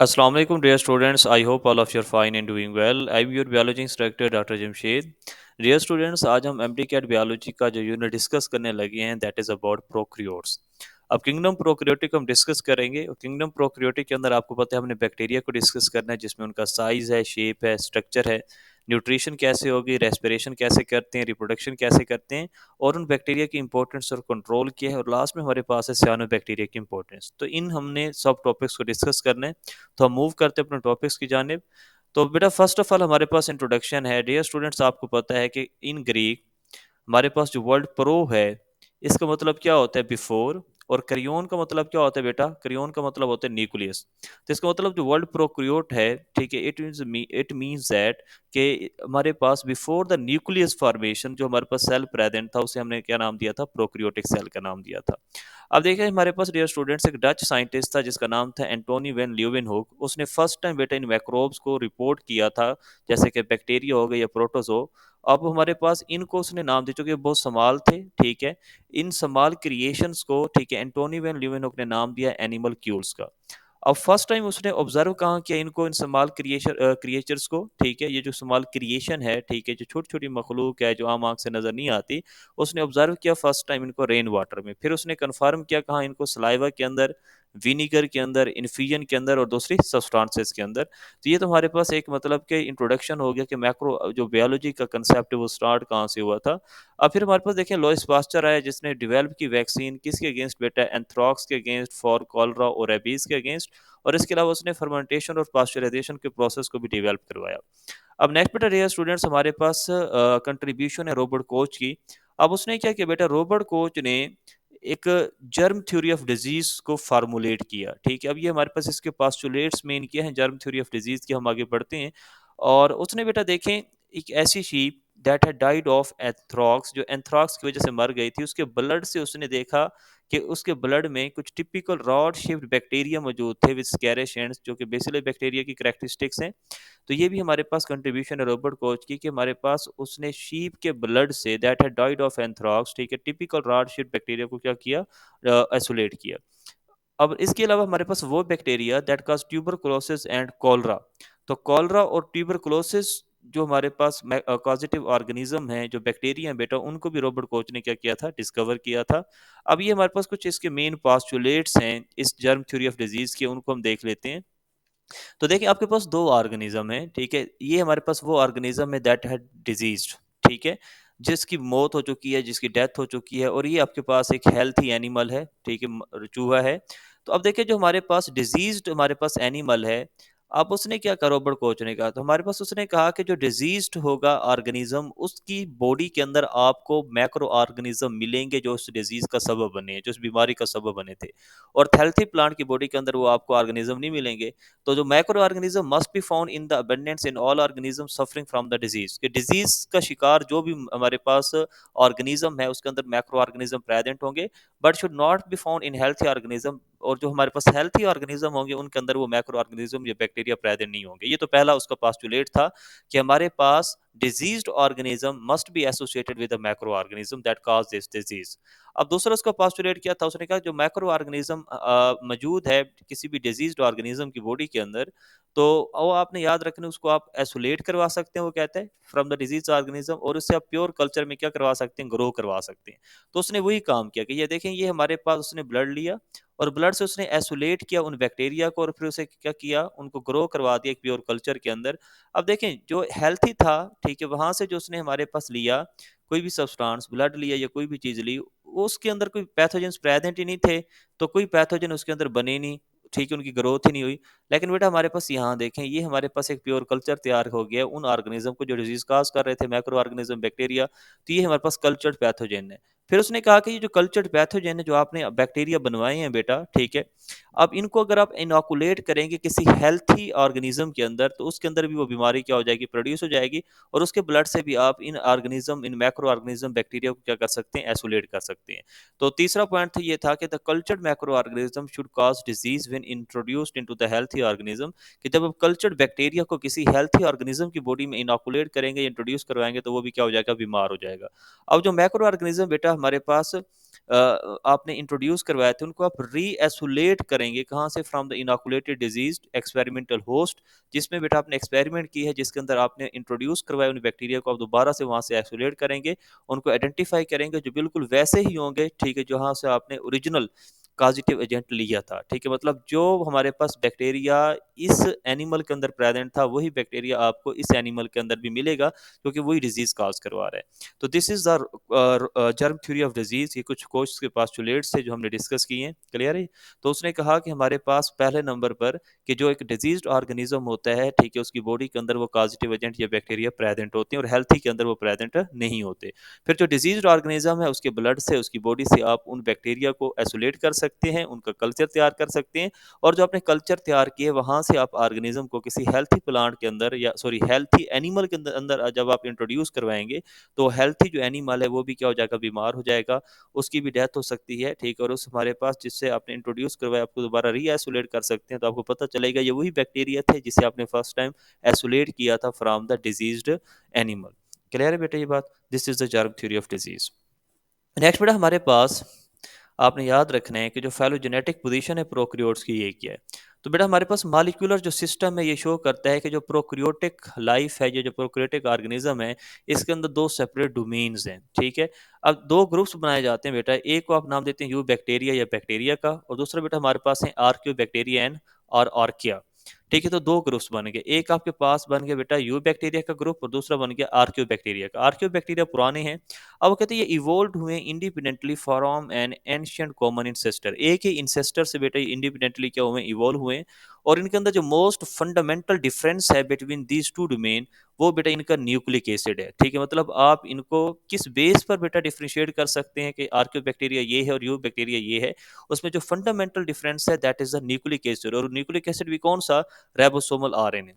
Assalamu alaikum, dear students. I hope all of you are fine and doing well. I'm your biology instructor, Dr. Jamshed. Dear students, आज हम MD-cat biology का जो unit discuss करने लगे हैं that is about prokaryotes. अब kingdom prokaryotic हम discuss करेंगे और किंगडम प्रोक्रियोटिक के अंदर आपको पता है हमने बैक्टीरिया को डिस्कस करना है जिसमें उनका साइज है, शेप है, स्ट्रक्चर है, न्यूट्रिशन कैसे होगी, रेस्पिरेशन कैसे करते हैं, रिप्रोडक्शन कैसे करते हैं और उन बैक्टीरिया की इंपॉर्टेंस और कंट्रोल क्या है और लास्ट में हमारे पास है सियानो बैक्टीरिया की इंपॉर्टेंस। तो इन हमने सब टॉपिक्स को डिस्कस करना है। तो हम मूव करते हैं अपने टॉपिक्स की जानिब। तो बेटा फर्स्ट ऑफ ऑल हमारे पास इंट्रोडक्शन है। डियर स्टूडेंट्स, आपको पता है कि इन ग्रीक हमारे पास जो वर्ड प्रो है इसका मतलब क्या होता है बिफोर, और करियोन का मतलब क्या होता है बेटा, करियोन का मतलब होता है न्यूक्लियस। तो इसका मतलब जो वर्ड प्रोक्रियोट है, ठीक है, इट मींस दैट कि हमारे पास बिफोर द न्यूक्लियस फॉर्मेशन जो हमारे पास सेल प्रेजेंट था उसे हमने क्या नाम दिया था, प्रोक्रियोटिक सेल का नाम दिया था। अब देखिए हमारे पास डियर स्टूडेंट्स एक डच साइंटिस्ट था जिसका नाम था एंटोनी वेन ल्यूवेनहुक। उसने फर्स्ट टाइम बेटा इन मैक्रोब्स को रिपोर्ट किया था, जैसे कि बैक्टीरिया हो गए या प्रोटोजो। अब हमारे पास इनको उसने नाम दे चुके बहुत समाल थे, ठीक है। इन समाल क्रिएशंस को, ठीक है, एंटोनी वेन ल्यूवेनहुक ने नाम दिया एनिमल क्यूल्स का। अब फर्स्ट टाइम उसने ऑब्जर्व कहाँ किया इनको, इन स्मॉल क्रिएचर्स को, ठीक है, ये जो स्मॉल क्रिएशन है, ठीक है, जो छोटी छोटी मखलूक है जो आम आंख से नजर नहीं आती, उसने ऑब्जर्व किया फर्स्ट टाइम इनको रेन वाटर में। फिर उसने कंफर्म किया कहाँ, इनको सलाइवा के अंदर, विनीगर के अंदर, इन्फ्यूजन के अंदर और दूसरी सब्सटेंसेस के अंदर। तो ये तो हमारे पास एक मतलब के इंट्रोडक्शन हो गया कि मैक्रो जो बायोलॉजी का कंसेप्ट है वो स्टार्ट कहाँ से हुआ था। अब फिर हमारे पास देखें लॉइस पास्चर आया जिसने डेवलप की वैक्सीन किसके अगेंस्ट बेटा, एंथ्रॉक्स के अगेंस्ट, फॉर कॉलरा और रेबीज के अगेंस्ट। और इसके अलावा उसने फर्मेंटेशन और पास्चराइजेशन के प्रोसेस को भी डेवलप करवाया। अब नेक्स्ट बेटा रेयर स्टूडेंट्स हमारे पास कंट्रीब्यूशन है रॉबर्ट कोच की। अब उसने क्या किया बेटा, रॉबर्ट कोच ने एक जर्म थ्योरी ऑफ डिजीज को फार्मूलेट किया, ठीक है। अब ये हमारे पास इसके पास्टुलेट्स मेन क्या है जर्म थ्योरी ऑफ डिजीज की, हम आगे बढ़ते हैं। और उसने बेटा देखें एक ऐसी sheep that had died of anthrax, जो एंथ्रॉक्स की वजह से मर गई थी, उसके ब्लड से उसने देखा कि उसके ब्लड में कुछ टिपिकल रॉड शेप्ड बैक्टीरिया मौजूद थे विद स्कैरिश एंड्स, जो कि बेसिलस बैक्टीरिया की कैरेक्टरिस्टिक्स हैं। तो ये भी हमारे पास कंट्रीब्यूशन है रॉबर्ट कोच की कि हमारे पास उसने शीप के ब्लड से that had died of anthrax, ठीक है, टिपिकल रॉड शेप्ड बैक्टीरिया को क्या किया, आइसोलेट किया। अब इसके अलावा हमारे पास वो bacteria that cause tuberculosis and cholera. तो कॉलरा और ट्यूबरकुलोसिस जो हमारे पास कॉजेटिव ऑर्गेनिज्म हैं, जो बैक्टीरिया हैं बेटा, उनको भी रॉबर्ट कोच ने क्या किया था, डिस्कवर किया था। अब ये हमारे पास कुछ इसके मेन पास्टुलेट्स हैं इस जर्म थ्योरी ऑफ डिजीज के, उनको हम देख लेते हैं। तो देखिए आपके पास दो ऑर्गेनिज्म है, ठीक है, ये हमारे पास वो ऑर्गेनिज्म है दैट हैड डिजीज, ठीक है, जिसकी मौत हो चुकी है, जिसकी डेथ हो चुकी है, और ये आपके पास एक हेल्थी एनिमल है, ठीक है, चूहा है। तो अब देखिए जो हमारे पास डिजीज्ड हमारे पास एनिमल है, अब उसने क्या कहा, रॉबर्ट कोच ने कहा, तो हमारे पास उसने कहा कि जो डिजीज्ड होगा ऑर्गेनिज्म उसकी बॉडी के अंदर आपको मैक्रो ऑर्गेनिज्म मिलेंगे जो उस डिजीज का सबब बने, जो उस बीमारी का सबब बने थे। और हेल्थी प्लांट की बॉडी के अंदर वो आपको ऑर्गेनिज्म नहीं मिलेंगे। तो जो macro organism must be found in the abundance in all organism suffering from the disease, कि डिजीज का शिकार जो भी हमारे पास ऑर्गेनिज्म है उसके अंदर मैक्रो ऑर्गेनिज्म प्रेजेंट होंगे, but should not be found in healthy organism. और जो हमारे पास हेल्थी ऑर्गेनिज्म होंगे उनके अंदर वो मैक्रो ऑर्गेनिज्म या बैक्टीरिया प्रेजेंट नहीं होंगे। ये तो पहला उसका पास्टुलेट था कि हमारे पास diseased organism must be associated with the macro organism that cause this disease. अब दूसरा उसका पास्टुलेट क्या था, उसने कहा जो मैक्रो ऑर्गेनिज्म मौजूद है किसी भी डिजीज्ड ऑर्गेनिज्म की बॉडी के अंदर, तो वो आपने याद रखना उसको आप आइसोलेट करवा सकते हैं, वो कहते हैं फ्रॉम द डिजीज ऑर्गेनिज्म, और उससे आप प्योर कल्चर में क्या करवा सकते हैं, ग्रो करवा सकते हैं। तो उसने वही काम किया कि ये देखें, ये हमारे पास उसने ब्लड लिया और ब्लड से उसने आइसोलेट किया उन बैक्टीरिया को, और फिर उसे क्या किया, उनको ग्रो करवा दिया एक प्योर कल्चर के अंदर। अब देखें जो हेल्थी था, ठीक है, वहां से जो उसने हमारे पास लिया कोई भी सब्सटेंस, ब्लड लिया या कोई भी चीज ली, उसके अंदर कोई पैथोजन प्रेजेंट ही नहीं थे, तो कोई पैथोजन उसके अंदर बने नहीं, ठीक है, उनकी ग्रोथ ही नहीं हुई। लेकिन बेटा हमारे पास यहाँ देखें, ये हमारे पास एक प्योर कल्चर तैयार हो गया उन ऑर्गेनिज्म को जो डिजीज काज कर रहे थे, मैक्रो ऑर्गेनिज्म बैक्टीरिया। तो ये हमारे पास कल्चर्ड पैथोजन है। फिर उसने कहा कि ये जो कल्चर्ड पैथोजन है जो आपने बैक्टीरिया बनवाए हैं बेटा, ठीक है, अब इनको अगर आप इनोकुलेट करेंगे किसी हेल्थी ऑर्गेनिज्म के अंदर, तो उसके अंदर भी वो बीमारी क्या हो जाएगी, प्रोड्यूस हो जाएगी। और उसके ब्लड से भी आप इन ऑर्गेनिज्म, इन मैक्रो ऑर्गेनिज्म बैक्टीरिया को क्या कर सकते हैं, आइसोलेट कर सकते हैं। तो तीसरा पॉइंट था ये था कि the cultured macro organism should cause disease when introduced into the healthy organism, कि जब आप कल्चर्ड बैक्टीरिया को किसी हेल्थी ऑर्गेनिज्म की बॉडी में इनोकुलेट करेंगे, इंट्रोड्यूस करवाएंगे, तो वो भी क्या हो जाएगा, बीमार हो जाएगा। अब जो मैक्रो ऑर्गेनिज्म बेटा हमारे पास आपने इंट्रोड्यूस करवाए थे उनको आप रीएसोलेट करेंगे कहाँ से, from the inoculated disease experimental host, जिसमें बेटा आपने एक्सपेरिमेंट की है, जिसके अंदर आपने इंट्रोड्यूस करवाया उन बैक्टीरिया को, आप दोबारा से वहाँ से आइसोलेट करेंगे, उनको आइडेंटिफाई करेंगे जो बिल्कुल वैसे ही होंगे, ठीक है, जहाँ से आपने ओरिजिनल पॉजिटिव एजेंट लिया था, ठीक है, मतलब जो हमारे पास बैक्टीरिया इस एनिमल के अंदर प्रेजेंट था वही बैक्टीरिया आपको इस एनिमल के अंदर भी मिलेगा, क्योंकि वही डिजीज काज करवा रहा है। तो this is the germ theory of disease. ये कुछ कोच के पास्टुलेट्स थे जो हमने डिस्कस किए हैं, क्लियर है। तो उसने कहा कि हमारे पास पहले नंबर पर कि जो एक डिजीज्ड ऑर्गेनिज्म होता है, ठीक है, उसकी बॉडी के अंदर वो पॉजिटिव एजेंट या बैक्टीरिया प्रेजेंट होते हैं और हेल्थी के अंदर वो प्रेजेंट नहीं होते। फिर जो डिजीज्ड ऑर्गेनिज्म है उसके ब्लड से, उसकी बॉडी से आप उन बैक्टीरिया को आइसोलेट कर सकते हैं, उनका कल्चर तैयार कर सकते हैं, और जो आपने कल्चर तैयार किए वहां से आप ऑर्गेनिज्म को किसी हेल्थी प्लांट के अंदर या सॉरी हेल्थी एनिमल के अंदर अंदर जब आप इंट्रोड्यूस करवाएंगे, तो हेल्थी जो एनिमल है वो भी क्या हो जाएगा, बीमार हो जाएगा, उसकी भी डेथ हो सकती है, ठीक है, और उस हमारे पास जिससे आपने इंट्रोड्यूस करवाया आपको दोबारा रीआइसोलेट कर सकते हैं, तो आपको पता चलेगा ये वही बैक्टीरिया थे जिसे आपने फर्स्ट टाइम आइसोलेट किया था from the diseased animal. Clear है बेटा ये बात? This is the germ theory of disease. Next बेटा हमारे पास आपने याद रखना है कि जो फाइलोजेनेटिक पोजीशन है प्रोकैरियोट्स की, ये क्या है। तो बेटा हमारे पास मॉलिक्यूलर जो सिस्टम है ये शो करता है कि जो प्रोकैरियोटिक लाइफ है, ये जो प्रोकैरियोटिक ऑर्गेनिज्म है, इसके अंदर दो सेपरेट डोमेन्स हैं, ठीक है। अब दो ग्रुप्स बनाए जाते हैं बेटा, एक को आप नाम देते हैं यू बैक्टीरिया या बैक्टीरिया का, और दूसरा बेटा हमारे पास है आर्क्यू बैक्टीरिया एंड और आर्किया, ठीक है। तो दो ग्रुप्स बन गए, एक आपके पास बन गया बेटा यू बैक्टीरिया का ग्रुप और दूसरा बन गया आर्क्यू बैक्टीरिया का। आर्क्यू बैक्टीरिया पुराने हैं, अब वो कहते हैं ये इवोल्व हुए independently from an ancient common ancestor, एक ही इंसेस्टर से बेटा ये इंडिपेंडेंटली क्या हुए, इवोल्व हुए। और इनके अंदर जो मोस्ट फंडामेंटल डिफरेंस है बिटवीन दीज टू डोमेन, वो बेटा इनका न्यूक्लिक एसिड है, ठीक है। मतलब आप इनको किस बेस पर बेटा डिफ्रेंशिएट कर सकते हैं कि आर्कियो बैक्टीरिया ये है और यू बैक्टीरिया ये है, उसमें जो फंडामेंटल डिफरेंस है that is the nucleic acid. और न्यूक्लिक एसिड भी कौन सा, राइबोसोमल आरएनए।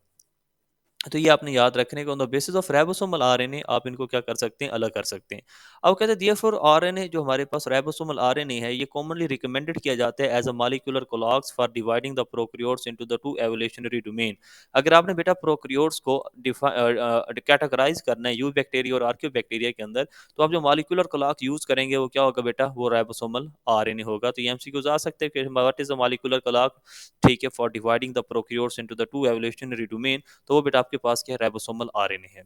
तो ये आपने याद रखने को, on the basis of ribosomal RNA आप इनको क्या कर सकते हैं, अलग कर सकते हैं। अब कहते हैं देयरफॉर आरएनए जो हमारे पास राइबोसोमल आरएनए है, ये कॉमनली रिकमेंडेड किया जाता है as a molecular clocks for dividing the prokaryotes into the two evolutionary domain. अगर आपने बेटा प्रोकैरियोट्स को कैटेगराइज करना है यू बैक्टीरिया और आर्कियो बैक्टीरिया के अंदर, तो आप जो मॉलिक्यूलर क्लॉक यूज करेंगे वो क्या होगा बेटा, वो राइबोसोमल आरएनए होगा। तो ये एमसीक्यूज आ सकते हैं कि what is the molecular clock, ठीक है, for dividing the prokaryotes into the two evolutionary domain, तो वो बेटा आपके पास क्या है, राइबोसोमल आरएनए है।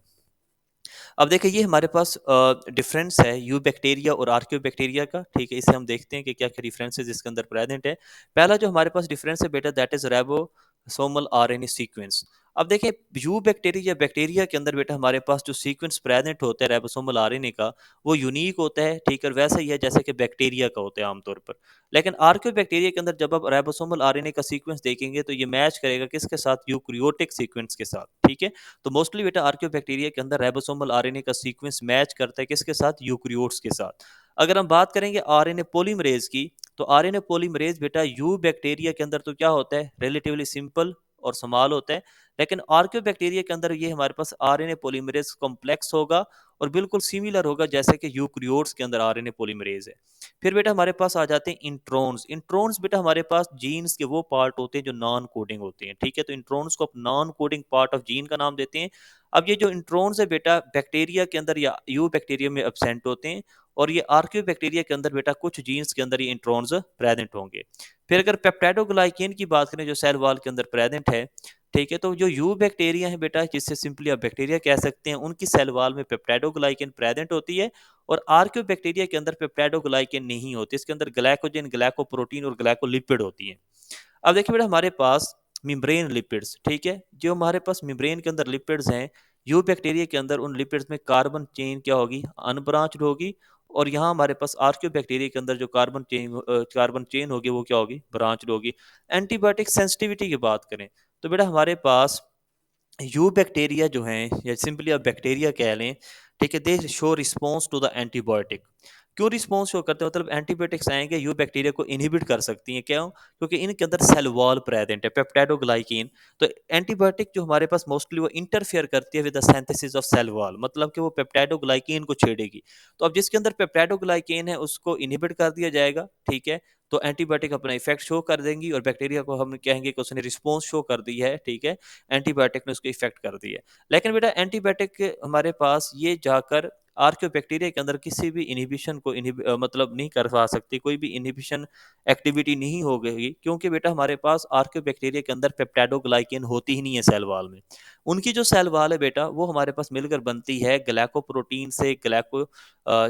अब देखिए ये हमारे पास डिफरेंस है यू बैक्टीरिया और आर्कियो बैक्टीरिया का, ठीक है, इसे हम देखते हैं कि क्या क्या डिफरेंसेस इसके अंदर प्रेजेंट है। पहला जो हमारे पास डिफरेंस है बेटा that is ribosomal RNA sequence. अब देखिए यू बैक्टीरिया बैक्टीरिया के अंदर बेटा हमारे पास जो सीक्वेंस प्रेजेंट होता है राइबोसोमल आरएनए का, वो यूनिक होता है, ठीक है, वैसा ही है जैसे कि बैक्टीरिया का होता है आमतौर पर। लेकिन आर्कियो बैक्टीरिया के अंदर जब आप राइबोसोमल आरएनए का सीक्वेंस देखेंगे तो ये मैच करेगा किसके साथ, यूकैरियोटिक सीक्वेंस के साथ, ठीक है। तो मोस्टली बेटा आर्कियोबैक्टीरिया के अंदर राइबोसोमल आरएनए का सीक्वेंस मैच करता है किसके साथ, यूकैरियोट्स के साथ। अगर हम बात करेंगे आरएनए पॉलीमरेज की, तो आरएनए पॉलीमरेज बेटा यू बैक्टीरिया के अंदर तो क्या होता है, रिलेटिवली सिंपल और स्मॉल होता है। लेकिन आर्कियोबैक्टीरिया के अंदर ये हमारे पास आरएनए पॉलीमरेज कॉम्प्लेक्स होगा और बिल्कुल सिमिलर होगा जैसे कि यूकैरियोट्स के अंदर आरएनए पॉलीमरेज है। फिर बेटा हमारे पास आ जाते हैं इंट्रोन्स। इंट्रोन्स बेटा हमारे पास जीन्स के वो पार्ट होते हैं जो नॉन कोडिंग होते हैं, ठीक है। तो इंट्रोन्स को आप non coding part of gene का नाम देते हैं। अब ये जो इंट्रोन्स है बेटा बैक्टीरिया के अंदर या यू बैक्टीरिया में एब्सेंट होते हैं, और ये आर्कियो बैक्टीरिया के अंदर बेटा कुछ जीन्स के अंदर ये इंट्रोन्स प्रेजेंट होंगे। फिर अगर पेप्टाइडोग्लाइकेन की बात करें जो सेल वॉल के अंदर प्रेजेंट है, ठीक है, तो जो यू बैक्टीरिया है बेटा, जिससे सिंपली आप बैक्टीरिया कह सकते हैं, उनकी सेल वॉल में पेप्टाइडोग्लाइकेन प्रेजेंट होती है। और आर्कियो बैक्टीरिया के अंदर पेप्टाइडोग्लाइकेन नहीं होती, इसके अंदर ग्लाइकोजन, ग्लाइकोप्रोटीन और ग्लाइकोलिपिड होती है। अब देखिए बेटा हमारे पास मिम्ब्रेन लिपिड्स, ठीक है, जो हमारे पास मिम्ब्रेन के अंदर लिपिड्स हैं, यू बैक्टीरिया के अंदर उन लिपिड्स में कार्बन चेन क्या होगी, अनब्रांच्ड होगी। और यहाँ हमारे पास आर्कियो बैक्टीरिया के अंदर जो कार्बन चेन होगी वो क्या होगी, ब्रांच्ड होगी। एंटीबायोटिक सेंसिटिविटी की बात करें, तो बेटा हमारे पास यू बैक्टीरिया जो हैं या सिंपली आप बैक्टीरिया कह लें, ठीक है, they show response to the antibiotic. क्यों रिस्पॉन्स शो करते हैं, मतलब एंटीबायोटिक्स आएंगे यू बैक्टीरिया को इनहिबिट कर सकती हैं, क्यों, क्योंकि इनके अंदर सेल वॉल प्रेजेंट है, पेप्टाइडोग्लाइकेन। तो एंटीबायोटिक जो हमारे पास मोस्टली वो इंटरफेयर करती है with the synthesis of cell wall, मतलब कि वो पेप्टाइडोग्लाइकेन को छेड़ेगी। तो अब जिसके अंदर पेप्टाइडोग्लाइकेन है उसको इनहिबिट कर दिया जाएगा, ठीक है। तो एंटीबायोटिक अपना इफेक्ट शो कर देंगी और बैक्टीरिया को हम कहेंगे कि उसने रिस्पॉन्स शो कर दी है, ठीक है, एंटीबायोटिक ने उसको इफेक्ट कर दी है। लेकिन बेटा एंटीबायोटिक हमारे पास ये जाकर आर्कियोबैक्टीरिया के अंदर किसी भी इनहिबिशन को मतलब नहीं करवा सकती, कोई भी इनहिबिशन एक्टिविटी नहीं हो गई, क्योंकि बेटा हमारे पास आर्कियोबैक्टीरिया के अंदर पेप्टाइडोग्लाइकेन होती ही नहीं है सेल वॉल में। उनकी जो सेल वॉल है बेटा वो हमारे पास मिलकर बनती है ग्लाइकोप्रोटीन से।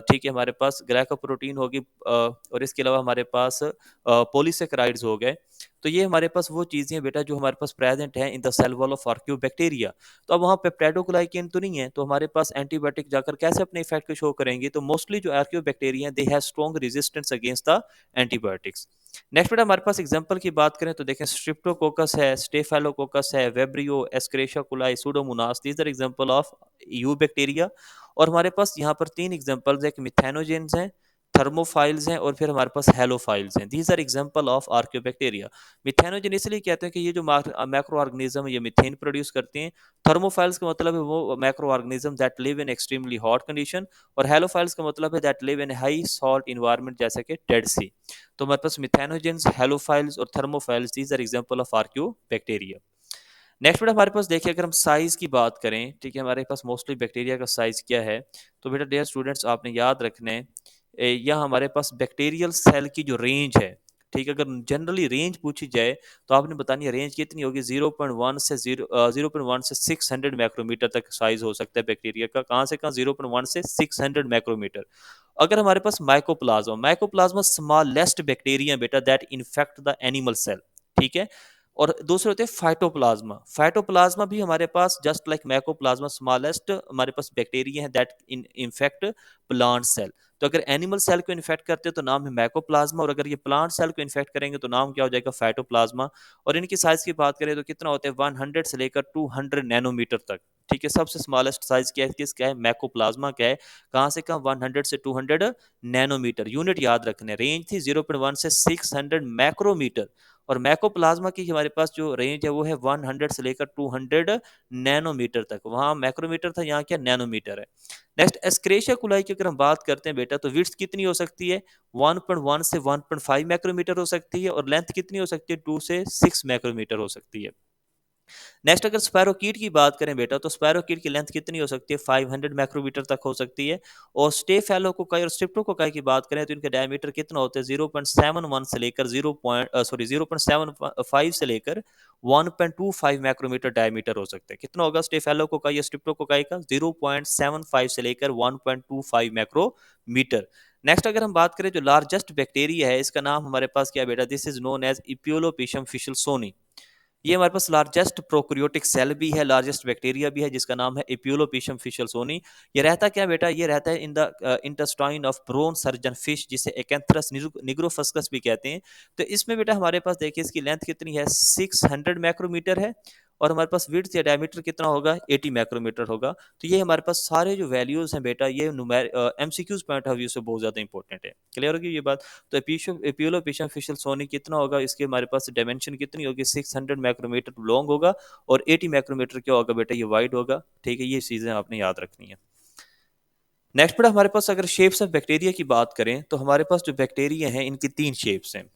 ठीक है, हमारे पास ग्लाइकोप्रोटीन होगी, और इसके अलावा हमारे पास पॉलीसेकेराइड्स हो गए। तो ये हमारे पास वो चीज़ें हैं बेटा जो हमारे पास प्रेजेंट हैं in the cell wall of archaeobacteria. तो अब वहाँ पेप्टाइडोग्लाइकेन तो नहीं है, तो हमारे पास एंटीबायोटिक जाकर कैसे अपने इफेक्ट को शो करेंगे? तो मोस्टली जो आर्कियोबैक्टीरिया they have strong resistance against the antibiotics. Next बेटा हमारे पास एग्जांपल की बात करें तो देखें, स्ट्रिप्टोकोकस है, स्टेफाइलोकोकस है, vibrio, escherichia coli, pseudomonas, these are example of eubacteria. और हमारे पास यहाँ पर तीन एग्जांपल्स है कि मिथेनोजेंस हैं, थर्मोफाइल्स हैं, और फिर हमारे पास हेलोफाइल्स हैं। These are example of archaebacteria. Methanogen इसलिए कहते हैं कि ये जो मैक्रो ऑर्गेनिज्म ये मीथेन प्रोड्यूस करते हैं। थर्मोफाइल्स का मतलब है वो macro organism that live in extremely hot condition. और हेलोफाइल्स का मतलब है that live in high salt environment, जैसे कि डेड सी। तो हमारे पास मिथेनोजेंस, हेलोफाइल्स और thermophiles, these are example of archaebacteria. Next बेटा हमारे पास देखिए, अगर हम साइज की बात करें, ठीक है, हमारे पास मोस्टली बैक्टीरिया का साइज क्या है? तो बेटा डियर स्टूडेंट्स आपने याद रखना है, या हमारे पास बैक्टीरियल सेल की जो रेंज है, ठीक है, अगर जनरली रेंज पूछी जाए तो आपने बतानी है रेंज कितनी होगी। 0.1 से 600 माइक्रोमीटर तक साइज हो सकता है बैक्टीरिया का। कहाँ से कहाँ? 0.1 से 600 माइक्रोमीटर। अगर हमारे पास माइकोप्लाज्मा, माइकोप्लाज्मा स्मॉलेस्ट बैक्टीरिया बेटा that infect the animal cell, ठीक है। और दूसरे होते हैं फाइटोप्लाज्मा। फाइटोप्लाज्मा भी हमारे पास जस्ट लाइक मैकोप्लाज्मा स्मॉलेस्ट हमारे पास बैक्टीरिया है दैट इन्फेक्ट प्लांट सेल। तो अगर एनिमल सेल को इन्फेक्ट करते हैं तो नाम है मैकोप्लाज्मा, और अगर ये प्लांट सेल को इन्फेक्ट करेंगे तो नाम क्या हो जाएगा? फाइटोप्लाज्मा। और इनकी साइज की बात करें तो कितना होता है? 100 से लेकर 200 नैनोमीटर तक, ठीक है। सबसे स्मॉलेस्ट साइज क्या है? किसका है? मैकोप्लाज्मा का है। कहाँ से कहाँ? 100 से 200 नैनोमीटर। यूनिट याद रखने, रेंज थी 0.1 से 600 मैक्रोमीटर। और मैकोप्लाज्मा की हमारे पास जो रेंज है वो है 100 से लेकर 200 नैनोमीटर तक। वहाँ मैक्रोमीटर था, यहाँ क्या नैनोमीटर है। नेक्स्ट एस्क्रेशिया कुलाई की अगर हम बात करते हैं बेटा, तो विड्थ कितनी हो सकती है? 1.1 से 1.5 माइक्रोमीटर हो सकती है, और लेंथ कितनी हो सकती है? 2 से 6 माइक्रोमीटर हो सकती है। नेक्स्ट अगर स्पैरोकीट की बात करें बेटा, तो स्पैरोकीट की लेंथ कितनी हो सकती है? 500 माइक्रोमीटर तक हो सकती है। और स्टेफैलोकोकाई और स्ट्रिप्टोकोकाई की बात करें तो इनका डायमीटर कितना होता है? 0.71 से लेकर 0.5 से लेकर 1.25 माइक्रोमीटर डायमीटर हो सकता है। कितना होगा स्टेफैलोकोकाई या स्ट्रिप्टोकोकाई का? 0.75 से लेकर 1.25 माइक्रोमीटर। नेक्स्ट अगर हम बात करें जो लार्जेस्ट बैक्टीरिया है, इसका नाम हमारे पास क्या है बेटा? This is known as epulopiscium fishelsoni. ये हमारे पास लार्जेस्ट प्रोक्रियोटिक सेल भी है, लार्जेस्ट बैक्टीरिया भी है, जिसका नाम है इप्यूलोपिशम फिशलसोनी। ये रहता क्या बेटा? ये रहता है in the intestine of brown surgeon fish, जिसे एकेंथ्रस निग्रोफस्कस भी कहते हैं। तो इसमें बेटा हमारे पास देखिए इसकी लेंथ कितनी है? 600 माइक्रोमीटर है। और हमारे पास विड्थ या डायमीटर कितना होगा? 80 माइक्रोमीटर होगा। तो ये हमारे पास सारे जो वैल्यूज हैं बेटा, ये एमसीक्यूज पॉइंट ऑफ व्यू से बहुत ज्यादा इंपॉर्टेंट है। क्लियर होगी ये बात? तो एपियोलोपिशम फिशलसोनी कितना होगा? इसके हमारे पास डायमेंशन कितनी होगी? 600 माइक्रोमीटर लॉन्ग होगा, और 80 माइक्रोमीटर क्या होगा बेटा? ये वाइड होगा। ठीक है, ये चीजें आपने याद रखनी है। नेक्स्ट बेटा हमारे पास अगर शेप्स ऑफ बैक्टीरिया की बात करें, तो हमारे पास जो बैक्टीरिया हैं इनकी तीन शेप्स हैं।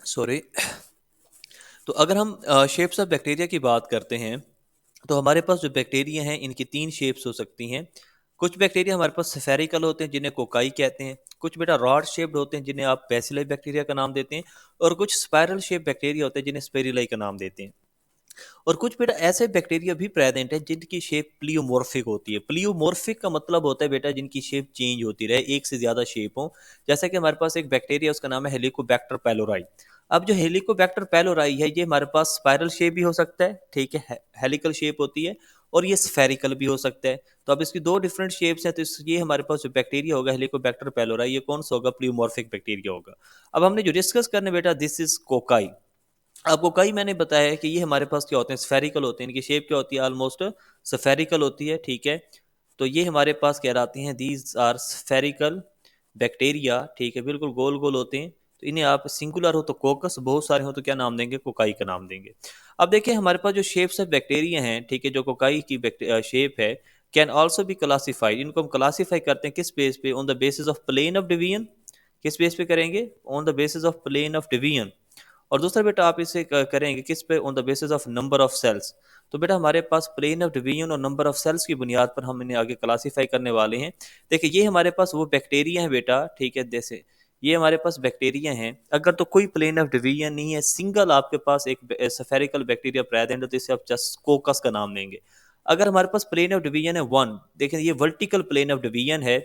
सॉरी। तो अगर हम शेप्स ऑफ बैक्टीरिया की बात करते हैं, तो हमारे पास जो बैक्टीरिया हैं इनकी तीन शेप्स हो सकती हैं। कुछ बैक्टीरिया हमारे पास स्फेरिकल होते हैं जिन्हें कोकाई कहते हैं। कुछ बेटा रॉड शेप्ड होते हैं जिन्हें आप बेसिलाई बैक्टीरिया का नाम देते हैं। और कुछ स्पाइरल शेप बैक्टीरिया होते हैं जिन्हें स्पेरिलाई का नाम देते हैं। और कुछ बेटा ऐसे बैक्टीरिया भी प्रेजेंट है जिनकी शेप प्लियोमॉर्फिक होती है। प्लियोमॉर्फिक का मतलब होता है बेटा जिनकी शेप चेंज होती रहे, एक से ज्यादा शेप हो। जैसे कि हमारे पास एक बैक्टीरिया, उसका नाम है हेलिकोबैक्टर पैलोराई। अब जो हेलिकोबैक्टर पैलोराई है, ये हमारे पास स्पाइरल शेप भी हो सकता है, ठीक है, हेलिकल शेप होती है। और ये स्फेरिकल भी हो सकता है। तो अब इसकी दो डिफरेंट शेप्स हैं, तो ये हमारे पास जो बैक्टीरिया होगा हेलिकोबैक्टर पैलोराई, ये कौन सा होगा? प्लियोमॉर्फिक बैक्टीरिया होगा। अब हमने जो डिस्कस करने बेटा, दिस इज कोकाई। आपको कई मैंने बताया है कि ये हमारे पास क्या होते हैं? स्फेरिकल होते हैं। इनकी शेप क्या होती है? ऑलमोस्ट स्फेरिकल होती है, ठीक है। तो ये हमारे पास कहलाती हैं दीज आर स्फेरिकल बैक्टीरिया, ठीक है, बिल्कुल गोल गोल होते हैं। तो इन्हें आप सिंगुलर हो तो कोकस, बहुत सारे हो तो क्या नाम देंगे? कोकाई का नाम देंगे। अब देखिए हमारे पास जो शेप्स ऑफ बैक्टीरिया हैं, ठीक है, जो कोकाई की शेप है, कैन ऑल्सो बी क्लासिफाइड। इनको हम क्लासीफाई करते हैं किस बेस पे? On the basis of plane of division. किस बेस पे करेंगे? On the basis of plane of division. और दूसरा बेटा आप इसे करेंगे किस पे? On the basis of number of cells. तो बेटा हमारे पास प्लेन ऑफ डिवीजन और नंबर ऑफ सेल्स की बुनियाद पर हम इन्हें आगे क्लासीफाई करने वाले हैं। देखिए ये हमारे पास वो बैक्टीरिया है बेटा, ठीक है, जैसे ये हमारे पास बैक्टीरिया हैं। अगर तो कोई प्लेन ऑफ डिवीजन नहीं है, सिंगल आपके पास एक सफेरिकल बैक्टीरिया प्रेजेंट है, तो इसे आप जस्ट कोकस का नाम देंगे। अगर हमारे पास प्लेन ऑफ डिवीजन है वन, देखिए ये वर्टिकल प्लेन ऑफ डिवीजन है,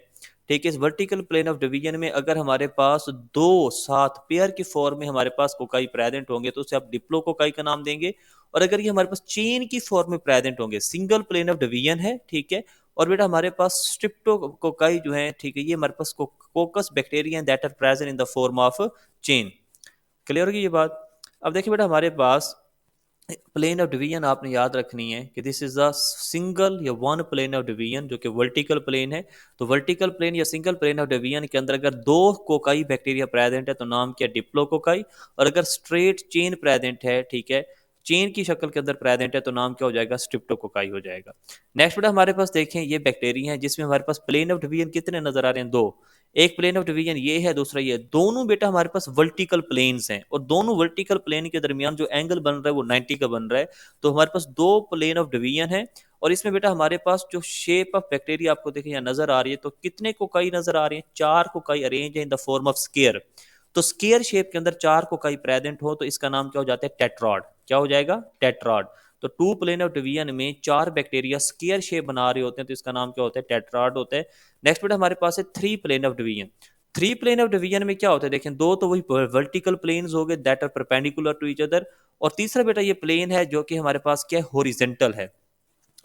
ठीक है। इस वर्टिकल प्लेन ऑफ डिवीजन में अगर हमारे पास दो साथ पेयर की फॉर्म में हमारे पास कोकाई प्रेजेंट होंगे, तो उसे आप डिप्लो कोकाई का नाम देंगे। और अगर ये हमारे पास चेन की फॉर्म में प्रेजेंट होंगे, सिंगल प्लेन ऑफ डिवीजन है, ठीक है, और बेटा हमारे पास स्ट्रिप्टोकोकाई जो है, ठीक है, ये हमारे पास coccus bacteria that are present in the form of chain. Clear होगी ये बात। अब देखिए बेटा हमारे पास प्लेन ऑफ डिवीजन आपने याद रखनी है कि दिस इज अ सिंगल या वन प्लेन ऑफ डिवीजन जो कि वर्टिकल प्लेन है। तो वर्टिकल प्लेन या सिंगल प्लेन ऑफ डिवीजन के अंदर अगर दो कोकाई बैक्टीरिया प्रेजेंट है तो नाम क्या, डिप्लोकोकाई। और अगर स्ट्रेट चेन प्रेजेंट है, ठीक है, चेन की शक्ल के अंदर प्रेजेंट है, तो नाम क्या हो जाएगा, स्ट्रिप्टोकोकाई हो जाएगा। नेक्स्ट बेटा हमारे पास देखें ये बैक्टीरिया है जिसमें हमारे पास प्लेन ऑफ डिवीजन कितने नजर आ रहे हैं, दो। एक प्लेन ऑफ डिवीजन ये है, दूसरा ये, दोनों बेटा हमारे पास वर्टिकल प्लेन्स हैं, और दोनों वर्टिकल प्लेन के दरमियान जो एंगल बन रहा है वो 90 का बन रहा है। तो हमारे पास दो प्लेन ऑफ डिवीजन है, और इसमें बेटा हमारे पास जो शेप ऑफ बैक्टीरिया आपको देखिए यहाँ नजर आ रही है, तो कितने कोकाई नजर आ रहे हैं, चार कोकाई अरेंज है in the form of square. तो स्केयर शेप के अंदर चार कोकाई प्रेजेंट हो तो इसका नाम क्या हो जाता है, टेट्रॉड। क्या हो जाएगा, टेट्रॉड। तो टू प्लेन ऑफ डिवीजन में चार बैक्टीरिया स्केयर शेप बना रहे होते हैं, तो इसका नाम क्या होता है, टेट्रॉड होता है। नेक्स्ट बेटा हमारे पास है three plane of division. Three plane of division में क्या होता है, देखें दो तो वही वर्टिकल प्लेन्स हो गए that are perpendicular to each other, और तीसरा बेटा ये प्लेन है जो कि हमारे पास क्या है, हॉरिजॉन्टल है।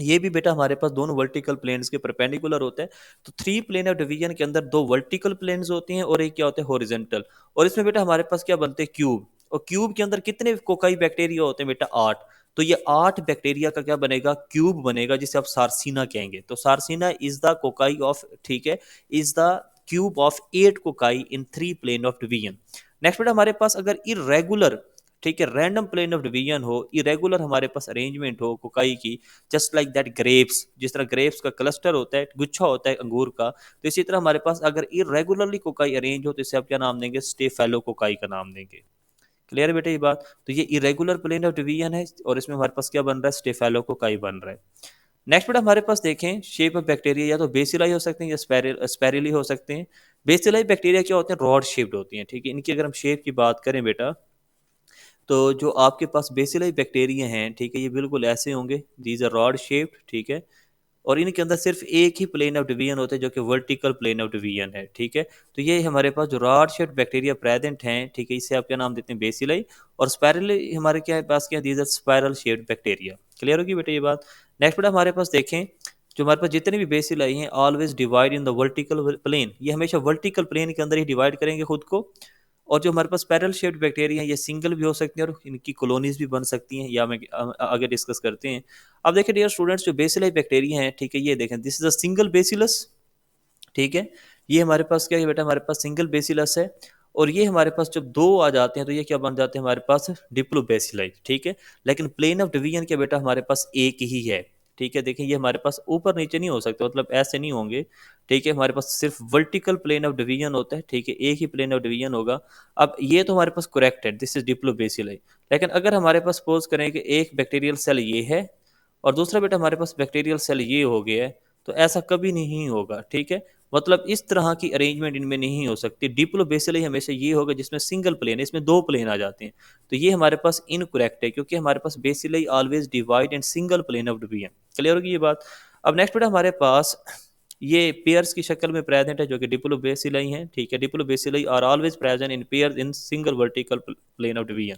ये भी बेटा हमारे पास दोनों वर्टिकल प्लेन्स के परपेंडिकुलर होते हैं। तो थ्री प्लेन ऑफ डिवीजन के अंदर दो वर्टिकल प्लेन्स होते हैं और एक क्या होते हैं, हॉरिजॉन्टल। और इसमें बेटा हमारे पास क्या बनते हैं, क्यूब। और क्यूब के अंदर कितने कोकाई बैक्टीरिया होते हैं बेटा, आठ। तो ये आठ बैक्टीरिया का क्या बनेगा, क्यूब बनेगा, जिसे आप सार्सिना कहेंगे। तो sarcina is the cocci of, ठीक है, is the cube of eight cocci in three plane of division. Next बेटा हमारे पास अगर इरेगुलर, ठीक है, रैंडम प्लेन ऑफ डिवीजन हो, इरेगुलर हमारे पास अरेंजमेंट हो कोकाई की, जस्ट लाइक दैट ग्रेप्स, जिस तरह ग्रेप्स का क्लस्टर होता है, गुच्छा होता है अंगूर का, तो इसी तरह हमारे पास अगर इरेगुलरली कोकाई अरेंज हो तो इसे आप क्या नाम देंगे, स्टेफेलो कोकाई का नाम देंगे। क्लियर है बेटा ये बात। तो ये इरेगुलर प्लेन ऑफ डिवीजन है और इसमें हमारे पास क्या बन रहा है, स्टेफेलो कोकाई बन रहा है। नेक्स्ट बेटा हमारे पास देखें शेप ऑफ बैक्टीरिया, या तो बेसिलाई हो सकते हैं या स्पेरिली हो सकते हैं। बेसिलाई बैक्टीरिया क्या होते हैं, रॉड शेप्ड होती हैं, ठीक है। इनकी अगर हम शेप की बात करें बेटा, तो जो आपके पास बेसिलाई बैक्टीरिया हैं, ठीक है, ये बिल्कुल ऐसे होंगे, दीज आर रॉड शेप्ड, ठीक है। और इनके अंदर सिर्फ एक ही प्लेन ऑफ डिवीजन होता है जो कि वर्टिकल प्लेन ऑफ डिवीजन है, ठीक है। तो ये हमारे पास जो रॉड शेप्ड बैक्टीरिया प्रेजेंट हैं, ठीक है, इसे आप क्या नाम देते हैं, बेसिलाई। और स्पायरली हमारे क्या पास क्या, these are spiral shaped bacteria. Clear होगी बेटा ये बात। नेक्स्ट बेटा हमारे पास देखें जो हमारे पास जितने भी बेसिलाई हैं, always divide in the vertical plane, ये हमेशा वर्टिकल प्लेन के अंदर ही डिवाइड करेंगे खुद को। और जो हमारे पास पैरल शेप्ड बैक्टीरिया हैं, ये सिंगल भी हो सकती हैं और इनकी कॉलोनीज भी बन सकती हैं, या हम आगे डिस्कस करते हैं। अब देखिए डियर स्टूडेंट्स, जो बेसिलाई बैक्टीरिया हैं, ठीक है, ये देखें, this is a single bacillus, ठीक है। ये हमारे पास क्या है बेटा, हमारे पास सिंगल बेसिलस है। और ये हमारे पास जब दो आ जाते हैं तो ये क्या बन जाते हैं, हमारे पास डिप्लोबेसिलाई, ठीक है। लेकिन प्लेन ऑफ डिवीजन क्या बेटा, हमारे पास एक ही है, ठीक है। देखिए ये हमारे पास ऊपर नीचे नहीं हो सकते, मतलब ऐसे नहीं होंगे, ठीक है। हमारे पास सिर्फ वर्टिकल प्लेन ऑफ डिवीजन होता है, ठीक है, एक ही प्लेन ऑफ डिवीजन होगा। अब ये तो हमारे पास करेक्ट है, दिस इज डिप्लोबेसिलाई। लेकिन अगर हमारे पास सपोज करें कि एक बैक्टीरियल सेल ये है और दूसरा बेटा हमारे पास बैक्टीरियल सेल ये हो गया है, तो ऐसा कभी नहीं होगा, ठीक है। मतलब इस तरह की अरेंजमेंट इनमें नहीं हो सकती। डिप्लो बेसिली हमेशा ये होगा जिसमें सिंगल प्लेन है, इसमें दो प्लेन आ जाते हैं। तो ये हमारे पास इनकरेक्ट है, क्योंकि हमारे पास bacilli always divide and single plane of division. Clear होगी ये बात। अब नेक्स्ट बेटा हमारे पास ये पेयर्स की शक्ल में प्रेजेंट है जो कि डिप्लो बेसिलाई हैं, ठीक है। Diplobacilli are always present in pairs in single vertical plane of division.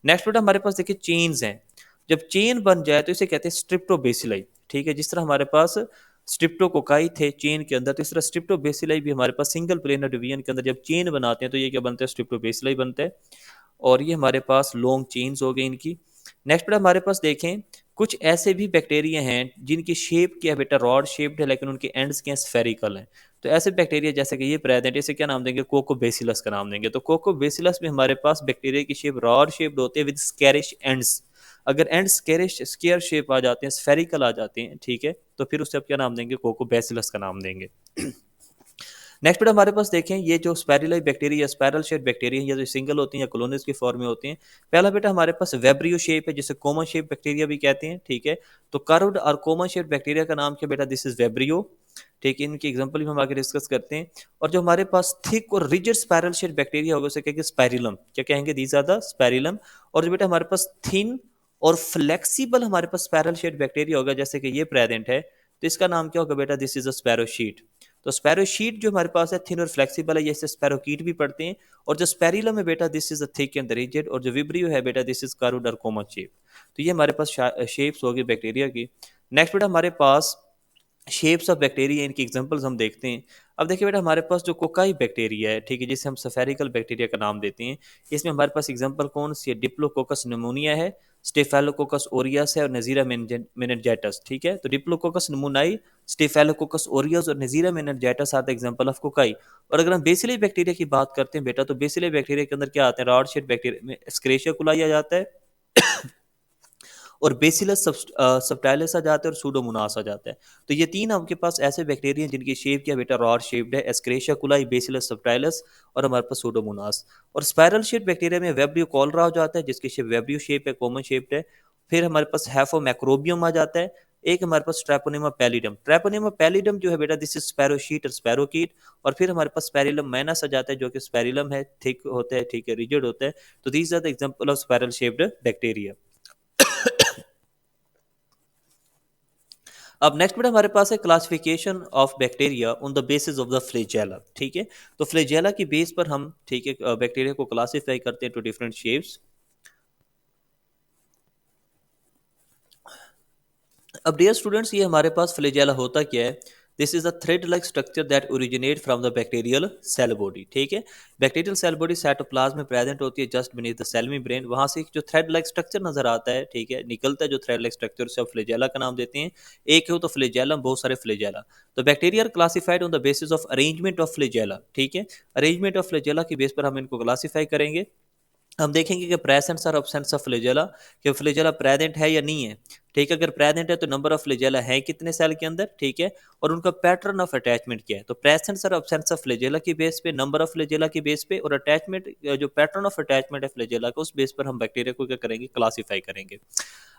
Next बेटा हमारे पास देखिए चेन्स हैं। जब चेन बन जाए तो इसे कहते हैं स्ट्रिप्टोबेसिलाई, ठीक है। जिस तरह हमारे पास स्ट्रिप्टोकोकाई थे चेन के अंदर, तो इस तरह स्ट्रिप्टोबेसिलाई भी हमारे पास सिंगल प्लेन ऑफ डिवीजन के अंदर जब चेन बनाते हैं तो ये क्या बनता है, स्ट्रिप्टोबेसिलाई बनता है। और ये हमारे पास लॉन्ग चेन्स हो गई इनकी। नेक्स्ट बेटा हमारे पास देखें कुछ ऐसे भी बैक्टीरिया हैं जिनकी शेप क्या है बेटा, रॉड शेप्ड है, लेकिन उनके एंड्स क्या स्फेरिकल हैं। तो ऐसे बैक्टीरिया जैसे कि ये प्रेजेंट, इसे क्या नाम देंगे, कोकोबेसिलस का नाम देंगे। तो कोकोबेसिलस में हमारे पास बैक्टीरिया की शेप रॉड शेप्ड होती है विद स्कैरिश एंड्स। अगर एंड स्केयर शेप आ जाते हैं, स्फेरिकल आ जाते हैं, ठीक है, तो फिर उसे आप क्या नाम देंगे, कोकोबैसिलस का नाम देंगे। नेक्स्ट बेटा हमारे पास देखें ये जो स्पैरिलाई बैक्टीरिया या स्पैरल शेड बैक्टीरिया या जो सिंगल होती हैं या कॉलोनीज के फॉर्म में होती हैं। पहला बेटा हमारे पास वेब्रियो शेप है जिसे कॉमन शेप बैक्टीरिया भी कहते हैं, ठीक है। तो कर्व्ड और कॉमन शेप बैक्टीरिया का नाम क्या बेटा, दिस इज वेब्रियो, ठीक है। इनकी एग्जांपल भी हम आगे डिस्कस करते हैं। और जो हमारे पास थिक और रिजिड स्पाइरल शेड बैक्टीरिया होगा उसे कहेंगे स्पाइरिलम, क्या कहेंगे, दीज आर द स्पाइरिलम। और जो बेटा हमारे पास थिन और फ्लेक्सिबल हमारे पास स्पाइरल शेड बैक्टीरिया होगा जैसे कि ये प्रेजेंट है, तो इसका नाम क्या होगा बेटा, दिस इज अ स्पैरोशीट। तो स्पैरोशीट जो हमारे पास है थिन और फ्लेक्सिबल है, ये इसे स्पैरोकीट भी पढ़ते हैं। और जो स्पैरिलम है बेटा, this is a thick and rigid. और जो विब्रियो है बेटा, दिस इज कर्व्ड और कॉमन शेप। तो ये हमारे पास शेप्स होगी बैक्टीरिया की। नेक्स्ट बेटा हमारे पास शेप्स ऑफ बैक्टीरिया, इनकी एग्जांपल्स हम देखते हैं। अब देखिए बेटा हमारे पास जो कोकाई बैक्टीरिया है, ठीक है, जिसे हम सफेरिकल बैक्टीरिया का नाम देते हैं। इसमें हमारे पास एग्जांपल कौन सी है, डिप्लोकोकस निमोनिया है, स्टेफेलोकोकस ओरियस है और नजीरा मेनिनजाइटिस, ठीक है। तो डिप्लोकोकस निमोनियाई, स्टेफेलोकोकस ओरियस और neisseria meningitis are the example of cocci. और अगर हम बेसिली बैक्टीरिया की बात करते हैं बेटा, तो बेसिली बैक्टीरिया के अंदर क्या आते हैं, रॉड शेड बैक्टीरिया में एस्क्रेशिया कोलाई आ जाता है और बेसिलस सबटाइलिस आ जाता है और सूडोमोनास आ जाता है। तो ये तीन आपके पास ऐसे बैक्टीरिया हैं जिनकी शेप क्या बेटा, रॉड शेप्ड है, एस्क्रेशिया कुलाई, बेसिलस सबटाइलिस और हमारे पास सूडोमोनास। और स्पाइरल शेप बैक्टीरिया में वेब्रियो कॉलरा हो जाता है जिसकी शेप वेब्रियो शेप है, कॉमन शेप्ड है। फिर हमारे पास हैफो मैक्रोबियम आ जाता है। एक हमारे पास ट्रैपोनिमा पैलिडम, ट्रैपोनिमा पैलिडम जो है बेटा, दिस इज स्पैरोशीट और स्पैरोकीट। और फिर हमारे पास स्पैरिलम मैनस आ जाता है जो कि स्पैरिलम है, थिक होता है, ठीक है, रिजिड होता है। तो these are the example of spiral shaped bacteria. अब नेक्स्ट बेटा हमारे पास है classification of bacteria on the basis of the flagella, ठीक है। तो फ्लैजेला की बेस पर हम, ठीक है, बैक्टीरिया को क्लासिफाई करते हैं टू डिफरेंट शेप्स। अब डियर स्टूडेंट्स, ये हमारे पास फ्लैजेला होता क्या है, this is a thread like structure that originate from the bacterial cell body, ठीक है। बैक्टीरियल सेल बॉडी साइटोप्लाज्म में प्रेजेंट होती है just beneath the cell membrane, वहां से एक जो थ्रेड लाइक स्ट्रक्चर नजर आता है, ठीक है, निकलता है जो थ्रेड लाइक स्ट्रक्चर, से फ्लैजेला का नाम देते हैं। एक हो तो फ्लैजेलम, बहुत सारे फ्लैजेला। तो bacteria classified on the basis of arrangement of flagella, ठीक है। अरेंजमेंट ऑफ फ्लैजेला की बेस पर हम इनको क्लासिफाई करेंगे। हम देखेंगे कि प्रेजेंस और अब्सेंस ऑफ फ्लैजेला, कि फ्लैजेला प्रेजेंट है या नहीं है, ठीक है। अगर प्रेजेंट है तो नंबर ऑफ फ्लैजेला है कितने सेल के अंदर, ठीक है, और उनका पैटर्न ऑफ अटैचमेंट क्या है। तो प्रेजेंस और अब्सेंस ऑफ फ्लैजेला की बेस पे, नंबर ऑफ फ्लैजेला की बेस पे और अटैचमेंट, जो पैटर्न ऑफ अटैचमेंट है फ्लैजेला का, उस बेस पर हम बैक्टीरिया को क्या करेंगे, क्लासीफाई करेंगे।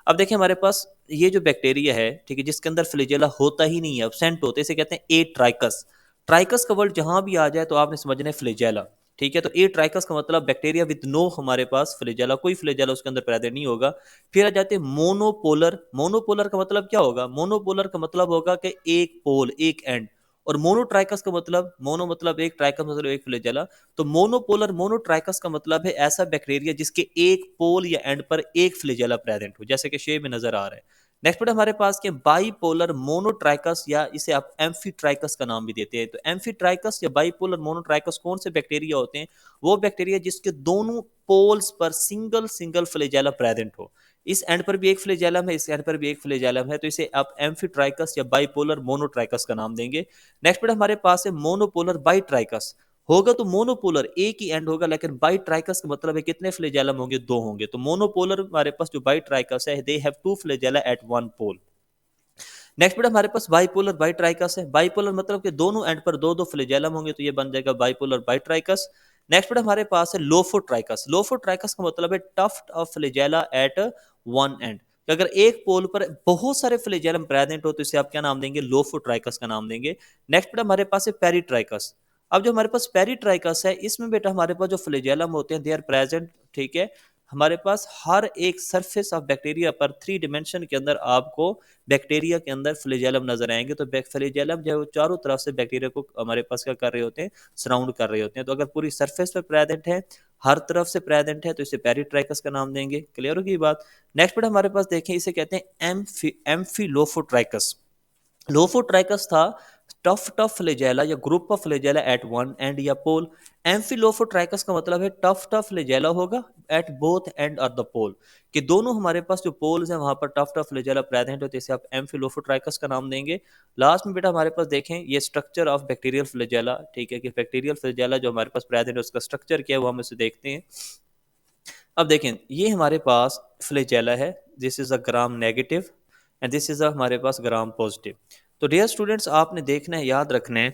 अब देखिए हमारे पास ये जो बैक्टीरिया है, ठीक है, जिसके अंदर फ्लैजेला होता ही नहीं है, अब्सेंट होते, इसे कहते हैं ए ट्राइकस। ट्राइकस का वर्ड जहां भी आ जाए तो आपने समझना है फ्लैजेला, ठीक है। तो ए ट्राइकस का मतलब बैक्टीरिया विद नो, हमारे पास फ्लैजेला, कोई फ्लैजेला उसके अंदर प्रेजेंट नहीं होगा। फिर आ जाते हैं मोनोपोलर। मोनोपोलर का मतलब क्या होगा, मोनोपोलर का मतलब होगा कि एक पोल, एक एंड। और मोनोट्राइकस का मतलब, मोनो मतलब एक, ट्राइकस मतलब एक फ्लैजेला। तो मोनोपोलर, मोनोट्राइकस का मतलब है ऐसा बैक्टीरिया जिसके एक पोल या एंड पर एक फ्लैजेला प्रेजेंट हो, जैसे कि शेप में नजर आ रहा है। नेक्स्ट बेटा हमारे पास के बाईपोलर मोनोट्राइकस, या इसे आप एम्फीट्राइकस का नाम भी देते हैं। तो एम्फीट्राइकस या बाईपोलर मोनोट्राइकस कौन से बैक्टीरिया होते हैं, वो बैक्टीरिया जिसके दोनों पोल्स पर सिंगल सिंगल फ्लैजेला प्रेजेंट हो। इस एंड पर भी एक फ्लैजेलम है, इस एंड पर भी एक फ्लैजेलम है, तो इसे आप एम्फीट्राइकस या बाईपोलर मोनोट्राइकस का नाम देंगे। नेक्स्ट बेटा हमारे पास है मोनोपोलर बाईट्राइकस। होगा तो मोनोपोलर एक ही एंड होगा, लेकिन बाई ट्राइकस का मतलब है कितने फ्लैजेलम होंगे, दो होंगे। तो मोनोपोलर हमारे पास जो बाई ट्राइकस है, they have two flagella at one pole. Next बेटा हमारे पास बाइपोलर बाइट्राइकस है। बाइपोलर मतलब कि दोनों एंड पर दो दो फ्लैजेलम होंगे, तो ये बन जाएगा बाइपोलर बाइट्राइकस। नेक्स्ट बेटा हमारे पास है लोफोट्राइकस। लोफोट्राइकस का मतलब है tuft of flagella at one end. अगर एक पोल पर बहुत सारे फ्लैजेलम प्रेजेंट हो तो इसे आप क्या नाम देंगे, लोफोट्राइकस का नाम देंगे। नेक्स्ट बेटा हमारे पास है पेरिट्राइकस। अब जो हमारे पास पेरिट्राइकस है, इसमें बेटा हमारे पास जो फ्लैजेलम होते हैं दे आर प्रेजेंट, ठीक है। हमारे पास हर एक सरफेस ऑफ बैक्टीरिया पर थ्री डिमेंशन के अंदर आपको बैक्टीरिया के अंदर फ्लैजेलम नजर आएंगे। तो फ्लैजेलम जो है वो चारों तरफ से बैक्टीरिया को हमारे पास क्या कर रहे होते हैं, सराउंड कर रहे होते हैं। तो अगर पूरी सरफेस पर प्रेजेंट है, हर तरफ से प्रेजेंट है, तो इसे पेरिट्राइकस का नाम देंगे। क्लियर होगी बात। नेक्स्ट बेटा हमारे पास देखें, इसे कहते हैं एम्फिलोफोट्राइकस। लोफोट्राइकस था टफ टफ फ्लैजेला या group of flagella at one end या पोल। एम्फिलोफोट्राइकस का मतलब है टफ टफ फ्लैजेला होगा at both end of the pole, कि दोनों हमारे पास जो पोल्स हैं वहां पर टफ टफ फ्लैजेला प्रेजेंट होते हैं, इसे आप एम्फिलोफोट्राइकस का नाम देंगे। लास्ट में बेटा हमारे पास देखें ये स्ट्रक्चर ऑफ बैक्टीरियल फ्लैजेला, ठीक है, कि बैक्टीरियल फ्लैजेला जो हमारे पास प्रेजेंट है उसका स्ट्रक्चर क्या है वो हम इसे देखते हैं। अब देखें ये हमारे पास फ्लैजेला है, this is a gram negative and this is अ हमारे पास ग्राम पॉजिटिव। तो डियर स्टूडेंट्स, आपने देखना है, याद रखना है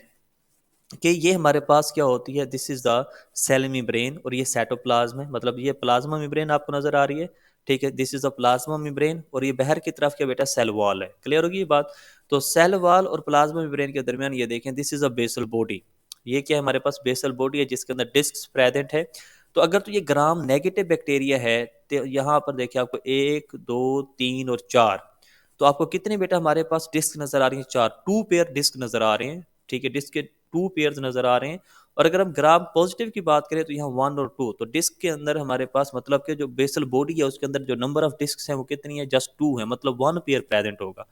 कि ये हमारे पास क्या होती है, this is the cell membrane और ये साइटोप्लाज्म है, मतलब ये प्लाज्मा मेम्ब्रेन आपको नजर आ रही है। ठीक है, this is the plasma membrane और ये बाहर की तरफ क्या बेटा सेल वॉल है। क्लियर होगी ये बात। तो सेल वॉल और प्लाज्मा मेम्ब्रेन के दरमियान ये देखें, this is a basal body. ये क्या है, हमारे पास बेसल बॉडी है जिसके अंदर डिस्क प्रेजेंट है। तो अगर तो ये ग्राम नेगेटिव बैक्टीरिया है तो यहाँ पर देखिए आपको एक दो तीन और चार, तो आपको कितने बेटा हमारे पास डिस्क नजर आ रही है, चार, टू पेयर डिस्क नजर आ रहे हैं। ठीक है, डिस्क के टू पेयर्स नजर आ रहे हैं। और अगर हम ग्राम पॉजिटिव की बात करें तो यहाँ वन और टू, तो डिस्क के अंदर हमारे पास मतलब कि जो बेसल बॉडी है उसके अंदर जो नंबर ऑफ डिस्क हैं वो कितनी है, जस्ट टू है, मतलब वन पेयर प्रेजेंट होगा।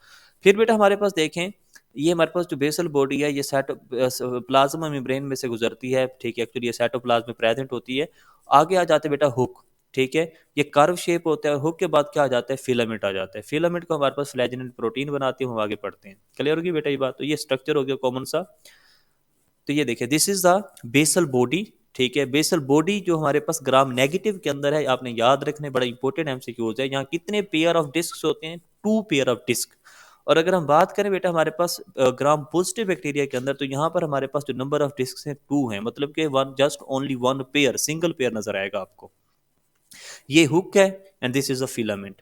फिर बेटा हमारे पास देखें, ये हमारे पास जो बेसल बॉडी है ये साइटो प्लाज्मा मेम्ब्रेन में से गुजरती है। ठीक है, एक्चुअली ये साइटोप्लाज्म में प्रेजेंट होती है। आगे आ जाते हैं बेटा हुक। ठीक है, ये कर्व शेप होता है। हुक के बाद क्या आ जाता है, फिलामेंट आ जाता है। फिलामेंट को हमारे पास फ्लैजेलेंट प्रोटीन बनाती है, हम आगे पढ़ते हैं। क्लियर होगी बेटा ये बात। तो ये स्ट्रक्चर हो गया कॉमन सा। तो ये देखिए, this is the basal body. ठीक है, बेसल बॉडी जो हमारे पास ग्राम नेगेटिव के अंदर है, आपने याद रखने, बड़ा इंपॉर्टेंट एमसीक्यूज है। यहाँ कितने पेयर ऑफ डिस्क होते हैं, टू पेयर ऑफ डिस्क। और अगर हम बात करें बेटा हमारे पास ग्राम पॉजिटिव बैक्टीरिया के अंदर, तो यहाँ पर हमारे पास जो नंबर ऑफ डिस्क हैं टू हैं, मतलब कि one, just only one pair, single pair नजर आएगा आपको। ये हुक है and this is a filament.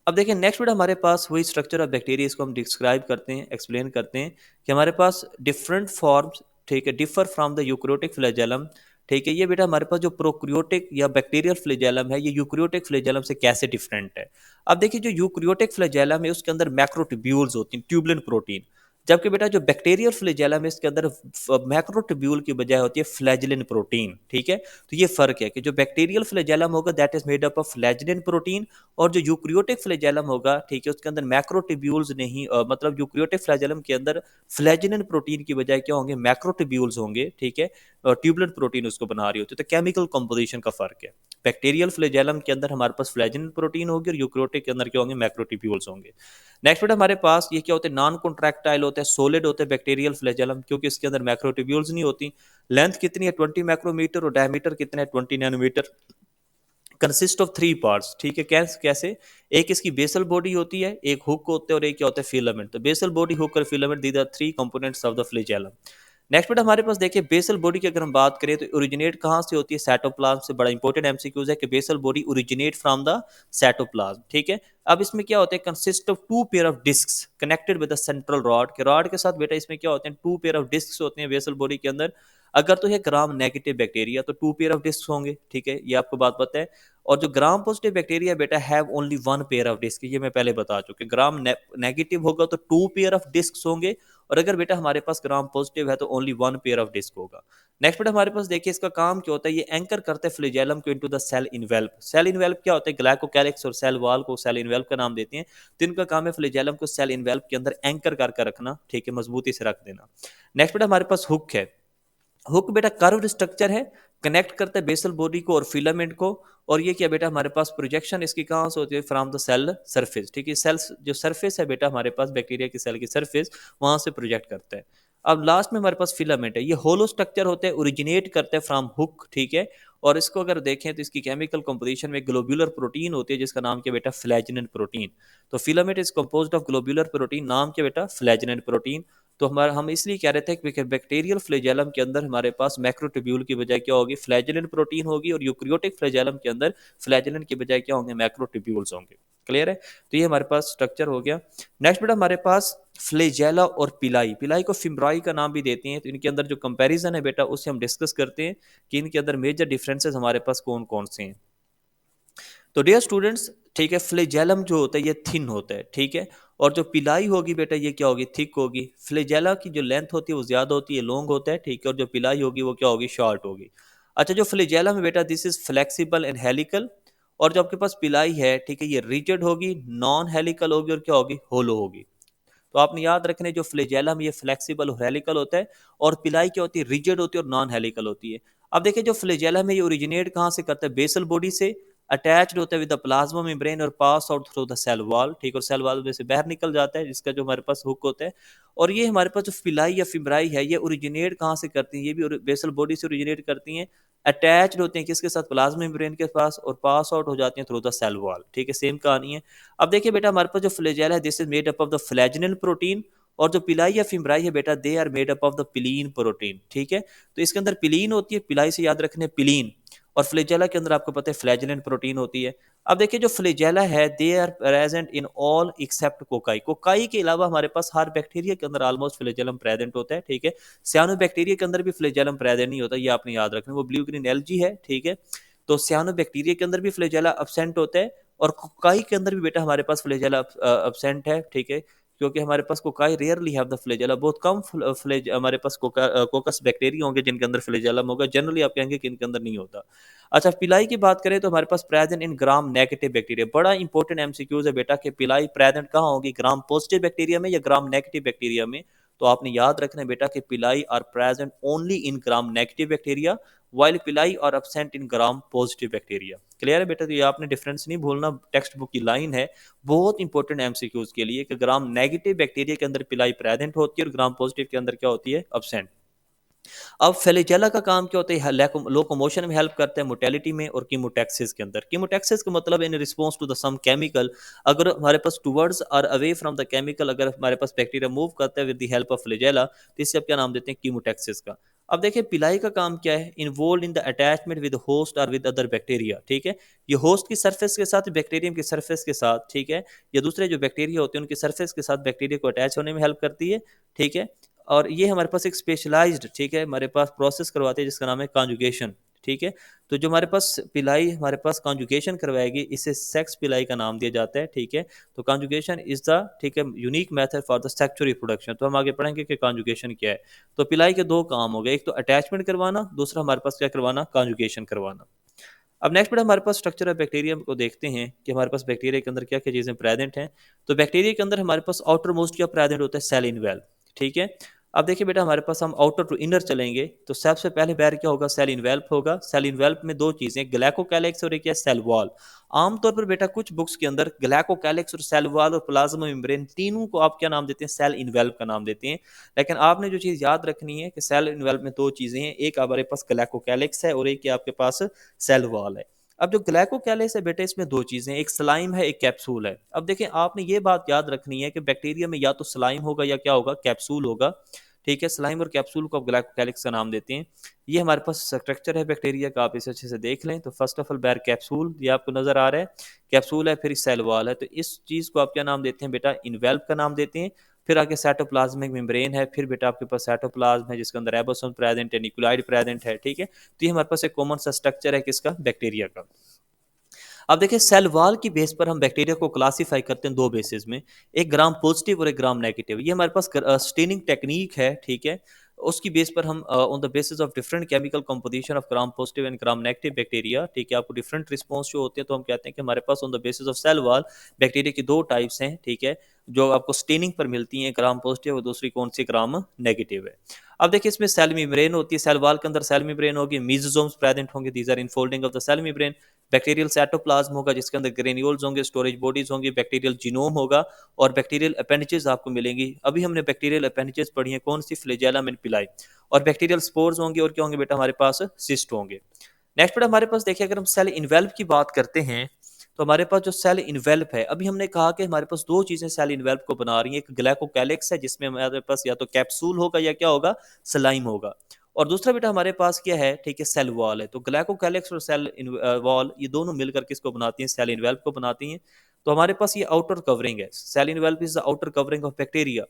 अब देखिए नेक्स्ट बेटा हमारे पास वही स्ट्रक्चर ऑफ बैक्टीरिया, इसको हम डिस्क्राइब करते हैं, एक्सप्लेन करते हैं कि हमारे पास डिफरेंट फॉर्म्स, ठीक है, differ from the eukaryotic flagellum. ठीक है, ये बेटा हमारे पास जो प्रोक्रियोटिक या बैक्टीरियल फ्लैजेलम है, ये यूक्रियोटिक फ्लैजेलम से कैसे डिफरेंट है। अब देखिए, जो यूक्रियोटिक फ्लैजेलम है उसके अंदर मैक्रोट्यूब्यूल्स होती हैं, ट्यूबुलिन प्रोटीन। जबकि बेटा जो बैक्टीरियल फ्लैजेलम है इसके अंदर मैक्रोट्यूब्यूल की बजाय होती है फ्लैजिलिन प्रोटीन। ठीक है, तो ये फर्क है कि जो बैक्टीरियल फ्लैजेलम होगा that is made up of flagellin protein, और जो यूक्रियोटिक फ्लैजेलम होगा, ठीक है, उसके अंदर मैक्रोट्यूब्यूल्स नहीं, मतलब यूक्रियोटिक फ्लैजेलम के अंदर फ्लैजिलिन प्रोटीन की बजाय क्या होंगे, मैक्रोट्यूब्यूल्स होंगे। ठीक है, और ट्यूबुलिन प्रोटीन उसको बना रही होती है। तो केमिकल कंपोजिशन का फर्क है। बैक्टीरियल फ्लैजेलम के अंदर हमारे पास फ्लैजिलिन प्रोटीन होगी और यूक्रियोटिक के अंदर क्या होंगे, मैक्रोट्यूब्यूल्स होंगे। नेक्स्ट बेटा हमारे पास ये क्या होते हैं, नॉन कॉन्ट्रैक्टाइल होते हैं, सॉलिड होते हैं बैक्टीरियल फ्लैजेलम, क्योंकि इसके अंदर मैक्रोट्यूब्यूल्स नहीं होती। लेंथ कितनी है, 20 माइक्रोमीटर, और डायमीटर कितना है, 20 nanometre. Consist of three parts. ठीक है, कैसे, एक इसकी बेसल बॉडी होती है, एक हुक होते हैं और एक क्या होता है, फिलामेंट। तो बेसल बॉडी, हुक और filament, these are three components of the flagellum. Next बेटा हमारे पास देखिए, बेसल बॉडी की अगर हम बात करें तो ओरिजिनेट कहाँ से होती है, साइटोप्लाज्म से। बड़ा इंपॉर्टेंट एमसीक्यूज है कि basal body originate from the cytoplasm. ठीक है, अब इसमें क्या होता है, consist of two pair of discs connected with the central rod, के रॉड के साथ बेटा इसमें क्या होते हैं, टू पेयर ऑफ डिस्क्स होते हैं बेसल बॉडी के अंदर। अगर तो है ग्राम नेगेटिव बैक्टीरिया तो टू पेयर ऑफ डिस्क होंगे। ठीक है, ये आपको बात पता है। और जो ग्राम पॉजिटिव बैक्टीरिया बेटा have only one pair of disc, ये मैं पहले बता चुके। ग्राम नेगेटिव होगा तो टू पेयर ऑफ डिस्क होंगे, और अगर बेटा हमारे पास ग्राम पॉजिटिव है तो only one pair of disc होगा। नेक्स्ट बेटा हमारे पास देखिए, इसका काम क्या होता है, ये एंकर करते हैं फ्लैजेलम को into the cell envelope. Cell envelope क्या होता है, ग्लाइकोकैलिक्स और सेल वॉल को सेल इनवेल्प का नाम देते हैं। तो इनका काम है फ्लैजेलम को सेल इनवेल्प के अंदर एंकर करके रखना। ठीक है, मजबूती से रख देना। नेक्स्ट बेटा हमारे पास हुक है। हुक बेटा कर्व्ड स्ट्रक्चर है, कनेक्ट करता है बेसल बॉडी को और फिलामेंट को। और ये क्या बेटा हमारे पास प्रोजेक्शन इसकी कहाँ से होती है, फ्रॉम द सेल सरफेस। ठीक है, सेल्स जो सरफेस है बेटा हमारे पास बैक्टीरिया की सेल की सरफेस, वहां से प्रोजेक्ट करता है। अब लास्ट में हमारे पास फिलामेंट है, ये होलो स्ट्रक्चर होते हैं, ओरिजिनेट करते हैं फ्रॉम हुक। ठीक है, और इसको अगर देखें तो इसकी केमिकल कंपोजिशन में ग्लोब्यूलर प्रोटीन होती है जिसका नाम क्या बेटा, फ्लैजिनेंट प्रोटीन। तो filament is composed of globular protein, नाम क्या बेटा, फ्लैजिनेंट प्रोटीन। तो हमारा हम इसलिए कह रहे थे कि बैक्टीरियल फ्लैजेलम के अंदर हमारे पास मैक्रोट्यूब्यूल की बजाय क्या होगी, फ्लैजेलेंट प्रोटीन होगी, और यूक्रियोटिक फ्लैजेलम के अंदर फ्लैजेलेंट की बजाय क्या होंगे, मैक्रोट्यूब्यूल्स होंगे। क्लियर है, तो ये हमारे पास स्ट्रक्चर हो गया। नेक्स्ट बेटा हमारे पास फ्लैजेला और पिलाई, पिलाई को फिम्ब्राई का नाम भी देते हैं। तो इनके अंदर जो कंपैरिजन है बेटा उससे हम डिस्कस करते हैं कि इनके अंदर मेजर डिफरेंसेस हमारे पास कौन कौन से हैं। तो डियर स्टूडेंट्स, ठीक है, फ्लैजेलम जो होता है ये थिन होता है। ठीक है, और जो पिलाई होगी बेटा ये क्या होगी, थिक होगी। फ्लैजेला की जो लेंथ होती है वो ज्यादा होती है, लॉन्ग होता है। ठीक है, और जो पिलाई होगी वो क्या होगी, शॉर्ट होगी। अच्छा, जो फ्लैजेला में बेटा this is flexible and helical, और जो आपके पास पिलाई है, ठीक है, ये रिजिड होगी, नॉन हेलिकल होगी, और क्या होगी, होलो होगी। तो आपने याद रखने, जो फ्लैजेलम ये फ्लेक्सिबल और हेलिकल होता है, और पिलाई क्या होती है, रिजिड होती है और नॉन हेलिकल होती है। अब देखिए, जो फ्लैजेलम है ये ओरिजिनेट कहाँ से करता है, बेसल बॉडी से, अटैच्ड होता है विद द प्लाज्मा मेम्ब्रेन और pass out through the cell wall. ठीक, और सेल वॉल में से बाहर निकल जाता है, जिसका जो हमारे पास हुक होता है। और ये हमारे पास जो फिलाई या फिब्राई है ये ओरिजिनेट कहाँ से करती है, ये भी बेसल बॉडी से ओरिजिनेट करती हैं। अटैच्ड होते हैं किसके साथ, प्लाज्मा मेम्ब्रेन के पास, और पास आउट हो जाती हैं थ्रू द सेल वॉल। ठीक है, सेम कहानी है। अब देखिए बेटा हमारे पास जो फ्लैजेला है this is made up of the flagellin protein, और जो पिलाई या फिमराई है बेटा, they are made up of the pilin protein, ठीक है। तो इसके अंदर पिलीन होती है, पिलाई से याद रखने पिलीन, और फ्लेजेला के अंदर आपको पता है फ्लैजेलेंट प्रोटीन होती है। अब देखिए जो फ्लेजेला है, they are present in all except cocci, cocci के अलावा हमारे पास हर बैक्टीरिया के अंदर ऑलमोस्ट फ्लेजेलम प्रेजेंट होता है, ठीक है। सियानो बैक्टीरिया के अंदर भी फ्लेजेलम प्रेजेंट नहीं होता, ये आपने याद रखना, वो ब्लू ग्रीन एल्गी है, ठीक है। तो सियानो बैक्टीरिया के अंदर भी फ्लेजेला अब्सेंट होता है, और कोकाई के अंदर भी बेटा हमारे पास फ्लेजेला अब्सेंट है, ठीक है। क्योंकि हमारे पास cocci rarely have the flagella, बहुत कम फ्लेज हमारे पास कोकस बैक्टीरिया होंगे जिनके अंदर फ्लेजेलम होगा, जनरली आप कहेंगे कि इनके अंदर नहीं होता। अच्छा, पिलाई की बात करें तो हमारे पास present in gram negative bacteria, बड़ा इंपॉर्टेंट एमसीक्यूज है बेटा कि पिलाई प्रेजेंट कहाँ होगी, ग्राम पॉजिटिव बैक्टीरिया में या ग्राम नेगेटिव बैक्टीरिया में। तो आपने याद रखना है बेटा कि pili are present only in gram negative bacteria, while pili are absent in gram positive bacteria. Clear है बेटा, तो ये आपने डिफरेंस नहीं भूलना, टेक्स्ट बुक की लाइन है, बहुत इंपॉर्टेंट एमसीक्यूज के लिए, कि ग्राम नेगेटिव बैक्टीरिया के अंदर पिलाई प्रेजेंट होती है और ग्राम पॉजिटिव के अंदर क्या होती है, एब्सेंट। अब फ्लैजेला का काम क्या होता है, लोकोमोशन में हेल्प करता है, मोटेलिटी में और कीमोटैक्सिस के अंदर। कीमोटैक्सिस का मतलब in response to the some chemical, अगर हमारे पास टुवर्ड्स और अवे फ्रॉम द केमिकल, अगर हमारे पास बैक्टीरिया मूव करता है with the help of flagella, तो इससे आप क्या नाम देते हैं, कीमोटैक्सिस का। अब देखिए पिलाई का काम क्या है, involve in the attachment with host और विद अदर बैक्टीरिया, ठीक है। ये होस्ट की सरफेस के साथ, बैक्टीरियम की सरफेस के साथ, ठीक है, या दूसरे जो बैक्टीरिया होते हैं उनकी सरफेस के साथ बैक्टीरिया को अटैच होने में हेल्प करती है, ठीक है। और ये हमारे पास एक स्पेशलाइज्ड, ठीक है, हमारे पास प्रोसेस करवाते हैं जिसका नाम है कॉन्जुगेशन, ठीक है। तो जो हमारे पास पिलाई हमारे पास कॉन्जुगेशन करवाएगी, इसे सेक्स पिलाई का नाम दिया जाता है, ठीक है। तो कॉन्जुगेशन इज द, ठीक है, unique method for the sexual reproduction. तो हम आगे पढ़ेंगे कि कॉन्जुगेशन क्या है। तो पिलाई के दो काम हो गए, एक तो अटैचमेंट करवाना, दूसरा हमारे पास क्या करवाना, कॉन्जुगेशन करवाना। अब नेक्स्ट बेटा हमारे पास स्ट्रक्चर ऑफ बैक्टीरिया को देखते हैं कि हमारे पास बैक्टीरिया के अंदर क्या क्या चीज़ें प्रेजेंट हैं। तो बैक्टीरिया के अंदर हमारे पास आउटर मोस्ट क्या प्रेजेंट होता है, सेल इनवेल, ठीक है। अब देखिए बेटा हमारे पास हम आउटर टू इनर चलेंगे तो सबसे पहले पैर क्या होगा, सेल इनवेल्प होगा। सेल इनवेल्प में दो चीजें, ग्लाइकोकैलिक्स और एक क्या, सेल वॉल। आमतौर पर बेटा कुछ बुक्स के अंदर ग्लाइकोकैलिक्स और सेल वॉल और प्लाज्मा मेम्ब्रेन तीनों को आप क्या नाम देते हैं, सेल इनवेल्प का नाम देते हैं। लेकिन आपने जो चीज याद रखनी है कि सेल इनवेल्प में दो चीजें हैं, एक हमारे पास ग्लाइकोकैलिक्स है और एक आपके पास सेल वॉल है। अब जो ग्लाइकोकैलिक्स है बेटा इसमें दो चीजें, एक स्लाइम है एक कैप्सूल है। अब देखिए आपने ये बात याद रखनी है कि बैक्टीरिया में या तो स्लाइम होगा या क्या होगा, कैप्सूल होगा, ठीक है। स्लाइम और कैप्सूल को आप ग्लाइकोकैलिक्स का नाम देते हैं। ये हमारे पास स्ट्रक्चर है बैक्टीरिया का, आप इसे अच्छे से देख लें। तो फर्स्ट ऑफ ऑल बैर कैप्सूल, ये आपको नजर आ रहा है, कैप्सूल है, फिर सेल वॉल है। तो इस चीज को आप क्या नाम देते हैं बेटा, इनवेल्प का नाम देते हैं। फिर आगे साइटोप्लाज्मिक मेम्ब्रेन है, फिर बेटा आपके पास साइटोप्लाज्म है जिसके अंदर राइबोसोम प्रेजेंट है, न्यूक्लियोइड प्रेजेंट है, ठीक है। तो ये हमारे पास एक कॉमन सा स्ट्रक्चर है किसका, बैक्टीरिया का। अब देखिए सेल वॉल की बेस पर हम बैक्टीरिया को क्लासीफाई करते हैं दो बेसिस में, एक ग्राम पॉजिटिव और एक ग्राम नेगेटिव। ये हमारे पास स्टेनिंग टेक्निक है, ठीक है। उसकी बेस पर हम on the basis of different chemical composition of gram positive and gram negative bacteria, ठीक है, आपको डिफरेंट रिस्पॉन्स जो होते हैं, तो हम कहते हैं कि हमारे पास on the basis of cell wall bacteria की दो टाइप्स हैं, ठीक है, जो आपको स्टेनिंग पर मिलती हैं, ग्राम पॉजिटिव और दूसरी कौन सी, ग्राम नेगेटिव है। अब देखिए इसमें सेल मेम्ब्रेन होती है, सेल वॉल के अंदर सेल मेम्ब्रेन होगी, मीजोसोम्स प्रेजेंट होंगे, these are infolding of the cell membrane. Bacterial cytoplasm होगा जिसके अंदर ग्रेन्यूल्स होंगे, स्टोरेज बॉडीज होंगी, बैक्टीरियल जीनोम होगा और बैक्टीरियल अपेंडिजेस आपको मिलेंगी। अभी हमने बैक्टीरियल अपेंडिजेस पढ़ी है, कौन सी, फ्लैजेलम एंड पिलाई। और बैक्टीरियल स्पोर्स होंगे और क्या होंगे बेटा हमारे पास, सिस्ट होंगे। नेक्स्ट बेटा हमारे पास देखिए अगर हम सेल इन्वेल्प की बात करते हैं तो हमारे पास जो सेल इन्वेल्प है, अभी हमने कहा कि हमारे पास दो चीजें सेल इन्वेल्प को बना रही हैं, एक ग्लाइकोकैलिक्स है जिसमें हमारे पास या तो कैप्सूल होगा या क्या होगा, सलाइम होगा, और दूसरा बेटा हमारे पास क्या है, ठीक है, सेल वॉल है। तो ग्लाइकोकैलिक्स और सेल वॉल ये दोनों मिलकर किसको बनाती हैं, सेल इन्वेल्प को बनाती हैं। तो हमारे पास ये आउटर कवरिंग है, cell envelope is the outer covering of bacteria.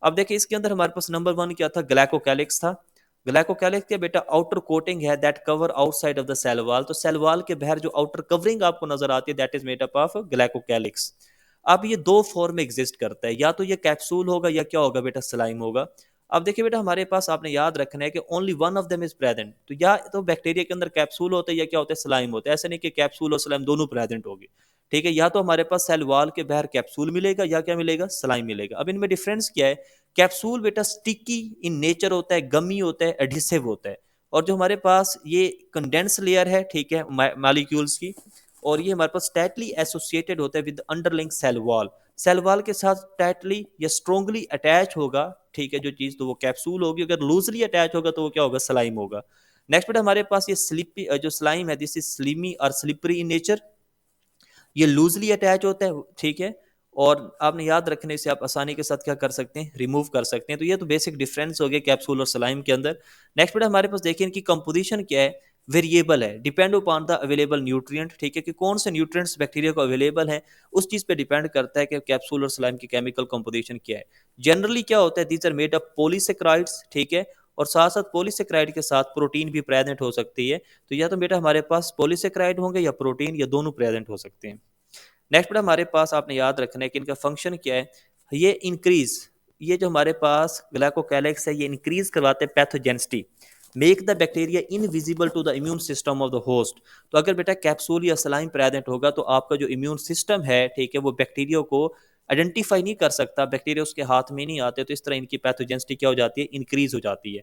अब देखिए इसके अंदर हमारे पास नंबर वन क्या था, ग्लाइकोकैलिक्स था। ग्लाइकोकैलिक्स के बेटा आउटर कोटिंग है that cover outside of the cell wall. तो सेल वॉल के बाहर जो आउटर कवरिंग आपको नजर आती है that is made up of glycocalyx. अब ये दो फॉर्म में एग्जिस्ट करता है, या तो ये कैप्सूल होगा या क्या होगा बेटा, स्लाइम होगा। अब देखिए बेटा हमारे पास आपने याद रखना है कि only one of them is present. तो या तो बैक्टीरिया के अंदर कैप्सूल होता है या क्या होता है, स्लाइम होता है। ऐसा नहीं कि कैप्सूल और स्लाइम दोनों प्रेजेंट होगी, ठीक है। या तो हमारे पास सेल वॉल के बाहर कैप्सूल मिलेगा या क्या मिलेगा, स्लाइम मिलेगा। अब इनमें डिफरेंस क्या है, कैप्सूल बेटा स्टिकी इन नेचर होता है, गमी होता है, एडिसिव होता है। और जो हमारे पास ये कंडेंस लेयर है, ठीक है, मॉलिक्यूल्स की, और ये हमारे पास टाइटली एसोसिएटेड होता है with underlying cell wall. Cell wall के साथ टाइटली या स्ट्रोंगली अटैच होगा, ठीक है, जो चीज, तो वो कैप्सूल होगी। अगर लूजली अटैच होगा तो वो क्या होगा, स्लाइम होगा। नेक्स्ट बेटा हमारे पास ये स्लिपी जो स्लाइम है, दिस इज स्लिमी और स्लिपरी इन नेचर, ये लूजली अटैच होता है, ठीक है। और आपने याद रखने से आप आसानी के साथ क्या कर सकते हैं, रिमूव कर सकते हैं। तो ये तो बेसिक डिफरेंस हो गया कैप्सूल और सलाइम के अंदर। नेक्स्ट बेटा हमारे पास देखिए इनकी कंपोजिशन क्या है, वेरिएबल है, depend upon the available nutrient, ठीक है, कि कौन से न्यूट्रिएंट्स बैक्टीरिया को अवेलेबल है, उस चीज़ पे डिपेंड करता है कि कैप्सूल और स्लाइम की केमिकल कंपोजिशन क्या है। जनरली क्या होता है, these are made up polysaccharides, ठीक है, और साथ साथ पॉलीसेक्राइड के साथ प्रोटीन भी प्रेजेंट हो सकती है। तो या तो बेटा हमारे पास पॉलीसेक्राइड होंगे या प्रोटीन, या दोनों प्रेजेंट हो सकते हैं। नेक्स्ट बेटा हमारे पास आपने याद रखना है कि इनका फंक्शन क्या है, ये इंक्रीज, ये जो हमारे पास ग्लाइकोकैलिक्स है ये इंक्रीज करवाते हैं pathogenicity, make the bacteria invisible to the immune system of the host. तो अगर बेटा कैप्सूल या सलाइन प्रेजेंट होगा तो आपका जो इम्यून सिस्टम है, ठीक है, वो बैक्टीरिया को आइडेंटिफाई नहीं कर सकता, बैक्टीरिया उसके हाथ में नहीं आते, तो इस तरह इनकी पैथोजेनिसिटी क्या हो जाती है, इंक्रीज हो जाती है।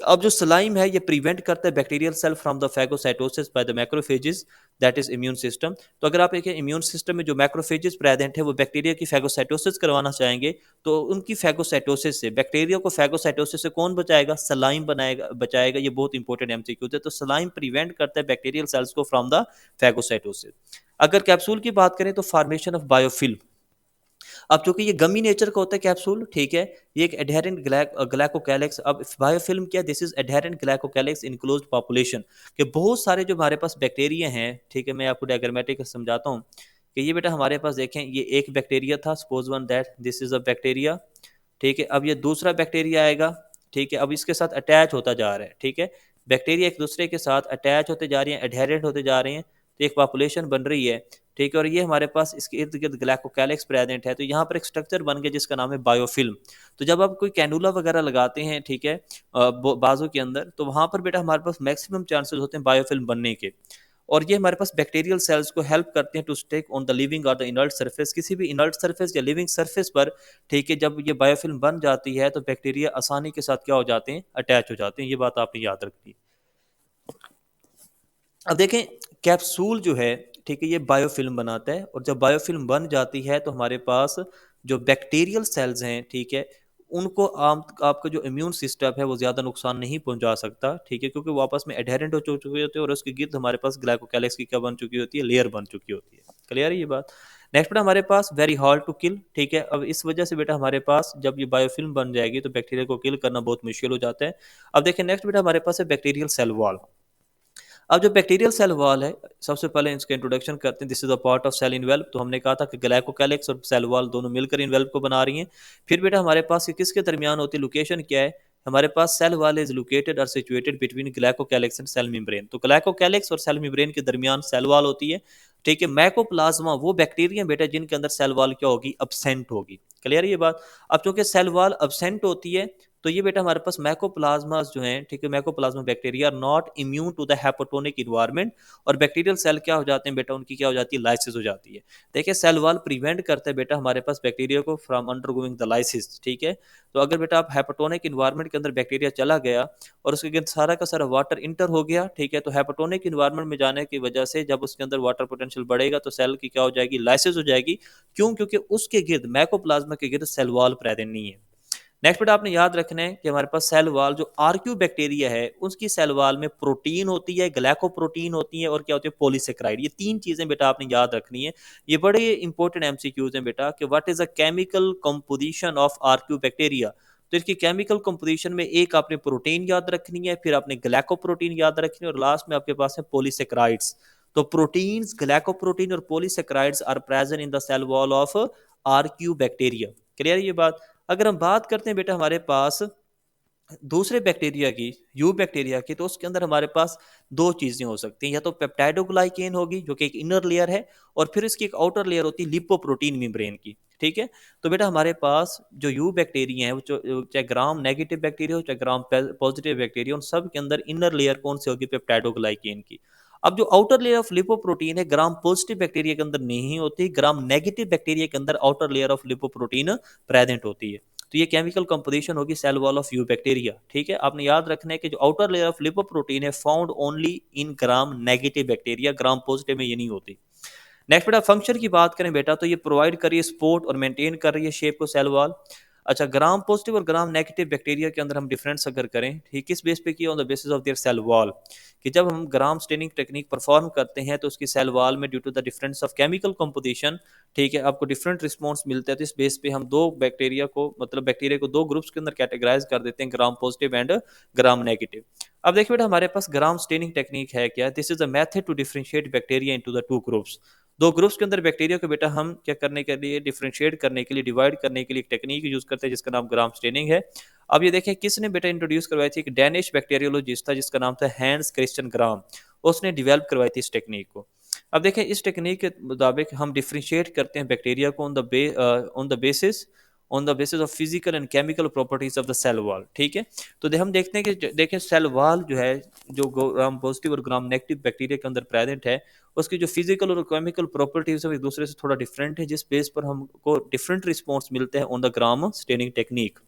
अब जो स्लाइम है ये प्रिवेंट करता है bacterial cell from the phagocytosis by the macrophages, that is immune system. तो अगर आप एक इम्यून सिस्टम में जो मैक्रोफेजेस प्रेजेंट है वो बैक्टीरिया की फैगोसाइटोसिस करवाना चाहेंगे, तो उनकी फैगोसाइटोसिस से, बैक्टीरिया को फैगोसाइटोसिस से कौन बचाएगा, सलाइम बनाएगा, बचाएगा। ये बहुत इंपॉर्टेंट एमसीक्यू है। तो सलाइम प्रिवेंट करता है बैक्टीरियल सेल्स को फ्रॉम द फैगोसाइटोसिस। अगर कैप्सूल की बात करें तो फॉर्मेशन ऑफ बायोफिल्म। अब चूंकि ये गमी नेचर का होता है कैप्सूल, ठीक है, ये एक एडहेरेंट ग्लाइकोकैलिक्स, अब बायोफिल्म क्या, this is adherent glycocalyx in closed population, कि बहुत सारे जो हमारे पास बैक्टीरिया हैं, ठीक है, मैं आपको डायग्रामेटिक समझाता हूँ कि ये बेटा हमारे पास देखें, ये एक बैक्टीरिया था, suppose one that this is a bacteria, ठीक है, अब ये दूसरा बैक्टीरिया आएगा, ठीक है, अब इसके साथ अटैच होता जा रहा है, ठीक है, बैक्टीरिया एक दूसरे के साथ अटैच होते जा रही हैं, एडहेरेंट होते जा रहे हैं, तो एक पॉपुलेशन बन रही है, ठीक है, और ये हमारे पास इसके इर्द गिर्द ग्लाइकोकैलिक्स प्रेजेंट है, तो यहाँ पर एक स्ट्रक्चर बन गया जिसका नाम है बायोफिल्म। तो जब आप कोई कैनुला वगैरह लगाते हैं, ठीक है, बाजू के अंदर, तो वहाँ पर बेटा हमारे पास मैक्सिमम चांसेस होते हैं बायोफिल्म बनने के, और ये हमारे पास बैक्टीरियल सेल्स को हेल्प करते हैं to stick on the living और द इनर्ट सरफेस, किसी भी इनर्ट सरफेस या लिविंग सरफेस पर, ठीक है, जब ये बायोफिल्म बन जाती है तो बैक्टीरिया आसानी के साथ क्या हो जाते हैं, अटैच हो जाते हैं। ये बात आपने याद रखनी है। अब देखें कैप्सूल जो है, ठीक है, ये बायोफिल्म बनाता है, और जब बायोफिल्म बन जाती है तो हमारे पास जो बैक्टीरियल सेल्स हैं, ठीक है, उनको आम आपका जो इम्यून सिस्टम है वो ज़्यादा नुकसान नहीं पहुंचा सकता, ठीक है, क्योंकि वो आपस में एडहेरेंट हो चुके होते हैं, और उसके गिर्द हमारे पास ग्लाइकोकैलिक्स की क्या बन चुकी होती है, लेयर बन चुकी होती है। क्लियर है ये बात। नेक्स्ट बेटा हमारे पास वेरी हार्ड टू किल, ठीक है, अब इस वजह से बेटा हमारे पास जब ये बायोफिल्म बन जाएगी तो बैक्टीरिया को किल करना बहुत मुश्किल हो जाता है। अब देखिए नेक्स्ट बेटा हमारे पास है बैक्टीरियल सेल वॉल। अब जो बैक्टीरियल सेल वॉल है, सबसे पहले इसका इंट्रोडक्शन करते हैं, this is a part of cell envelope. तो हमने कहा था कि ग्लाइकोकैलिक्स और सेल वॉल दोनों मिलकर इन्वेल्प को बना रही हैं। फिर बेटा हमारे पास ये किसके दरमियान होती है, लोकेशन क्या है, हमारे पास सेल वॉल इज लोकेटेड और situated between glycocalyx and cell membrane. तो ग्लाइकोकैलिक्स और सेल मेम्ब्रेन के दरमियान सेल वॉल होती है, ठीक है। मैकोप्लाज्मा वो बैक्टीरिया बेटा जिनके अंदर सेल वॉल क्या होगी, अब्सेंट होगी। क्लियर है ये बात। अब चूंकि सेल वॉल अब्सेंट होती है तो ये बेटा हमारे पास मैकोप्लाज्मास जो हैं, ठीक है, mycoplasma bacteria are not immune to the hypotonic environment, और बैक्टीरियल सेल क्या हो जाते हैं बेटा, उनकी क्या हो जाती है, लाइसिस हो जाती है। देखिए सेल वॉल प्रिवेंट करते हैं बेटा हमारे पास बैक्टीरिया को फ्रॉम अंडरगोइंग द लाइसिस, ठीक है। तो अगर बेटा आप हेपेटोनिक इन्वायरमेंट के अंदर बैक्टीरिया चला गया और उसके अंदर सारा का सारा वाटर इंटर हो गया, ठीक है, तो हेपेटोनिक इन्वायरमेंट में जाने की वजह से जब उसके अंदर वाटर पोटेंशियल बढ़ेगा तो सेल की क्या हो जाएगी, लाइसिस हो जाएगी। क्यों, क्योंकि उसके गिर्द मैकोप्लाज्मा के गिर्द सेल वॉल प्रेजेंट नहीं है। नेक्स्ट बेटा आपने याद रखना है कि हमारे पास सेल वॉल जो आर्क्यू बैक्टीरिया है उसकी सेल वॉल में प्रोटीन होती है, ग्लाइकोप्रोटीन होती है, और क्या होती है, पॉलीसेक्राइड। ये तीन चीजें बेटा आपने याद रखनी है। ये बड़े इंपॉर्टेंट एमसीक्यूज हैं बेटा कि what is a chemical composition of archaebacteria. तो इसकी केमिकल कंपोजिशन में एक आपने प्रोटीन याद रखनी है, फिर आपने ग्लाइकोप्रोटीन याद रखनी है, और लास्ट में आपके पास है पॉलीसेक्राइड्स। तो प्रोटीन्स, ग्लाइकोप्रोटीन और polysaccharides are present in the cell wall of archaebacteria. Clear है ये बात। अगर हम बात करते हैं बेटा हमारे पास दूसरे बैक्टीरिया की, यू बैक्टीरिया की, तो उसके अंदर हमारे पास दो चीजें हो सकती हैं, या तो पेप्टाइडोग्लाइकेन होगी जो कि एक इनर लेयर है, और फिर इसकी एक आउटर लेयर होती है लिपोप्रोटीन मेम्ब्रेन की, ठीक है। तो बेटा हमारे पास जो यू बैक्टीरिया है, वो चाहे ग्राम नेगेटिव बैक्टीरिया हो चाहे ग्राम पॉजिटिव बैक्टीरिया, उन सब के अंदर इनर लेयर कौन सी होगी, पेप्टाइडोग्लाइकेन की। अब जो आउटर लेयर ऑफ लिपोप्रोटीन है ग्राम पॉजिटिव बैक्टीरिया के अंदर नहीं होती, ग्राम नेगेटिव बैक्टीरिया के अंदर outer layer of lipoprotein present होती है। तो ये केमिकल कंपोजिशन होगी cell wall of eubacteria, ठीक है। आपने याद रखना है कि जो आउटर लेयर ऑफ लिपोप्रोटीन है found only in gram negative bacteria, gram positive में ये नहीं होती। नेक्स्ट बेटा फंक्शन की बात करें बेटा, तो ये प्रोवाइड कर रही है सपोर्ट और मेंटेन कर रही है शेप को सेल वॉल। अच्छा, ग्राम पॉजिटिव और ग्राम नेगेटिव बैक्टीरिया के अंदर हम डिफरेंस अगर करें, ठीक, किस बेस पे किया, on the basis of their cell wall, कि जब हम ग्राम स्टेनिंग टेक्निक परफॉर्म करते हैं तो उसकी सेल वॉल में due to the difference of chemical composition, ठीक है, आपको डिफरेंट रिस्पॉन्स मिलता है। तो इस बेस पे हम दो बैक्टीरिया को, मतलब बैक्टीरिया को दो ग्रुप्स के अंदर कैटेगराइज कर देते हैं, gram positive and gram negative. अब देखिए बेटा, हमारे पास ग्राम स्टेनिंग टेक्निक है क्या, this is a method to differentiate bacteria into the two groups. दो ग्रुप्स के अंदर बैक्टीरिया को बेटा हम क्या करने के लिए, डिफरेंशिएट करने के लिए, डिवाइड करने के लिए एक टेक्निक यूज करते हैं जिसका नाम ग्राम स्टेनिंग है। अब ये देखें किसने बेटा इंट्रोड्यूस करवाई थी, एक डेनिश बैक्टीरियोलॉजिस्ट था जिसका नाम था हैंस क्रिश्चियन ग्राम, उसने डिवेल्प करवाई थी इस टेक्निक को। अब देखें इस टेक्निक के मुताबिक हम डिफरेंशिएट करते हैं बैक्टीरिया को on the basis of physical and chemical properties of the cell wall, ठीक है। तो हम देखते हैं कि देखें सेल वॉल जो है, जो ग्राम पॉजिटिव और ग्राम नेगेटिव बैक्टीरिया के अंदर प्रेजेंट है, उसकी जो फिजिकल और केमिकल प्रॉपर्टीज है एक दूसरे से थोड़ा डिफरेंट है, जिस बेस पर हमको डिफरेंट रिस्पॉन्स मिलते हैं on the gram staining technique.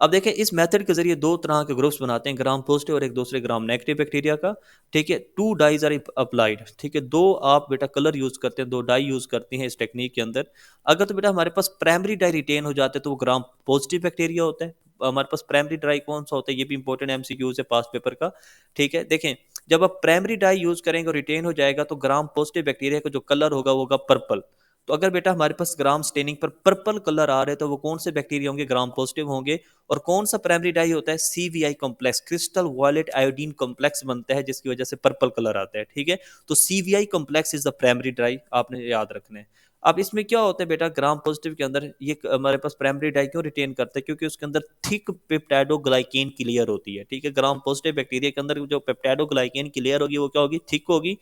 अब देखें इस मेथड के जरिए दो तरह के ग्रुप्स बनाते हैं, ग्राम पॉजिटिव और एक दूसरे ग्राम नेगेटिव बैक्टीरिया का, ठीक है। टू डाइज आर अप्लाइड, ठीक है, दो आप बेटा कलर यूज करते हैं, दो डाई यूज करते हैं इस टेक्निक के अंदर। अगर तो बेटा हमारे पास प्राइमरी डाई रिटेन हो जाते हैं तो वो ग्राम पॉजिटिव बैक्टीरिया होता है। हमारे पास प्राइमरी डाई कौन सा होता है, ये भी इंपॉर्टेंट एमसीक्यूज है पास पेपर का, ठीक है। देखें जब आप प्राइमरी डाई यूज करेंगे और रिटेन हो जाएगा तो ग्राम पॉजिटिव बैक्टीरिया का जो कलर होगा वो होगा पर्पल। तो अगर बेटा हमारे पास ग्राम स्टेनिंग पर पर्पल कलर आ रहे हैं तो वो कौन से बैक्टीरिया होंगे, ग्राम पॉजिटिव होंगे। और कौन सा प्राइमरी डाई होता है, CVI complex, crystal violet iodine complex बनता है जिसकी वजह से पर्पल कलर आता है, ठीक है। तो CVI complex is the primary dye, आपने याद रखना है। अब इसमें क्या होता है बेटा, ग्राम पॉजिटिव के अंदर ये हमारे पास प्राइमरी डाई क्यों रिटेन करते हैं, क्योंकि उसके अंदर थिक पेप्टाइडोग्लाइकेन की लेयर होती है, ठीक है। ग्राम पॉजिटिव बैक्टीरिया के अंदर जो पेप्टाइडोग्लाइकेन की लेयर होगी वो क्या होगी, थिक होगी।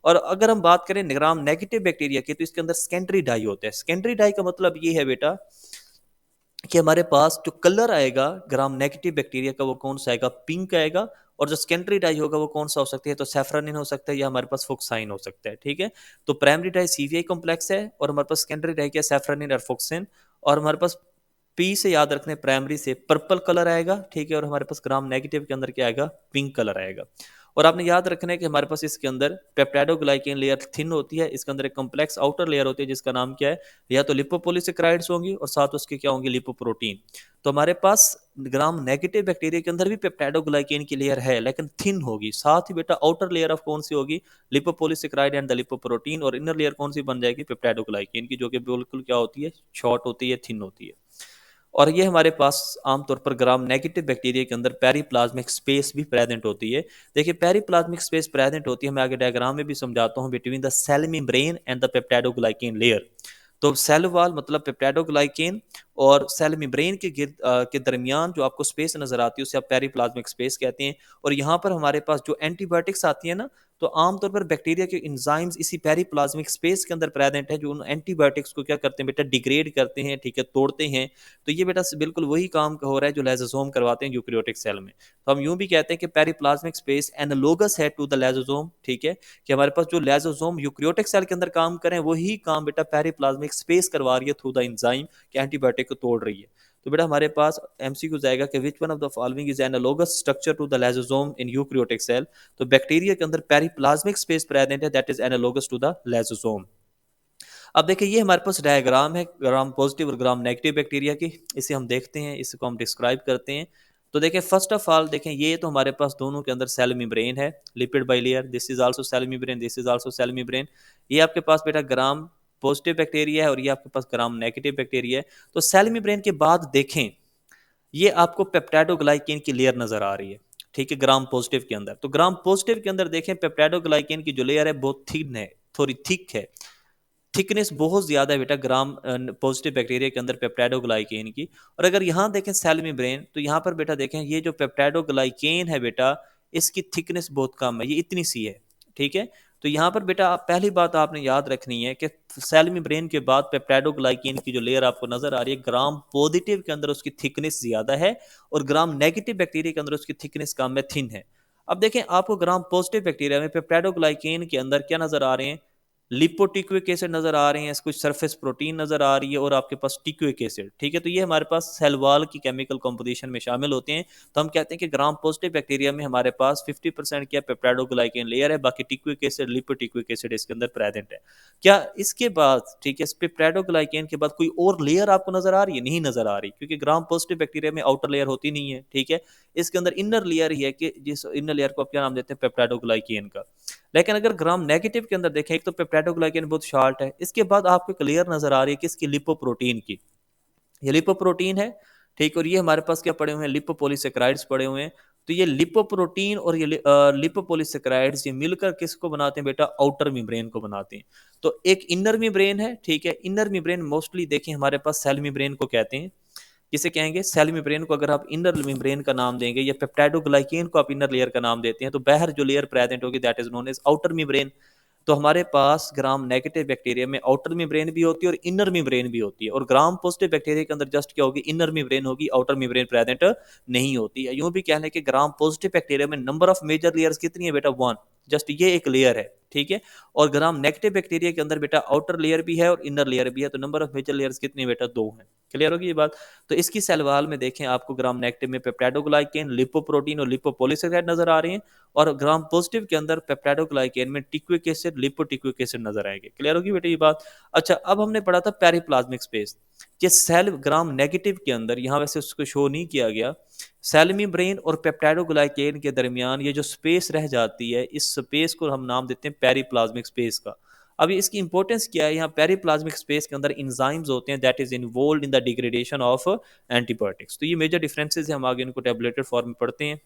और अगर हम बात करें ग्राम नेगेटिव बैक्टीरिया की तो इसके अंदर सेकेंडरी डाई होते हैं। सेकेंडरी डाई का मतलब ये है बेटा कि हमारे पास जो कलर आएगा ग्राम नेगेटिव बैक्टीरिया का वो कौन सा आएगा, पिंक आएगा। और जो सेकेंडरी डाई होगा वो कौन सा हो सकता है, तो सैफरनिन हो सकता है या हमारे पास फुक्साइन हो सकता है, ठीक है। तो प्राइमरी डाई सीवीआई कॉम्प्लेक्स है और हमारे पास सेकेंडरी डाई क्या, सैफरनिन और फुक्सिन। और हमारे पास पी से याद रखने, प्राइमरी से पर्पल कलर आएगा, ठीक है। और हमारे पास ग्राम नेगेटिव के अंदर क्या आएगा, पिंक कलर आएगा। और आपने याद रखना है कि हमारे पास इसके अंदर पेप्टाइडोग्लाइकेन लेयर थिन होती है, इसके अंदर एक कॉम्प्लेक्स आउटर लेयर होती है जिसका नाम क्या है, या तो लिपोपोलिसेक्राइड्स होंगी और साथ उसके क्या होंगे, लिपोप्रोटीन। तो हमारे पास ग्राम नेगेटिव बैक्टीरिया के अंदर भी पेप्टाइडोग्लाइकेन की लेयर है लेकिन थिन होगी, साथ ही बेटा आउटर लेयर ऑफ कौन सी होगी, लिपोपोलिसेक्राइड एंड द लिपोप्रोटीन। और इनर लेयर कौन सी बन जाएगी, पेप्टाइडोग्लाइकेन की, जो कि बिल्कुल क्या होती है, शॉर्ट होती है, थिन होती है। और ये हमारे पास आमतौर पर ग्राम नेगेटिव बैक्टीरिया के अंदर पेरीप्लाज्मिक स्पेस भी प्रेजेंट होती है। देखिए पेरीप्लाज्मिक स्पेस प्रेजेंट होती है, मैं आगे डायग्राम में भी समझाता हूँ, between the cell membrane and the peptidoglycan layer. तो सेल वॉल मतलब पेप्टाइडोग्लाइकेन और सेल मेम्ब्रेन के के दरमियान जो आपको स्पेस नजर आती है उसे आप पेरीप्लाज्मिक स्पेस कहते हैं। और यहाँ पर हमारे पास जो एंटीबायोटिक्स आती है ना, तो आमतौर पर बैक्टीरिया के इंजाइम्स इसी पेरीप्लाज्मिक स्पेस के अंदर प्रेजेंट है, जो उन एंटीबायोटिक्स को क्या करते हैं बेटा, डिग्रेड करते हैं, ठीक है, तोड़ते हैं। तो ये बेटा बिल्कुल वही काम हो रहा है जो लाइसोसोम करवाते हैं यूकेरियोटिक सेल में। तो हम यूं भी कहते हैं कि पेरिप्लाज्मिक स्पेस एनालोगस है टू द लाइसोसोम, ठीक है, कि हमारे पास जो लाइसोसोम यूकेरियोटिक सेल के अंदर काम करें वही काम बेटा पेरिप्लाज्मिक स्पेस करवा रही है थ्रू द एंजाइम कि एंटीबायोटिक को तोड़ रही है। तो बेटा हमारे पास एमसीक्यू जाएगा कि which one of the following is analogous structure to the lysosome in eukaryotic cell. तो बैक्टीरिया के अंदर पेरिप्लाज्मिक स्पेस प्रेजेंट है, that is analogous to the lysosome. अब देखिए ये हमारे पास डायग्राम है ग्राम पॉजिटिव और ग्राम नेगेटिव बैक्टीरिया की, इसे हम देखते हैं, इसको हम डिस्क्राइब करते हैं। तो देखें फर्स्ट ऑफ ऑल देखें ये तो हमारे पास दोनों के अंदर सेल मेम्ब्रेन है, lipid bilayer, this is also cell membrane, this is also cell membrane. ये आपके पास बेटा ग्राम पॉजिटिव बैक्टीरिया है और ये आपके पास ग्राम नेगेटिव बैक्टीरिया है। तो सेल मेम्ब्रेन के बाद देखें ये आपको पेप्टाइडोग्लाइकेन की लेयर नजर आ रही है, ठीक है, ग्राम पॉजिटिव के अंदर। तो ग्राम पॉजिटिव के अंदर देखें पेप्टाइडोग्लाइकेन की जो लेयर है बहुत थिन है, थोड़ी थिक है, थिकनेस बहुत ज्यादा है बेटा ग्राम पॉजिटिव बैक्टीरिया के अंदर पेप्टाइडोग्लाइकेन की। और अगर यहाँ देखें सेल मेम्ब्रेन तो यहाँ पर बेटा देखें ये जो पेप्टाइडोग्लाइकेन है बेटा इसकी थिकनेस बहुत कम है, ये इतनी सी है, ठीक है। तो यहाँ पर बेटा पहली बात आपने याद रखनी है कि सेल मेम्ब्रेन के बाद पेप्टाइडोग्लाइकेन की जो लेयर आपको नजर आ रही है ग्राम पॉजिटिव के अंदर उसकी थिकनेस ज्यादा है और ग्राम नेगेटिव बैक्टीरिया के अंदर उसकी थिकनेस कम है, थिन है। अब देखें आपको ग्राम पॉजिटिव बैक्टीरिया में पेप्टाइडोग्लाइकेन के अंदर क्या नजर आ रहे हैं, लिपोटिक्विक एसिड नजर आ रहे हैं, कुछ सरफेस प्रोटीन नजर आ रही है, और आपके पास टिक्विक एसिड। ठीक है, तो ये हमारे पास सेल वॉल की केमिकल कंपोजिशन में शामिल होते हैं। तो हम कहते हैं कि ग्राम पॉजिटिव बैक्टीरिया में हमारे पास 50% क्या पेप्टाइडोग्लाइकेन लेयर है, बाकी टिक्विक एसिड लिपोटिक्विक एसिड इसके अंदर प्रेजेंट है। क्या इसके बाद, ठीक है, पेप्टाइडोग्लाइकेन के बाद कोई और लेयर आपको नजर आ रही है? नहीं नजर आ रही, क्योंकि ग्राम पॉजिटिव बैक्टीरिया में आउटर लेयर होती नहीं है। ठीक है, इसके अंदर इनर लेयर ही है, कि जिस इनर लेयर को आप क्या नाम देते हैं, पेप्टाइडोग्लाइकेन का। लेकिन अगर ग्राम नेगेटिव के अंदर देखें, एक तो पेप्टाइडोग्लाइकेन बहुत शॉर्ट है, इसके बाद आपको एक लेयर नजर आ रही है किसकी? लिपोप्रोटीन की। ये लिपोप्रोटीन है, ठीक, और ये हमारे पास क्या पड़े हुए हैं? लिपोपोलिसेक्राइड्स पड़े हुए हैं। तो ये लिपोप्रोटीन और ये लिपोपोलिसेक्राइड्स ये मिलकर किसको बनाते हैं बेटा? आउटर मेम्ब्रेन को बनाते हैं। तो एक इनर मेम्ब्रेन है, ठीक है, इनर मेम्ब्रेन मोस्टली देखें हमारे पास सेल मेम्ब्रेन को कहते हैं। किसे कहेंगे? सेल मेम्ब्रेन को अगर आप इनर मेम्ब्रेन का नाम देंगे, या पेप्टाइडोग्लाइकेन को आप इनर लेयर का नाम देते हैं, तो बाहर जो लेयर प्रेजेंट होगी that is known as outer membrane. तो हमारे पास ग्राम नेगेटिव बैक्टीरिया में आउटर मेम्ब्रेन भी होती है और इनर मेम्ब्रेन भी होती है, और ग्राम पॉजिटिव बैक्टीरिया के अंदर जस्ट क्या होगी? इनर मेम्ब्रेन होगी, आउटर मेम्ब्रेन प्रेजेंट नहीं होती है। यूं भी कहने कि ग्राम पॉजिटिव बैक्टीरिया में नंबर ऑफ मेजर लेयर्स कितनी है बेटा? वन, जस्ट ये एक लेयर है। ठीक है, और ग्राम नेगेटिव बैक्टीरिया के अंदर बेटा आउटर लेयर भी है और इनर लेयर भी है, तो नंबर ऑफ मेजर लेयर्स कितनी है बेटा? दो है। क्लियर होगी ये बात? तो इसकी सेल वॉल में देखें, आपको ग्राम नेगेटिव में पेप्टाइडोग्लाइकेन, लिपोप्रोटीन और लिपोपोलिसैकेराइड नजर आ रहे हैं, और ग्राम पॉजिटिव के अंदर पेप्टाइडोग्लाइकेन में टिक्विक एसिड, लिपोटिक्विक एसिड नजर आएंगे। क्लियर होगी बेटा ये बात? अच्छा, अब हमने पढ़ा था पेरिप्लाज्मिक स्पेस। ये सेल ग्राम नेगेटिव के अंदर, यहाँ वैसे उसको शो नहीं किया गया, सेल मेम्ब्रेन और पेप्टाइडोग्लाइकेन के दरमियान ये जो स्पेस रह जाती है, इस स्पेस को हम नाम देते हैं पेरिप्लाज्मिक स्पेस का। अब इसकी इंपॉर्टेंस क्या है? यहाँ पेरिप्लाज्मिक स्पेस के अंदर इंजाइम्स होते हैं that is involve in the degradation of antibiotics. तो ये मेजर डिफरेंसेस है, हम आगे इनको टेबलेटेड फॉर्म में पढ़ते हैं।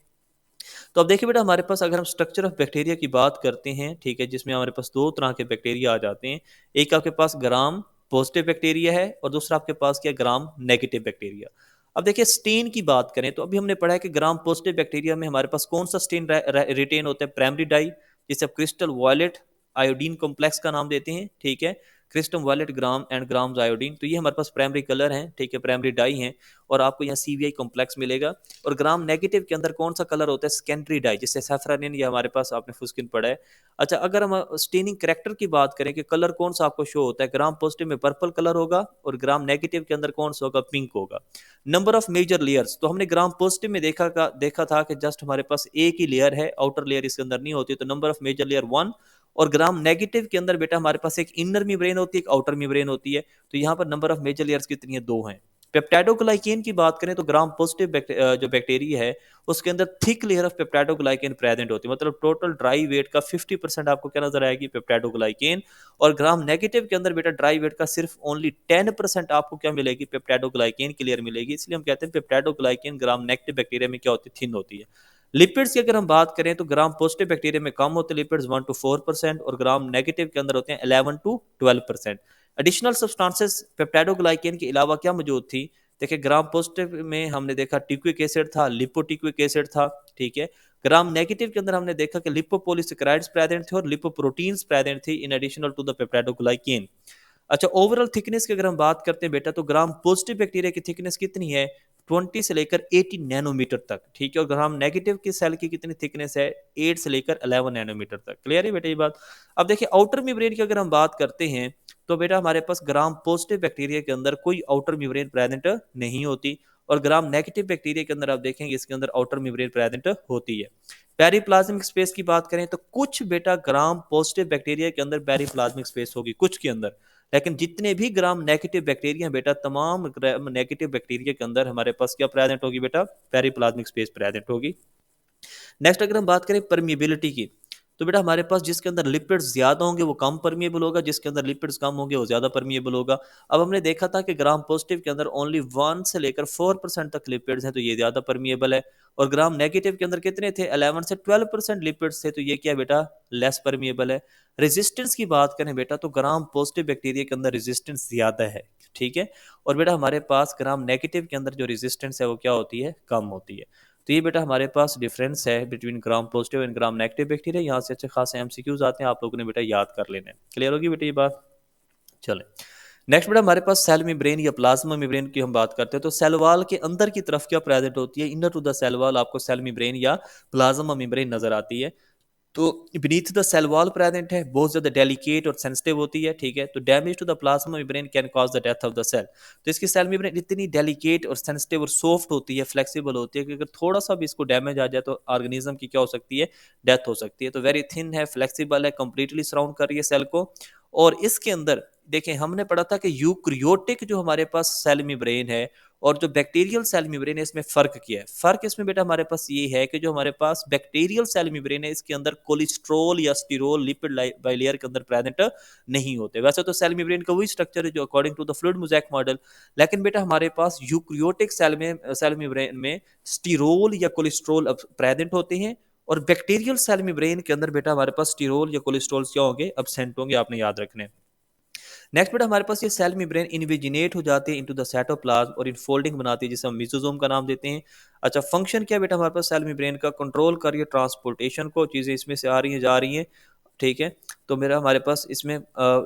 तो अब देखिए बेटा, हमारे पास अगर हम स्ट्रक्चर ऑफ बैक्टीरिया की बात करते हैं, ठीक है, जिसमें हमारे पास दो तरह के बैक्टीरिया आ जाते हैं। एक आपके पास ग्राम पॉजिटिव बैक्टीरिया है, और दूसरा आपके पास क्या? ग्राम नेगेटिव बैक्टीरिया। अब देखिए स्टेन की बात करें, तो अभी हमने पढ़ा है कि ग्राम पॉजिटिव बैक्टीरिया में हमारे पास कौन सा स्टेन रिटेन होता है? प्राइमरी डाई, जिसे आप क्रिस्टल वायलेट आयोडीन कॉम्प्लेक्स का नाम देते हैं। ठीक है, crystal violet gram and gram's iodine, तो ये हमारे पास प्राइमरी कलर हैं, ठीक है, प्राइमरी डाई हैं, और आपको यहाँ सीवीआई कॉम्प्लेक्स मिलेगा। और ग्राम नेगेटिव के अंदर कौन सा कलर होता है? सेकेंडरी डाई, जिससे सैफरानिन, या हमारे पास आपने फुस्किन पढ़ा है। अच्छा, अगर हम स्टेनिंग करेक्टर की बात करें कि कलर कौन सा आपको शो होता है, ग्राम पॉजिटिव में पर्पल कलर होगा, और ग्राम नेगेटिव के अंदर कौन सा होगा? पिंक होगा। नंबर ऑफ मेजर लेयर्स, तो हमने ग्राम पॉजिटिव में देखा था कि जस्ट हमारे पास एक ही लेयर है, आउटर लेयर इसके अंदर नहीं होती, तो number of major layer one. और ग्राम नेगेटिव के अंदर बेटा हमारे पास एक इनर मेम्ब्रेन होती है, एक आउटर मेम्ब्रेन होती है, तो यहाँ पर नंबर ऑफ मेजर लेयर्स कितनी है? दो हैं। पेप्टाइडोग्लाइकेन की बात करें तो ग्राम पॉजिटिव जो बैक्टीरिया है उसके अंदर thick layer of peptidoglycan present होती है, मतलब टोटल ड्राई वेट का 50% आपको क्या नजर आएगी? पेप्टाइडोग्लाइकेन। और ग्राम नेगेटिव के अंदर बेटा ड्राई वेट का सिर्फ ओनली 10% आपको क्या मिलेगी? पेप्टाइडोग्लाइकेन की लेयर मिलेगी। इसलिए हम कहते हैं पेप्टाइडोग्लाइकेन ग्राम नेगेटिव बैक्टीरिया में क्या होती है? थिन होती है। लिपिड्स की अगर हम बात करें तो ग्राम पॉजिटिव बैक्टीरिया में कम होते हैं लिपिड्स, 1 to 4%, और ग्राम नेगेटिव के अंदर होते हैं 11 to 12%। एडिशनल सब्सटेंसेस पेप्टाइडोग्लाइकेन के अलावा क्या मौजूद थी? देखिए, ग्राम पॉजिटिव में हमने देखा टिक्विक एसिड था, लिपोटिक्विक एसिड था। ठीक है, ग्राम नेगेटिव के अंदर हमने देखा कि लिपोपोलिसैकेराइड्स प्रेजेंट थे और लिपोप्रोटीन्स प्रेजेंट थी in additional to the peptidoglycan. अच्छा, ओवरऑल थिकनेस की अगर हम बात करते हैं बेटा, तो ग्राम पॉजिटिव बैक्टीरिया की थिकनेस कितनी है? 20 से लेकर 80 नैनोमीटर तक। ठीक है, और ग्राम नेगेटिव की सेल की कितनी थिकनेस है? 8 से लेकर 11 नैनोमीटर तक। क्लियर है बेटा ये बात? अब देखिए आउटर मेम्ब्रेन की अगर हम बात करते हैं, तो बेटा हमारे पास ग्राम पॉजिटिव बैक्टीरिया के अंदर कोई आउटर मेम्ब्रेन प्रेजेंट नहीं होती, और ग्राम नेगेटिव बैक्टीरिया के अंदर आप देखेंगे इसके अंदर आउटर मेम्ब्रेन प्रेजेंट होती है। पेरिप्लाज्मिक स्पेस की बात करें तो कुछ बेटा ग्राम पॉजिटिव बैक्टीरिया के अंदर पेरिप्लाज्मिक स्पेस होगी, कुछ के अंदर। लेकिन जितने भी ग्राम नेगेटिव बैक्टीरिया बेटा, तमाम नेगेटिव बैक्टीरिया के अंदर हमारे पास क्या प्रेजेंट होगी बेटा? पेरिप्लाज्मिक स्पेस प्रेजेंट होगी। नेक्स्ट अगर हम बात करें परमिएबिलिटी की, तो बेटा हमारे पास जिसके अंदर लिपिड्स ज्यादा होंगे वो कम परमिएबल होगा, जिसके अंदर लिपिड्स कम होंगे वो ज्यादा परमिएबल होगा। अब हमने देखा था कि ग्राम पॉजिटिव के अंदर ओनली 1 से लेकर 4% तक लिपिड्स हैं, तो ये ज्यादा परमिएबल है। और ग्राम नेगेटिव के अंदर कितने थे? 11 से 12% लिपिड्स थे, तो ये क्या है बेटा? लेस परमिएबल है। रेजिस्टेंस की बात करें बेटा, तो ग्राम पॉजिटिव बैक्टीरिया के अंदर रेजिस्टेंस ज्यादा है। ठीक है, और बेटा हमारे पास ग्राम नेगेटिव के अंदर जो रेजिस्टेंस है वो क्या होती है? कम होती है। तो ये बेटा हमारे पास डिफरेंस है between gram positive and gram negative bacteria. यहाँ से अच्छे खासे एमसीक्यूज आते हैं, आप लोगों ने बेटा याद कर लेने। क्लियर होगी बेटा ये बात? चले, नेक्स्ट बेटा हमारे पास सेल मेम्ब्रेन या प्लाज्मा मेम्ब्रेन की हम बात करते हैं, तो सेल वॉल के अंदर की तरफ क्या प्रेजेंट होती है? Inner to the cell wall आपको सेल मेम्ब्रेन या प्लाज्मा मेम्ब्रेन नजर आती है। तो beneath the cell wall present है, बहुत ज़्यादा डेलिकेट और सेंसिटिव होती है, ठीक है। तो damage to the plasma membrane can cause the death of the cell. तो इसकी सेल मेम्ब्रेन इतनी डेलिकेट और सेंसिटिव और सॉफ्ट होती है, फ्लेक्सिबल होती है कि अगर थोड़ा सा भी इसको डैमेज आ जाए तो ऑर्गेनिज्म की क्या हो सकती है, डेथ हो सकती है। तो वेरी थिन है, फ्लेक्सिबल है, कंप्लीटली सराउंड कर रही है सेल को। और इसके अंदर देखें, हमने पढ़ा था कि यूक्रियोटिक जो हमारे पास सेल मेम्ब्रेन है और जो बैक्टीरियल सेल मेम्ब्रेन है, इसमें फ़र्क क्या है? फ़र्क इसमें बेटा हमारे पास ये है कि जो हमारे पास बैक्टीरियल सेल मेम्ब्रेन है, इसके अंदर कोलेस्ट्रॉल या स्टिरोल लिपिड बाइलेयर के अंदर प्रेजेंट नहीं होते। वैसे तो सेल मेम्ब्रेन का वही स्ट्रक्चर है जो according to the fluid mosaic model, लेकिन बेटा हमारे पास यूक्रियोटिक सेल मेम्ब्रेन में स्टिरोल या कोलेस्ट्रॉल अब प्रेजेंट होते हैं, और बैक्टीरियल सेल मेम्ब्रेन के अंदर बेटा हमारे पास स्टिरोल या कोलेस्ट्रॉल क्या होंगे, एब्सेंट होंगे, आपने याद रखने हैं। नेक्स्ट बेटा हमारे पास ये सेल मेम्ब्रेन इनविजिनेट हो जाते हैं इनटू द साइटोप्लाज्म और इनफोल्डिंग बनाती है, जिसे हम मिसोजोम का नाम देते हैं। अच्छा, फंक्शन क्या है बेटा हमारे पास सेल मेम्ब्रेन का? कंट्रोल कर रही है ट्रांसपोर्टेशन को, चीज़ें इसमें से आ रही हैं जा रही हैं, ठीक है। तो मेरा हमारे पास इसमें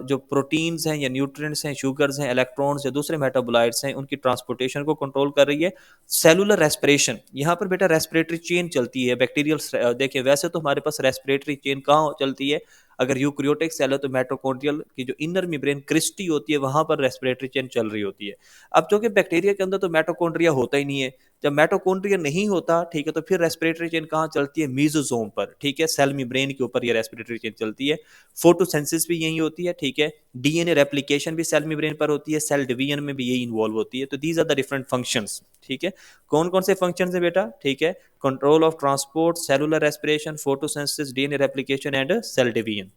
जो प्रोटीन्स हैं या न्यूट्रिएंट्स हैं, शुगर्स हैं, इलेक्ट्रॉन्स या दूसरे मेटाबोलाइट्स हैं, उनकी ट्रांसपोर्टेशन को कंट्रोल कर रही है। सेलुलर रेस्पिरेशन, यहाँ पर बेटा रेस्पिरेटरी चेन चलती है बैक्टीरियल। देखिए वैसे तो हमारे पास रेस्पिरेटरी चेन कहाँ चलती है? अगर यूक्रियोटिक सेल है तो माइटोकॉन्ड्रियल की जो इनर मेम्ब्रेन क्रिस्टी होती है, वहां पर रेस्पिरेटरी चेन चल रही होती है। अब जो कि बैक्टीरिया के अंदर तो माइटोकॉन्ड्रिया होता ही नहीं है। जब माइटोकॉन्ड्रिया नहीं होता, ठीक है, तो फिर रेस्पिरेटरी चेन कहाँ चलती है? मीजोसोम पर, ठीक है, सेल मेम्ब्रेन के ऊपर ये रेस्पिरेटरी चेन चलती है। फोटोसिंथेसिस भी यही होती है, ठीक है। डीएनए रेप्लिकेशन भी सेल मेम्ब्रेन पर होती है, सेल डिवीजन में भी यही इन्वॉल्व होती है। तो these are the different functions, ठीक है। कौन कौन से फंक्शंस है बेटा? ठीक है, control of transport, cellular respiration, photosynthesis, DNA replication and cell division.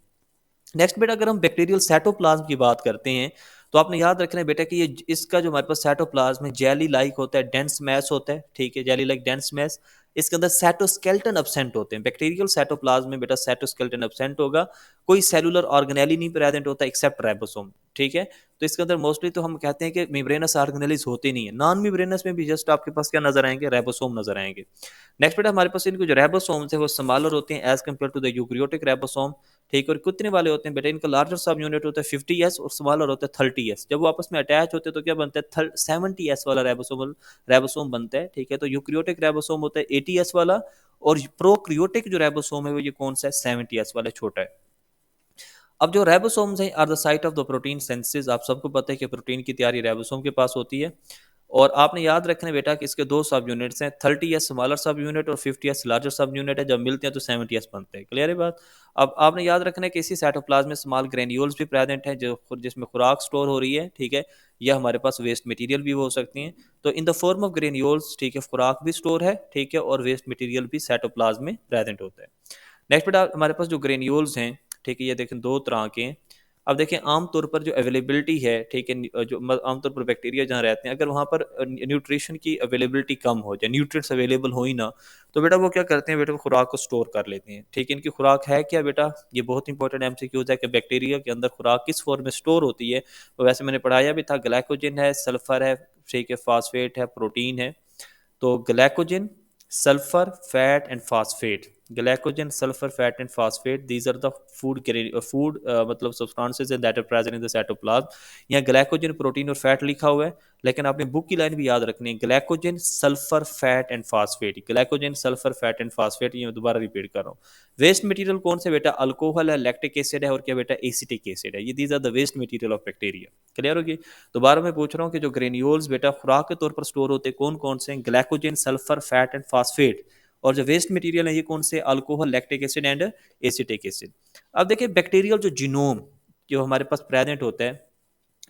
Next बेटा अगर हम बैक्टीरियल साइटोप्लाज्म की बात करते हैं, तो आपने याद रखना है बेटा कि ये इसका जो हमारे पास साइटोप्लाज्म है, जेली लाइक होता है, डेंस मैस होता है, ठीक है, जेली लाइक डेंस मैस। इसके अंदर साइटोस्केलेटन एब्सेंट होते हैं। बैक्टीरियल साइटोप्लाज्म में बेटा साइटोस्केलेटन एब्सेंट होगा। कोई सेलुलर ऑर्गेनेली नहीं प्रेजेंट होता एक्सेप्ट राइबोसोम, ठीक है। तो इसके अंदर मोस्टली तो हम कहते हैं कि मेम्ब्रेनस ऑर्गेनेलिज होते नहीं है। नॉन मेम्ब्रेनस में भी जस्ट आपके पास क्या नजर आएंगे? राइबोसोम नजर आएंगे। नेक्स्ट बेटा हमारे पास इनके जो राइबोसोम्स है वो स्मॉलर होते हैं as compare to the eukaryotic ribosome, ठीक है। और कितने वाले होते हैं बेटा? इनका लार्जर सब यूनिट होता है 50s और स्मॉलर होता है 30s। जब वो आपस में अटैच होते हैं तो क्या बनता है? 70s वाला राइबोसोम बनता है, ठीक है। तो यूक्रियोटिक राइबोसोम होता है 80s वाला, और प्रोक्रियोटिक जो राइबोसोम है वो ये कौन सा है? 70s वाला, छोटा है। अब जो राइबोसोम्स हैं are the site of the protein synthesis. आप सबको पता है कि प्रोटीन की तैयारी राइबोसोम के पास होती है। और आपने याद रखना है बेटा कि इसके दो सब यूनिट्स हैं, 30s स्मॉलर सब यूनिट और 50s लार्जर सब यूनिट है। जब मिलते हैं तो 70s बनते हैं। क्लियर है बात? अब आपने याद रखना है कि इसी साइटोप्लाज्म में स्मॉल ग्रेन्यूल्स भी प्रेजेंट हैं, जो जिसमें खुराक स्टोर हो रही है, ठीक है। या हमारे पास वेस्ट मटेरियल भी हो सकती हैं। तो इन द फॉर्म ऑफ ग्रेन्यूल्स, ठीक है, खुराक भी स्टोर है, ठीक है, और वेस्ट मटेरियल भी साइटोप्लाज्म में प्रेजेंट होता है। नेक्स्ट बेटा हमारे पास जो ग्रेन्यूल्स हैं, ठीक है, ये देखें दो तरह के हैं। अब देखें आमतौर पर जो अवेलेबिलिटी है, ठीक है, जो आमतौर पर बैक्टीरिया जहाँ रहते हैं, अगर वहाँ पर न्यूट्रिशन की अवेलेबिलिटी कम हो जाए, न्यूट्रिएंट्स अवेलेबल हो ही ना, तो बेटा वो क्या करते हैं बेटा? वो खुराक को स्टोर कर लेते हैं, ठीक है। इनकी खुराक है क्या बेटा? ये बहुत इंपॉर्टेंट एमसीक्यूज है कि बैक्टीरिया के अंदर खुराक किस फॉर्म में स्टोर होती है। तो वैसे मैंने पढ़ाया भी था, ग्लाइकोजन है, सल्फर है, ठीक है, फास्फेट है, प्रोटीन है। तो glycogen, sulphur, fat and phosphate, glycogen, sulphur, fat and phosphate, these are the food मतलब substances that are present in the cytoplasm. यहाँ ग्लाइकोजन, प्रोटीन और फैट लिखा हुआ है, लेकिन आपने बुक की लाइन भी याद रखनी है, glycogen, sulphur, fat and phosphate, glycogen, sulphur, fat and phosphate. ये मैं दोबारा रिपीट कर रहा हूँ। वेस्ट मटेरियल कौन से बेटा? अल्कोहल है, लैक्टिक एसिड है, और क्या बेटा? एसिटिक एसिड है। ये these are the waste material of bacteria. Clear होगी? दोबारा मैं पूछ रहा हूँ कि जो ग्रेन्यूल्स बेटा खुराक के तौर पर स्टोर होते हैं, कौन कौन से? Glycogen, sulphur, fat and phosphate. और जो वेस्ट मटेरियल है ये कौन से? Alcohol, lactic acid and acetic acid. अब देखिए बैक्टीरियल जो जीनोम जो हमारे पास प्रेजेंट होता है,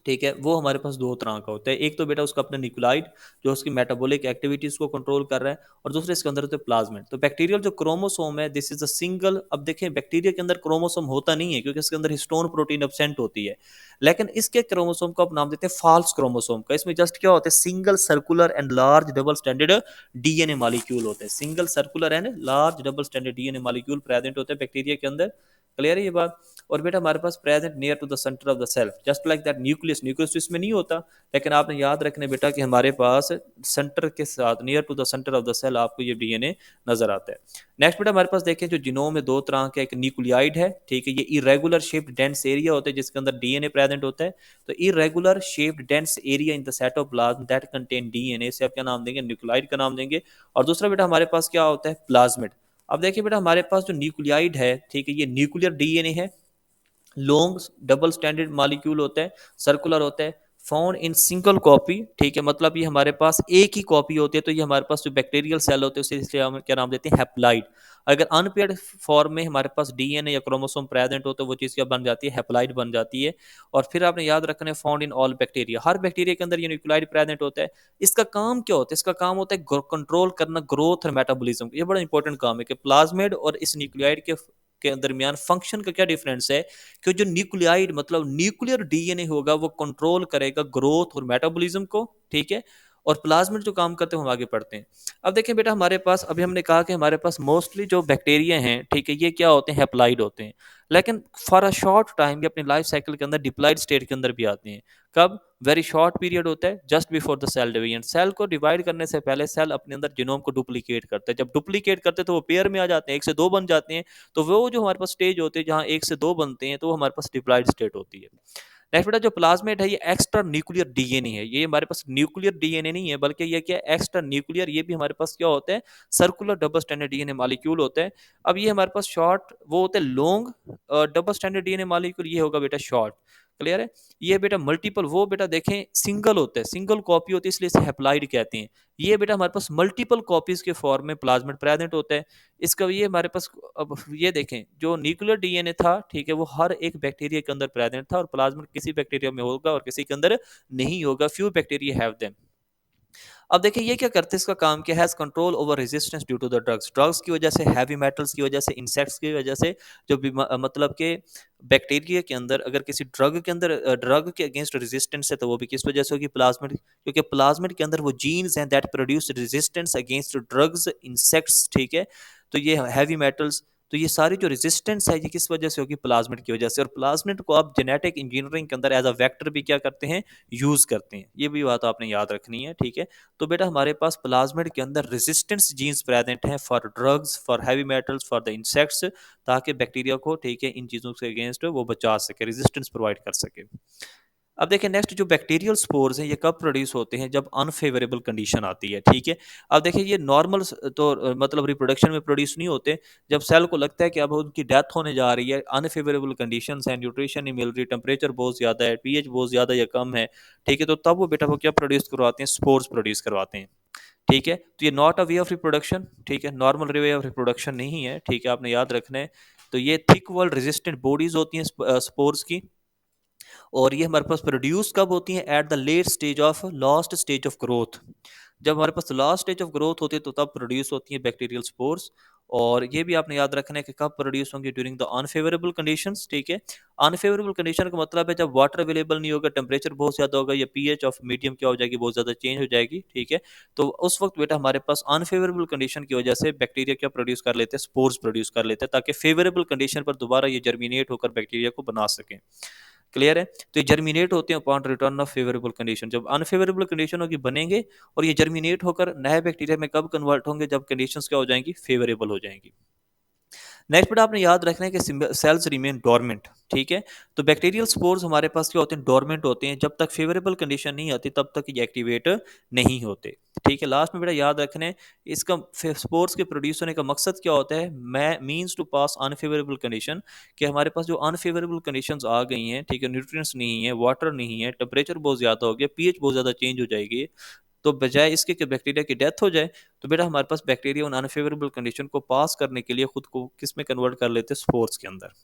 ठीक है, वो हमारे पास दो तरह का होता है। एक तो बेटा उसका अपना न्यूक्लियोइड जो उसकी मेटाबॉलिक एक्टिविटीज को कंट्रोल कर रहा है, और दूसरे इसके अंदर होते हैं प्लाज्मिड। तो बैक्टीरियल जो क्रोमोसोम है, दिस इज अ सिंगल। अब देखें बैक्टीरिया के अंदर क्रोमोसोम होता नहीं है क्योंकि इसके अंदर हिस्टोन प्रोटीन एब्सेंट होती है, लेकिन इसके क्रोमोसोम को आप नाम देते हैं फॉल्स क्रोमोसोम का। इसमें जस्ट क्या होता है? Single circular and large double standard DNA molecule होते हैं। Single circular and large double standard DNA molecule present होते हैं बैक्टीरिया के अंदर। क्लियर है ये बात? और बेटा हमारे पास present near to the centre of the cell, just like that nucleus. Nucleus इसमें नहीं होता, लेकिन आपने याद रखने बेटा कि हमारे पास सेंटर के साथ near to the centre of the cell आपको ये डीएनए नजर आता है। नेक्स्ट बेटा हमारे पास देखें जो जीनोम में दो तरह के, एक न्यूक्लियाइड है, ठीक है, ये इरेगुलर शेप्ड डेंस एरिया होता है जिसके अंदर डीएनए प्रेजेंट होता है। तो irregular shaped dense area in the cytoplasm that contain DNA से आप क्या नाम देंगे? न्यूक्लियाइड का नाम देंगे। और दूसरा बेटा हमारे पास क्या होता है? प्लाज्मिड। अब देखिए बेटा, हमारे पास जो न्यूक्लियाइड है, ठीक है, ये न्यूक्लियर डीएनए है, लॉन्ग डबल स्टैंडर्ड मॉलिक्यूल होता है, सर्कुलर होता है, फाउंड इन सिंगल कॉपी, ठीक है, मतलब ये हमारे पास एक ही कॉपी होती है। तो ये हमारे पास जो बैक्टीरियल सेल होते हैं उसे इसलिए हम क्या नाम देते हैं, हैप्लाइड। अगर अनपेयर्ड फॉर्म में हमारे पास डीएनए या क्रोमोसोम प्रेजेंट हो तो वो चीज़ क्या बन जाती है, हैप्लाइड बन जाती है। और फिर आपने याद रखना है, found in all bacteria, her bacteria के अंदर ये न्यूक्लियाइड प्रेजेंट होता है। इसका काम क्या होता है, इसका काम होता है कंट्रोल करना ग्रोथ और मेटाबॉलिज्म। ये बड़ा इंपॉर्टेंट काम है कि प्लाज्मिड और इस न्यूक्लियाइड के दरमियान फंक्शन का क्या डिफरेंस है, कि जो न्यूक्लियाइड मतलब न्यूक्लियर डीएनए होगा वो कंट्रोल करेगा ग्रोथ और मेटाबॉलिज्म को, ठीक है। और प्लाज्मिड जो काम करते हैं हम आगे पढ़ते हैं। अब देखिए बेटा, हमारे पास अभी हमने कहा कि हमारे पास मोस्टली जो बैक्टीरिया हैं, ठीक है, ये क्या होते हैं, हैप्लाइड होते हैं। लेकिन फॉर अ शॉर्ट टाइम ये अपनी लाइफ साइकिल के अंदर डिप्लॉइड स्टेट के अंदर भी आते हैं। कब? वेरी शॉर्ट पीरियड होता है just before the cell division. Cell को डिवाइड करने से पहले सेल अपने अंदर जीनोम को डुप्लीकेट करते हैं। जब डुप्लीकेट करते हैं तो वो पेयर में आ जाते हैं, एक से दो बन जाते हैं। तो वो जो हमारे पास स्टेज होते हैं जहाँ एक से दो बनते हैं, तो वो हमारे पास डिप्लॉइड स्टेट होती है। नेक्स्ट बेटा, जो प्लाज्मेट है ये एक्स्ट्रा न्यूक्लियर डीएनए है। ये हमारे पास न्यूक्लियर डीएनए नहीं है, बल्कि ये क्या है, एक्स्ट्रा न्यूक्लियर। ये भी हमारे पास क्या होता है, circular double standard DNA molecule होता है। अब ये हमारे पास शॉर्ट वो होते हैं long double standard DNA molecule, ये होगा बेटा शॉर्ट। क्लियर है? ये बेटा मल्टीपल, वो बेटा देखें सिंगल होता है, सिंगल कॉपी होती है, इसलिए इसे हैप्लाइड कहते हैं। ये बेटा हमारे पास मल्टीपल कॉपीज के फॉर्म में प्लाज्मिड प्रेजेंट होता है। इसका ये हमारे पास, अब ये देखें, जो न्यूक्लियर डीएनए था, ठीक है, वो हर एक बैक्टीरिया के अंदर प्रेजेंट था, और प्लाज्मिड किसी बैक्टीरिया में होगा और किसी के अंदर नहीं होगा। Few bacteria have them. अब देखिए ये क्या करते हैं, इसका काम क्या है, control over resistance due to the drugs. Drugs की वजह से, हैवी मेटल्स की वजह से, इंसेक्ट्स की वजह से, जो मतलब के बैक्टीरिया के अंदर अगर किसी ड्रग के अंदर ड्रग के अगेंस्ट रेजिस्टेंस है, तो वो भी किस वजह से होगी, प्लाज्मिड। क्योंकि प्लाज्मिड के अंदर वो जीन्स हैं that produce resistance against drugs, insects, ठीक है। तो ये हैवी मेटल्स, तो ये सारी जो रेजिस्टेंस है ये किस वजह से होगी, प्लाज्मिड की वजह से। और प्लाज्मिड को आप जेनेटिक इंजीनियरिंग के अंदर एज अ वेक्टर भी क्या करते हैं, यूज करते हैं। ये भी बात आपने याद रखनी है, ठीक है। तो बेटा हमारे पास प्लाज्मिड के अंदर रेजिस्टेंस जीन्स प्रेजेंट हैं for drugs, for heavy metals, for the insects, ताकि बैक्टीरिया को, ठीक है, इन चीज़ों से अगेंस्ट वो बचा सके, रेजिस्टेंस प्रोवाइड कर सके। अब देखिए नेक्स्ट, जो बैक्टीरियल स्पोर्स हैं ये कब प्रोड्यूस होते हैं, जब अनफेवरेबल कंडीशन आती है, ठीक है। अब देखिए ये नॉर्मल तो मतलब रिप्रोडक्शन में प्रोड्यूस नहीं होते। जब सेल को लगता है कि अब उनकी डेथ होने जा रही है, अनफेवरेबल कंडीशंस हैं, न्यूट्रिशन नहीं मिल रही, टेम्परेचर बहुत ज़्यादा है, पीएच बहुत ज़्यादा या कम है, ठीक है, तो तब वो बेटा वो क्या प्रोड्यूस करवाते हैं, स्पोर्स प्रोड्यूस करवाते हैं, ठीक है। तो ये not a way of reproduction, ठीक है, नॉर्मल वे ऑफ रिप्रोडक्शन नहीं है, ठीक है, आपने याद रखना है। तो ये थिक वॉल रेजिस्टेंट बॉडीज होती हैं स्पोर्स की। और ये हमारे पास प्रोड्यूस कब होती हैं, at the late stage of last stage of growth. जब हमारे पास लास्ट स्टेज ऑफ ग्रोथ होती है तो तब प्रोड्यूस होती हैं बैक्टीरियल स्पोर्स। और ये भी आपने याद रखना है कि कब प्रोड्यूस होंगे, ड्यूरिंग द अनफेवरेबल कंडीशंस, ठीक है। अनफेवरेबल कंडीशन का मतलब है जब वाटर अवेलेबल नहीं होगा, टेम्परेचर बहुत ज़्यादा होगा, या पीएच ऑफ मीडियम क्या हो जाएगी, बहुत ज़्यादा चेंज हो जाएगी, ठीक है। तो उस वक्त बेटा हमारे पास अनफेवरेबल कंडीशन की वजह से बैक्टीरिया क्या प्रोड्यूस कर लेते हैं, स्पोर्स प्रोड्यूस कर लेते हैं, ताकि फेवरेबल कंडीशन पर दोबारा ये जर्मिनेट होकर बैक्टीरिया को बना सकें। क्लियर है? तो ये जर्मिनेट होते हैं upon return of favourable condition. जब अनफेवरेबल कंडीशन होगी बनेंगे, और ये जर्मिनेट होकर नए बैक्टीरिया में कब कन्वर्ट होंगे, जब कंडीशंस क्या हो जाएंगी, फेवरेबल हो जाएंगी। नेक्स्ट बेटा आपने याद रखना है कि सेल्स रिमेन डोरमेंट, ठीक है। तो बैक्टीरियल स्पोर्स हमारे पास क्या होते हैं, डोरमेंट होते हैं। जब तक फेवरेबल कंडीशन नहीं आती तब तक ये एक्टिवेट नहीं होते, ठीक है। लास्ट में बेटा याद रखना है, इसका स्पोर्स के प्रोड्यूस होने का मकसद क्या होता है, means to pass unfavourable condition. कि हमारे पास जो अनफेवरेबल कंडीशंस आ गई हैं, ठीक है, न्यूट्रिएंट्स नहीं है, वाटर नहीं है, टेम्परेचर बहुत ज़्यादा हो गया, पीएच बहुत ज़्यादा चेंज हो जाएगी, तो बजाय इसके कि बैक्टीरिया की डेथ हो जाए, तो बेटा हमारे पास बैक्टीरिया उन अनफेवरेबल कंडीशन को पास करने के लिए खुद को किस में कन्वर्ट कर लेते हैं, स्पोर्स के अंदर।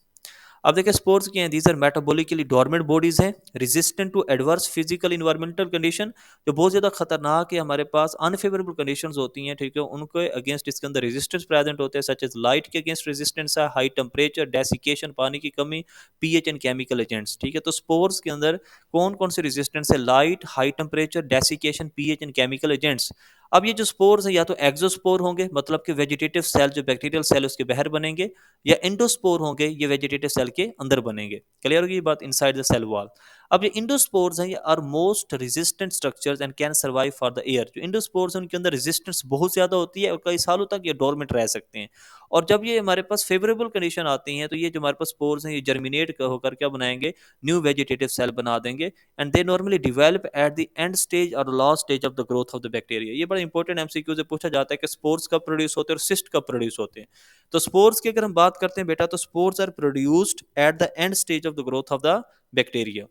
अब देखिए स्पोर्स क्या हैं, these are metabolically dormant bodies हैं, resistant to adverse physical environmental condition. जो बहुत ज़्यादा खतरनाक है, हमारे पास अनफेवरेबल कंडीशंस होती हैं, ठीक है, उनके अगेंस्ट इसके अंदर रेजिस्टेंस प्रेजेंट होते हैं, सच एज लाइट के अगेंस्ट रेजिस्टेंस है, हाई टेम्परेचर, डेसिकेशन, पानी की कमी, पीएच एंड केमिकल एजेंट्स, ठीक है। तो स्पोर्स के अंदर कौन कौन से रेजिस्टेंस है, light, high temperature, desiccation, pH and chemical agents. अब ये जो स्पोर्स है या तो एक्सोस्पोर होंगे, मतलब कि वेजिटेटिव सेल, जो बैक्टीरियल सेल उसके बाहर बनेंगे, या एंडोस्पोर होंगे, ये वेजिटेटिव सेल के अंदर बनेंगे। क्लियर होगी ये बात, इनसाइड द सेल वॉल। अब ये इंडोस्पोर्स हैं, ये are most resistant structures and can survive for the air. जो इंडोस्पोर्स हैं उनके अंदर रेजिस्टेंस बहुत ज़्यादा होती है और कई सालों तक ये डोरमेंट रह सकते हैं। और जब ये हमारे पास फेवरेबल कंडीशन आती हैं तो ये जो हमारे पास स्पोर्स हैं ये जर्मिनेट होकर क्या बनाएंगे, न्यू वेजिटेटिव सेल बना देंगे। And they normally develop at the end stage और last stage of the growth of the bacteria. ये बड़ा इंपॉर्टेंट एमसीक्यू से पूछा जाता है कि स्पोर्स कब प्रोड्यूस होते हैं और सिस्ट कब प्रोड्यूस होते हैं। तो स्पोर्स की अगर हम बात करते हैं बेटा, तो spores are produced at the end stage of the growth of the bacteria.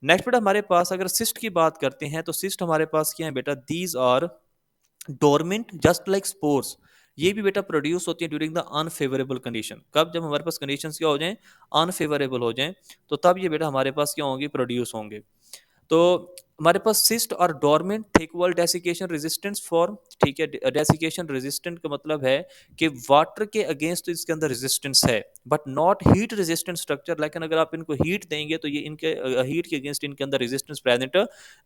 Next बेटा हमारे पास अगर सिस्ट की बात करते हैं तो सिस्ट हमारे पास क्या है बेटा, these are dormant just like spores. ये भी बेटा प्रोड्यूस होती है ड्यूरिंग द अनफेवरेबल कंडीशन। कब? जब हमारे पास कंडीशंस क्या हो जाएं, अनफेवरेबल हो जाएं, तो तब ये बेटा हमारे पास क्या होंगी, प्रोड्यूस होंगे। तो हमारे पास सिस्ट और dormant thick wall desiccation resistance form. ठीक है, डेसिकेशन रेजिस्टेंट का मतलब है कि वाटर के अगेंस्ट तो इसके अंदर रेजिस्टेंस है, but not heat resistant structure. लेकिन अगर आप इनको हीट देंगे तो ये इनके हीट के अगेंस्ट इनके अंदर रेजिस्टेंस प्रेजेंट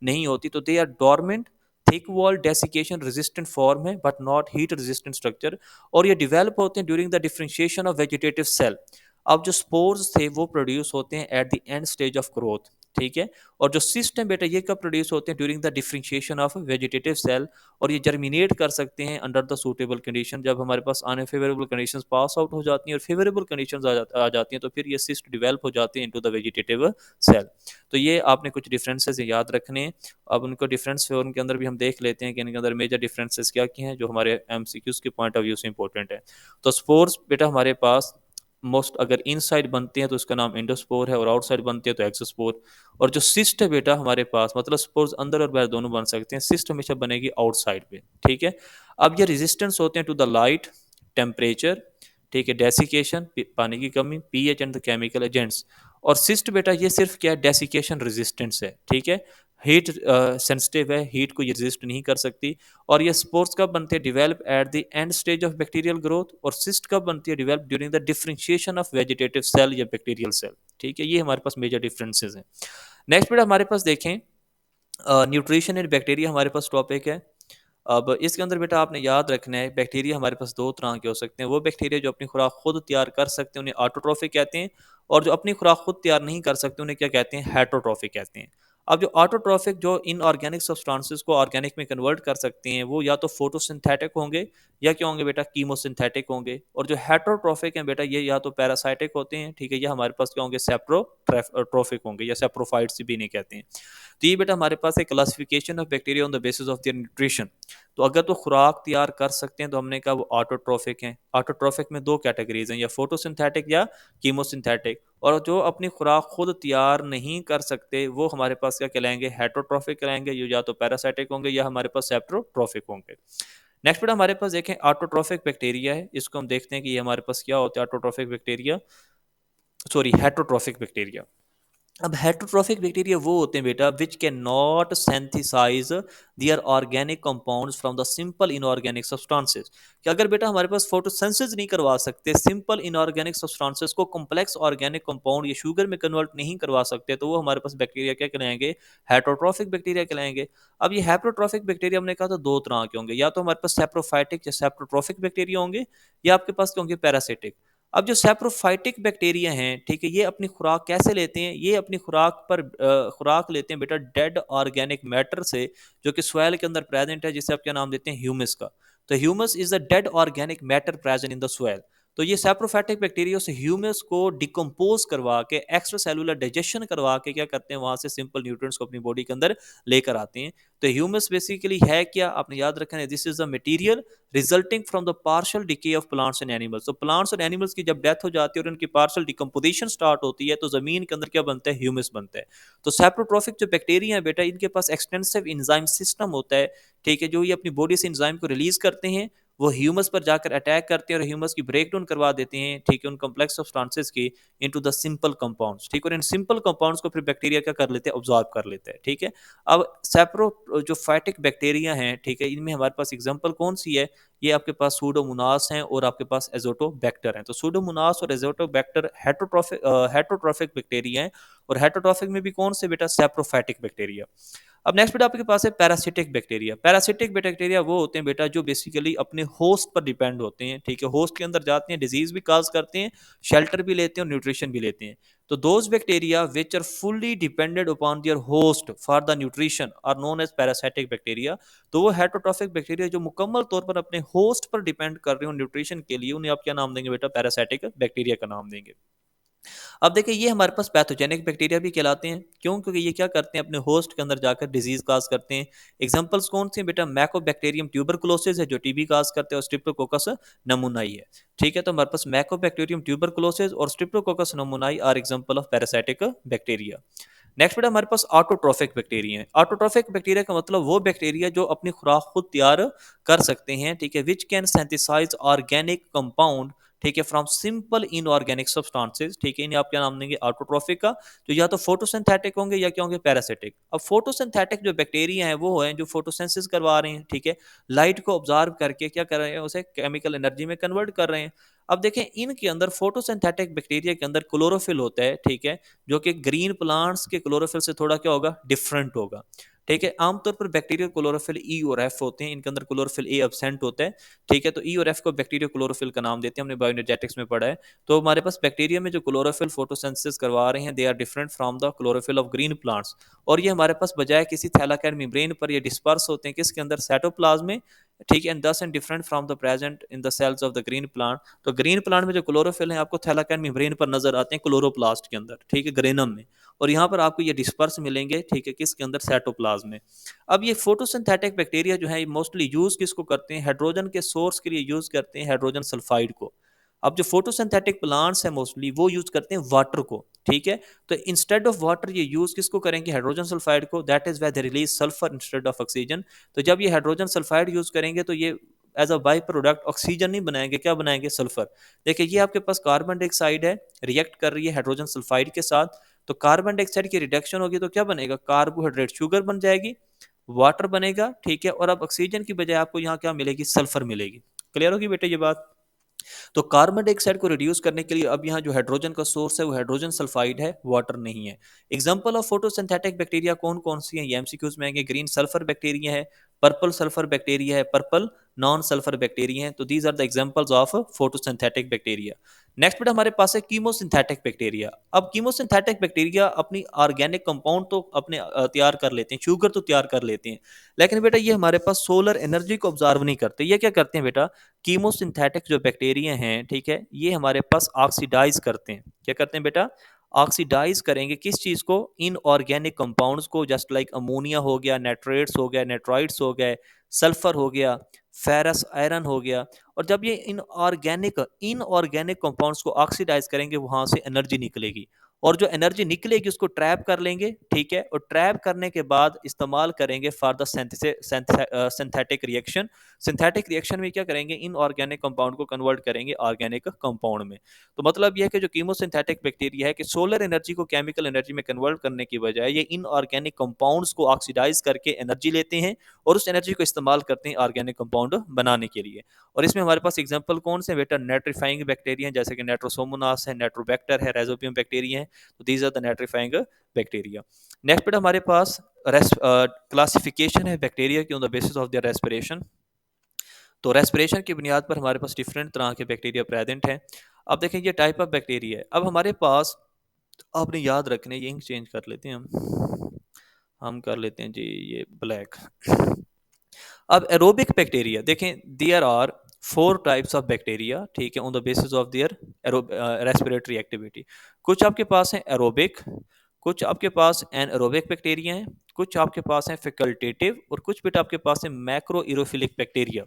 नहीं होती। तो they are dormant thick wall desiccation resistant form है but not heat resistant structure. और ये डिवेलप होते हैं during the differentiation of vegetative cell. अब जो स्पोर्स थे वो प्रोड्यूस होते हैं at the end stage of growth. ठीक है। और जो सिस्ट है बेटा, ये कब प्रोड्यूस होते हैं, during the differentiation of vegetative cell. और ये जर्मिनेट कर सकते हैं अंडर द सूटेबल कंडीशन। जब हमारे पास अनफेवरेबल कंडीशंस पास आउट हो जाती हैं और फेवरेबल कंडीशंस आ जाती हैं तो फिर ये सिस्ट डेवलप हो जाते हैं इनटू द वेजिटेटिव सेल। तो ये आपने कुछ डिफरेंसेस याद रखने हैं। अब उनको डिफरेंस और उनके अंदर भी हम देख लेते हैं कि इनके अंदर मेजर डिफरेंसेस क्या क्या हैं जो हमारे एमसीक्यूज के पॉइंट ऑफ व्यू से इंपॉर्टेंट है। तो स्पोर्स बेटा हमारे पास मोस्ट अगर इनसाइड बनते हैं तो इसका नाम इंडोस्पोर है, और आउटसाइड बनते हैं तो एक्सोस्पोर। और जो सिस्ट है बेटा हमारे पास, मतलब स्पोर्स अंदर और बाहर दोनों बन सकते हैं, सिस्ट हमेशा बनेगी आउटसाइड पे। ठीक है। अब ये रेजिस्टेंस होते हैं टू द लाइट, टेम्परेचर, ठीक है, डेसिकेशन, पानी की कमी, pH and the chemical agents. और सिस्ट बेटा ये सिर्फ क्या है, डेसिकेशन रेजिस्टेंस है। ठीक है, हीट सेंसिटिव है, हीट को ये रेजिस्ट नहीं कर सकती। और ये स्पोर्स कब बनते हैं, develop at the end stage of bacterial growth. और सिस्ट कब बनती है, develop during the differentiation of vegetative cell या बैक्टीरियल सेल। ठीक है, ये हमारे पास मेजर डिफरेंसेस हैं। नेक्स्ट बेटा हमारे पास देखें, न्यूट्रिशन इन बैक्टीरिया हमारे पास टॉपिक है। अब इसके अंदर बेटा आपने याद रखना है, बैक्टीरिया हमारे पास दो तरह के हो सकते हैं। वो बैक्टीरिया जो अपनी खुराक खुद तैयार कर सकते हैं उन्हें ऑटोट्रॉफिक कहते हैं, और जो अपनी खुराक खुद तैयार नहीं कर सकते उन्हें क्या कहते हैं, हेटरोट्रॉफिक कहते हैं। अब जो ऑटोट्रॉफिक जो इन ऑर्गेनिक सब्सटेंसेस को ऑर्गेनिक में कन्वर्ट कर सकते हैं वो या तो फोटोसिंथेटिक होंगे या क्या होंगे बेटा, कीमोसिंथेटिक होंगे। और जो हेटरोट्रॉफिक हैं बेटा, ये या तो पैरासाइटिक होते हैं, ठीक है, या हमारे पास क्या होंगे, सेप्रोट्रॉफिक होंगे, या सेप्रोफाइट्स भी नहीं कहते हैं। तो ये बेटा हमारे पास एक classification of bacteria on the basis of their nutrition. तो अगर तो खुराक तैयार कर सकते हैं तो हमने कहा वो ऑटोट्रॉफिक हैं। ऑटोट्रॉफिक में दो कैटेगरीज हैं, या फोटोसिंथेटिक या कीमोसिंथेटिक। और जो अपनी खुराक खुद तैयार नहीं कर सकते वो हमारे पास क्या कहलाएंगे, हेटरोट्रॉफिक कहलाएंगे। ये या तो पैरासाइटिक होंगे या हमारे पास सेप्रोट्रॉफिक होंगे। नेक्स्ट बेटा हमारे पास देखें, ऑटोट्रॉफिक बैक्टीरिया है। इसको हम देखते हैं कि ये हमारे पास क्या होता है, autotrophic bacteria, sorry heterotrophic bacteria. अब हेटरोट्रॉफिक बैक्टीरिया वो होते हैं बेटा which can not synthesize their organic compounds from the simple inorganic substances. कि अगर बेटा हमारे पास फोटोसिंथेसिस नहीं करवा सकते, सिंपल इनऑर्गेनिक सब्सटेंसेस को कॉम्प्लेक्स ऑर्गेनिक कंपाउंड या शुगर में कन्वर्ट नहीं करवा सकते, तो वो हमारे पास बैक्टीरिया क्या कहलाएंगे, हेटरोट्रॉफिक बैक्टीरिया कहलाएंगे। अब ये हेटरोट्रॉफिक बैक्टीरिया हमने कहा था दो तरह के होंगे, या तो हमारे पास सेप्रोफाइटिक या सेप्रोट्रॉफिक बैक्टीरिया होंगे, या आपके पास क्या होंगे, पैरासिटिक। अब जो सेप्रोफाइटिक बैक्टीरिया हैं, ठीक है, ये अपनी खुराक कैसे लेते हैं, ये अपनी खुराक पर खुराक लेते हैं बेटा डेड ऑर्गेनिक मैटर से, जो कि सॉइल के अंदर प्रेजेंट है, जिसे आप क्या नाम देते हैं, ह्यूमस का। तो humus is the dead organic matter present in the soil. तो ये सेप्रोफाइटिक बैक्टीरिया से ह्यूमस को डिकम्पोज करवा के, एक्स्ट्रा सेलुलर डाइजेशन करवा के क्या करते हैं, वहां से सिंपल न्यूट्रिएंट्स को अपनी बॉडी के अंदर लेकर आते हैं। तो ह्यूमस बेसिकली है क्या, आपने याद रखना है, this is the material resulting from the partial decay of plants and animals. तो प्लांट्स और एनिमल्स की जब डेथ हो जाती है और उनकी पार्शियल डिकम्पोजिशन स्टार्ट होती है तो जमीन के अंदर क्या बनता है, ह्यूमस बनता है। तो सेप्रोट्रॉफिक जो बैक्टीरिया है बेटा, इनके पास एक्सटेंसिव एंजाइम सिस्टम होता है, ठीक है, जो ये अपनी बॉडी से एंजाइम को रिलीज करते हैं, वो ह्यूमस पर जाकर अटैक करते हैं और ह्यूमस की ब्रेक डाउन करवा देते हैं, ठीक है, उन कॉम्प्लेक्स सब्सटेंसेस की इनटू द सिंपल कंपाउंड्स। ठीक, और इन सिंपल कंपाउंड्स को फिर बैक्टीरिया क्या कर लेते हैं, ऑब्जॉर्ब कर लेते हैं। ठीक है। अब सेप्रो जो फाइटिक बैक्टीरिया हैं, ठीक है, इनमें हमारे पास एग्जांपल कौन सी है, ये आपके पास सूडोमोनास हैं और आपके पास एजोटोबैक्टर हैं। तो सूडोमोनास और एजोटोबैक्टर हेटरोट्रॉफिक बैक्टीरिया हैं, और हेटरोट्रॉफिक में भी कौन से बेटा, सेप्रोफाइटिक बैक्टीरिया। अब नेक्स्ट बेटा आपके पास है पैरासिटिक बैक्टीरिया। पैरासिटिक बैक्टीरिया वो होते हैं बेटा जो बेसिकली अपने होस्ट पर डिपेंड होते हैं, ठीक है, होस्ट के अंदर जाते हैं, डिजीज भी काज करते हैं, शेल्टर भी लेते हैं और न्यूट्रिशन भी लेते हैं। तो those bacteria which are fully depended upon their host for the nutrition are known as parasitic bacteria. तो वो हेटरोट्रॉफिक बैक्टीरिया जो मुकम्मल तौर पर अपने होस्ट पर डिपेंड कर रहे हो न्यूट्रिशन के लिए, उन्हें आप क्या नाम देंगे बेटा? पैरासिटिक बैक्टीरिया का नाम देंगे। अब देखिए ये हमारे पास पैथोजेनिक बैक्टीरिया भी कहलाते हैं। क्यों? क्योंकि ये क्या करते हैं? अपने होस्ट के अंदर जाकर डिजीज काज करते हैं। एग्जांपल्स कौन से हैं बेटा? मैकोबैक्टीरियम ट्यूबरकुलोसिस है जो टीबी काज करते हैं, और स्ट्रिप्टोकोकस नमूनाई है। ठीक है, तो हमारे पास मैकोबैक्टीरियम ट्यूबरकुलोसिस और Streptococcus pneumoniae are example of parasitic bacteria. Next बेटा हमारे पास ऑटोट्रोफिक बैक्टीरिया है। ऑटोट्रोफिक बैक्टीरिया का मतलब वो बैक्टीरिया जो अपनी खुराक खुद तैयार कर सकते हैं, ठीक है, which can synthesize organic compound, ठीक है, फ्रॉम सिंपल इनऑर्गेनिक सब्सटेंसेस। ठीक है, इन्हें आप क्या नाम देंगे? ऑटोट्रोफिक का। तो या तो फोटोसिंथेटिक होंगे या क्या होंगे? पैरासिटिक। अब फोटोसिंथेटिक जो बैक्टीरिया हैं वो हैं जो फोटोसिंथेसिस करवा रहे हैं, ठीक है, लाइट को ऑब्जर्व करके क्या कर रहे हैं? उसे केमिकल एनर्जी में कन्वर्ट कर रहे हैं। अब देखें इनके अंदर फोटोसिंथेटिक बैक्टीरिया के अंदर क्लोरोफिल होता है, ठीक है, जो कि ग्रीन प्लांट्स के क्लोरोफिल से थोड़ा क्या होगा? डिफरेंट होगा। ठीक है, आमतौर पर बैक्टीरियल क्लोरोफिल ई और एफ होते हैं, इनके अंदर क्लोरोफिल ए एब्सेंट होता है। ठीक है, तो ई और एफ को बैक्टीरियल क्लोरोफिल का नाम देते हैं, हमने बायोएनर्जेटिक्स में पढ़ा है। तो हमारे पास बैक्टीरिया में जो क्लोरोफिल फोटोसिंथेसिस करवा रहे हैं, they are different from the chlorophyll of green plants. और ये हमारे पास बजाय किसी थैलाकोइड मेम्ब्रेन पर ये डिस्पर्स होते हैं किसके अंदर? साइटोप्लाज्म में। ठीक है, and this and different from the present in the cells of the green plant. तो ग्रीन प्लांट में जो क्लोरोफिल है आपको थैलाकोइड मेम्ब्रेन पर नजर आते हैं, क्लोरोप्लास्ट के अंदर, ठीक है, ग्रेनम में। और यहाँ पर आपको ये डिस्पर्स मिलेंगे, ठीक है, किसके अंदर? साइटोप्लाज्म में। अब ये फोटोसिंथेटिक बैक्टीरिया जो है मोस्टली यूज किसको करते हैं? हाइड्रोजन के सोर्स के लिए यूज करते हैं हाइड्रोजन सल्फाइड को। अब जो फोटोसिंथेटिक प्लांट्स है मोस्टली वो यूज करते हैं वाटर को। ठीक है, तो इंस्टेड ऑफ वाटर ये यूज किसको करेंगे? हाइड्रोजन सल्फाइड को। That is why they release sulphur instead of oxygen. तो जब ये हाइड्रोजन सल्फाइड यूज करेंगे तो ये as a by product oxygen नहीं बनाएंगे, क्या बनाएंगे? सल्फर। देखिए ये आपके पास कार्बन डाइऑक्साइड है, रिएक्ट कर रही है हाइड्रोजन सल्फाइड के साथ। तो कार्बन डाइऑक्साइड की रिडक्शन होगी तो क्या बनेगा? कार्बोहाइड्रेट शुगर बन जाएगी, वाटर बनेगा। ठीक है, और अब ऑक्सीजन की बजाय आपको यहाँ क्या मिलेगी? सल्फर मिलेगी। क्लियर होगी बेटे ये बात? तो कार्बन डाइऑक्साइड को रिड्यूस करने के लिए अब यहाँ जो हाइड्रोजन का सोर्स है वो हाइड्रोजन सल्फाइड है, वाटर नहीं है। एग्जांपल ऑफ फोटोसिंथेटिक बैक्टीरिया कौन कौन सी है? ये एमसीक्यूज में आएंगे। ग्रीन सल्फर बैक्टीरिया है, पर्पल सल्फर बैक्टीरिया है, पर्पल नॉन सल्फर बैक्टीरिया है। तो these are the examples of photosynthetic bacteria. Next बेटा हमारे पास है कीमोसिंथेटिक बैक्टीरिया। अब कीमोसिंथेटिक बैक्टीरिया अपनी ऑर्गेनिक कंपाउंड तो अपने तैयार कर लेते हैं, शुगर तो तैयार कर लेते हैं, लेकिन बेटा ये हमारे पास सोलर एनर्जी को ऑब्जर्व नहीं करते। ये क्या करते हैं बेटा? कीमोसिंथेटिक जो बैक्टीरिया हैं, ठीक है, ये हमारे पास ऑक्सीडाइज करते हैं। क्या करते हैं बेटा? ऑक्सीडाइज करेंगे किस चीज को? इन ऑर्गेनिक कंपाउंड्स को, जस्ट लाइक अमोनिया हो गया, नाइट्रेट्स हो गया, नाइट्राइड्स हो गए, सल्फर हो गया, फेरस आयरन हो गया। और जब ये इन ऑर्गेनिक कंपाउंड्स को ऑक्सीडाइज करेंगे वहां से एनर्जी निकलेगी, और जो एनर्जी निकलेगी उसको ट्रैप कर लेंगे। ठीक है, और ट्रैप करने के बाद इस्तेमाल करेंगे for the synthetic reaction. Synthetic reaction में क्या करेंगे? इन ऑर्गेनिक कंपाउंड को कन्वर्ट करेंगे ऑर्गेनिक कंपाउंड में। तो मतलब यह है कि जो कीमोसिंथेटिक बैक्टीरिया है कि सोलर एनर्जी को केमिकल एनर्जी में कन्वर्ट करने की बजाय ये इन ऑर्गेनिक कंपाउंड्स को ऑक्सीडाइज करके एनर्जी लेते हैं और उस एनर्जी को इस्तेमाल करते हैं ऑर्गेनिक कंपाउंड बनाने के लिए। और इसमें हमारे पास एग्जांपल कौन से बेटा? नाइट्रीफाइंग बैक्टीरिया जैसे कि नाइट्रोसोमोनास है, नाइट्रोबैक्टर है, राइजोबियम बैक्टीरिया है। तो these are the nitrifying bacteria. Next बेटा हमारे पास क्लासिफिकेशन है बैक्टीरिया की on the basis of their respiration. तो रेस्पिरेशन की बुनियाद पर हमारे पास डिफरेंट तरह के बैक्टीरिया प्रेजेंट हैं। अब देखें ये टाइप ऑफ बैक्टीरिया है। अब हमारे पास आपने याद रखने, ये इंक चेंज कर लेते हैं हम कर लेते हैं जी ये ब्लैक। अब एरोबिक बैक्टीरिया देखें, there are 4 types of bacteria, ठीक है, on the basis of their respiratory activity. कुछ आपके पास है एरोबिक, कुछ आपके पास एनएरोबिक बैक्टीरिया हैं, कुछ आपके पास है फैकल्टेटिव, और कुछ बेटा आपके पास है मैक्रो इरोफिलिक बैक्टीरिया।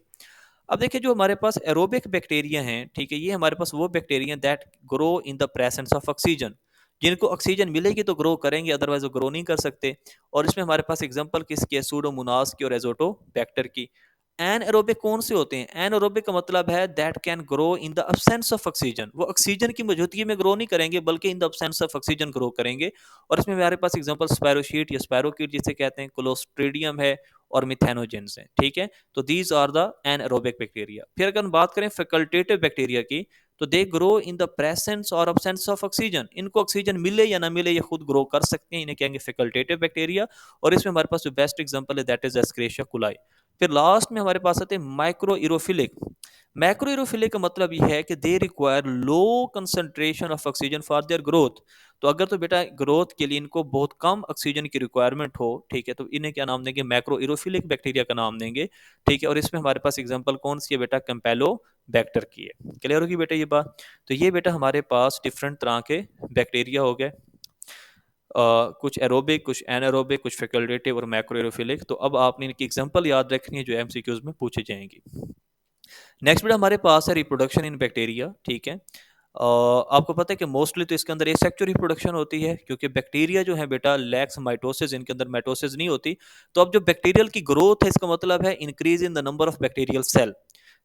अब देखिए जो हमारे पास एरोबिक बैक्टीरिया हैं, ठीक है, ये हमारे पास वो bacteria that grow in the presence of oxygen. जिनको ऑक्सीजन मिलेगी तो ग्रो करेंगे, अदरवाइज वो ग्रो नहीं कर सकते। और इसमें हमारे पास एग्जांपल किसकी है? सूडोमोनास की और एजोटोबैक्टर की। एनएरोबिक कौन से होते हैं? एनएरोबिक का मतलब है that can grow in the absence of oxygen. वो ऑक्सीजन की मौजूदगी में ग्रो नहीं करेंगे बल्कि in the absence of oxygen grow करेंगे। और इसमें हमारे पास एग्जांपल स्पायरोशीट या स्पायरोकीट जिसे कहते हैं, क्लोस्ट्रीडियम है और मिथेनोजेंस हैं। ठीक है, तो these are the anaerobic bacteria. फिर अगर हम बात करें फैकल्टेटिव बैक्टीरिया की, तो they grow in the presence और अब्सेंस ऑफ ऑक्सीजन। इनको ऑक्सीजन मिले या ना मिले ये खुद ग्रो कर सकते हैं, इन्हें कहेंगे फैकल्टेटिव बैक्टीरिया। और इसमें हमारे पास जो बेस्ट एग्जांपल है दैट इज एस्क्रेशिया कुलाई। फिर लास्ट में हमारे पास आते हैं माइक्रो इरोफिलिक। मैक्रो इरोफिलिक का मतलब ये है कि they require low concentration of oxygen for their growth. तो अगर तो बेटा ग्रोथ के लिए इनको बहुत कम ऑक्सीजन की रिक्वायरमेंट हो, ठीक है, तो इन्हें क्या नाम देंगे, मैक्रो इरोफिलिक बैक्टीरिया का नाम देंगे। ठीक है, और इसमें हमारे पास एग्जांपल कौन सी है बेटा, कैंपेलो बैक्टर की है। क्लियर होगी बेटा ये बात। तो ये बेटा हमारे पास डिफरेंट तरह के बैक्टीरिया हो गए, कुछ एरोबिक, कुछ एनारोबिक, कुछ फैकल्टेटिव और मैक्रो एरोफिलिक। तो अब आपने इनकी एग्जांपल याद रखनी है जो एमसीक्यूज में पूछी जाएंगी। नेक्स्ट बेटा हमारे पास है रिप्रोडक्शन इन बैक्टीरिया। ठीक है, आपको पता है कि मोस्टली तो इसके अंदर एसेक्सुअल रिप्रोडक्शन होती है, क्योंकि बैक्टीरिया जो है बेटा लैक्स माइटोसिस, इनके अंदर माइटोसिस नहीं होती। तो अब जो बैक्टीरियल की ग्रोथ है इसका मतलब है increase in the number of bacterial cell,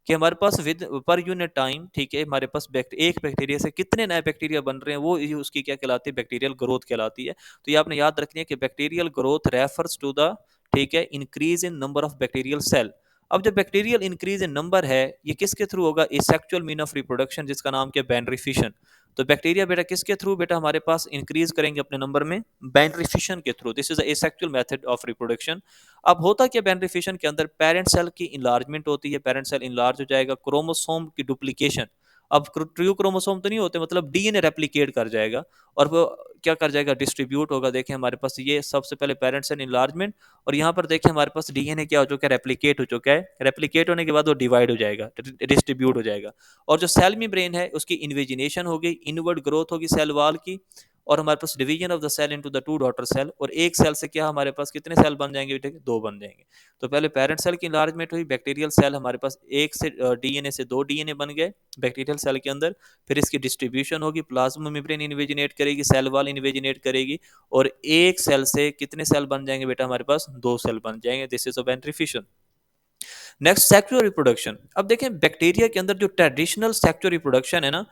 कि हमारे पास विद पर यूनिट टाइम, ठीक है, हमारे पास एक बैक्टीरिया से कितने नए बैक्टीरिया बन रहे हैं, वो उसकी क्या कहलाती है, बैक्टीरियल ग्रोथ कहलाती है। तो ये आपने याद रखनी है कि bacterial growth refers to the, ठीक है, increase in number of bacterial cell. अब जब बैक्टीरियल इंक्रीज इन नंबर है, ये किसके थ्रू होगा, एसेक्सुअल मीन ऑफ रिप्रोडक्शन, जिसका नाम क्या है, बाइनरी फिशन। तो बैक्टीरिया बेटा किसके थ्रू बेटा हमारे पास इंक्रीज करेंगे अपने नंबर में, बाइनरी फिशन के through. This is asexual method of reproduction. अब होता क्या बाइनरी फिशन के अंदर, पेरेंट सेल की इनलार्जमेंट होती है, पेरेंट सेल इनलार्ज हो जाएगा, क्रोमोसोम की डुप्लीकेशन। अब ट्रू क्रोमोसोम तो नहीं होते, मतलब डीएनए रेप्लिकेट कर जाएगा और वो क्या कर जाएगा, डिस्ट्रीब्यूट होगा। देखें हमारे पास ये सबसे पहले पेरेंट सेल इनलार्जमेंट, और यहाँ पर देखिए हमारे पास डीएनए क्या हो चुका है, रेप्लिकेट हो चुका है। रेप्लिकेट होने के बाद वो डिवाइड हो जाएगा, डिस्ट्रीब्यूट हो जाएगा। और जो सेल मेम्ब्रेन है उसकी इन्वेजिनेशन होगी, इनवर्ड ग्रोथ होगी सेल वाल की, और हमारे पास division of the cell into the two daughter cell. और एक सेल से क्या हमारे पास कितने सेल बन जाएंगे बेटे, दो बन जाएंगे। तो पहले पेरेंट सेल की इनलार्जमेंट हुई, बैक्टीरियल सेल हमारे पास एक से डीएनए से दो डीएनए बन गए बैक्टीरियल सेल के अंदर। फिर इसकी डिस्ट्रीब्यूशन होगी, प्लाज्मा मेम्ब्रेन इन्वेजिनेट करेगी, सेल वाल इन्वेजिनेट करेगी, और एक सेल से कितने सेल बन जाएंगे बेटा, हमारे पास दो सेल बन जाएंगे। This is a binary fission. Next sexual reproduction. अब देखें बैक्टीरिया के अंदर जो ट्रेडिशनल सेक्सुअल रिप्रोडक्शन है ना,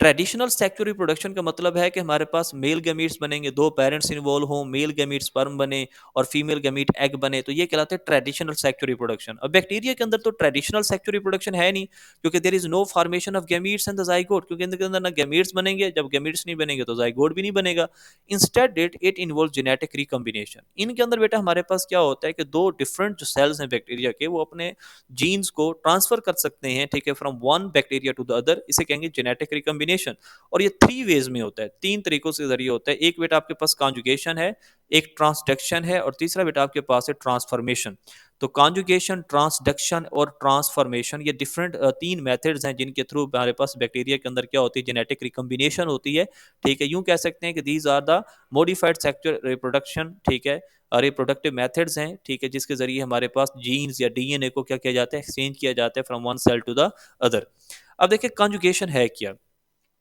ट्रेडिशनल सेक्सुअल रिप्रोडक्शन का मतलब है कि हमारे पास मेल गैमीट्स बनेंगे, दो पेरेंट्स इन्वॉल्व हों, मेल गैमीट स्पर्म बने और फीमेल गैमीट एग बने, तो ये कहलाते हैं ट्रेडिशनल सेक्सुअल रिप्रोडक्शन। अब बैक्टीरिया के अंदर तो ट्रेडिशनल सेक्सुअल रिप्रोडक्शन है नहीं, क्योंकि there is no formation of gametes and the zygote, क्योंकि इनके अंदर ना गैमीट्स बनेंगे, जब गैमीट्स नहीं बनेंगे तो जाइगोट भी नहीं बनेगा। Instead it involve genetic recombination. इनके अंदर बेटा हमारे पास क्या होता है कि दो डिफरेंट जो सेल्स हैं बैक्टीरिया के, वो अपने जीन्स को ट्रांसफर कर सकते हैं, ठीक है, from one bacteria to the other. इसे कहेंगे जेनेटिक रिकॉम्बिनेशन। और ये थ्री वेज में होता है, तीन तरीकों से जरिए होता है। एक बेटा आपके पास कॉन्जुगेशन है, एक ट्रांसडक्शन है, और तीसरा बेटा आपके पास है ट्रांसफॉर्मेशन। तो कॉन्जुगेशन, ट्रांसडक्शन और ट्रांसफॉर्मेशन, ये डिफरेंट तीन मेथड्स हैं जिनके थ्रू हमारे पास बैक्टीरिया के अंदर क्या होती है, जेनेटिक रिकॉम्बिनेशन होती है। ठीक है, यूं कह सकते हैं कि these are the modified sexual reproduction, ठीक है, रिप्रोडक्टिव मेथड्स हैं, ठीक है, जिसके जरिए हमारे पास जीन्स या डीएनए को क्या किया जाता है, एक्सचेंज किया जाता है from one cell to the other. अब देखिए कॉन्जुगेशन है क्या।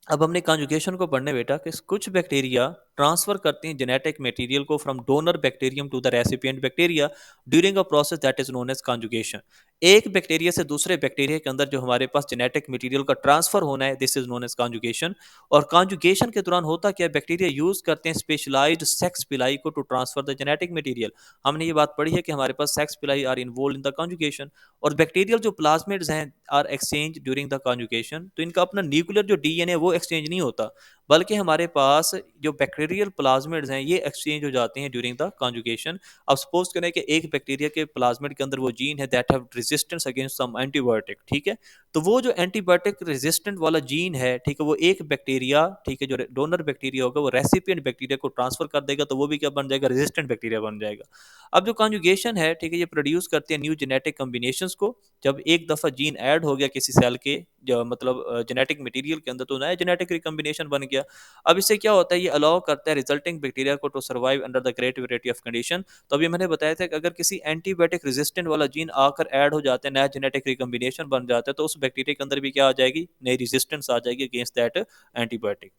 अब हमने कॉन्जुगेशन को पढ़ने बेटा कि कुछ बैक्टीरिया ट्रांसफर करती हैं जेनेटिक मटेरियल को from donor bacterium to the recipient bacteria during a process that is known as conjugation. एक बैक्टीरिया से दूसरे बैक्टीरिया के अंदर जो हमारे पास जेनेटिक मटेरियल का ट्रांसफर होना है, this is known as conjugation. और कॉन्जुगेशन के दौरान होता क्या है, बैक्टीरिया यूज करते हैं स्पेशलाइज्ड सेक्स पिलाई को to transfer the genetic material. हमने ये बात पढ़ी है कि हमारे पास sex pili are involve in the conjugation. और बैक्टीरियल जो प्लाज्मिड्स हैं are exchange during the conjugation. तो इनका अपना न्यूक्लियर जो डीएनए वो एक्सचेंज नहीं होता, बल्कि हमारे पास जो बैक्टीरियल प्लाज्मिड्स हैं ये एक्सचेंज हो जाते हैं ड्यूरिंग द कॉन्जुगेशन। अब सपोज करें कि एक बैक्टीरिया के प्लाज्मिड के अंदर वो जीन है that have resistance against some antibiotic, ठीक है। तो वो जो एंटीबायोटिक रेजिस्टेंट वाला जीन है, ठीक है, वो एक बैक्टीरिया, ठीक है, जो डोनर बैक्टीरिया होगा वो रेसिपिएंट बैक्टीरिया को ट्रांसफर कर देगा, तो वो भी क्या बन जाएगा, रेजिस्टेंट बैक्टीरिया बन जाएगा। अब जो कॉन्जुगेशन है, ठीक है, ये प्रोड्यूस करते हैं न्यू जेनेटिक कॉम्बिनेशंस को। जब एक दफा जीन ऐड हो गया किसी सेल के जो मतलब जेनेटिक मटेरियल के अंदर, तो नया जेनेटिक रिकॉम्बिनेशन बन गया। अब इससे क्या होता है, ये अलाउ करता है रिजल्टिंग बैक्टीरिया को to survive under the great variety of condition. तो अभी मैंने बताया था कि अगर किसी एंटीबायोटिक रेजिस्टेंट वाला जीन आकर ऐड हो जाता है, नया जेनेटिक रिकॉम्बिनेशन बन जाता है, तो उस बैक्टीरिया के अंदर भी क्या आ जाएगी, नई रेजिस्टेंस आ जाएगी अगेंस्ट दैट एंटीबायोटिक।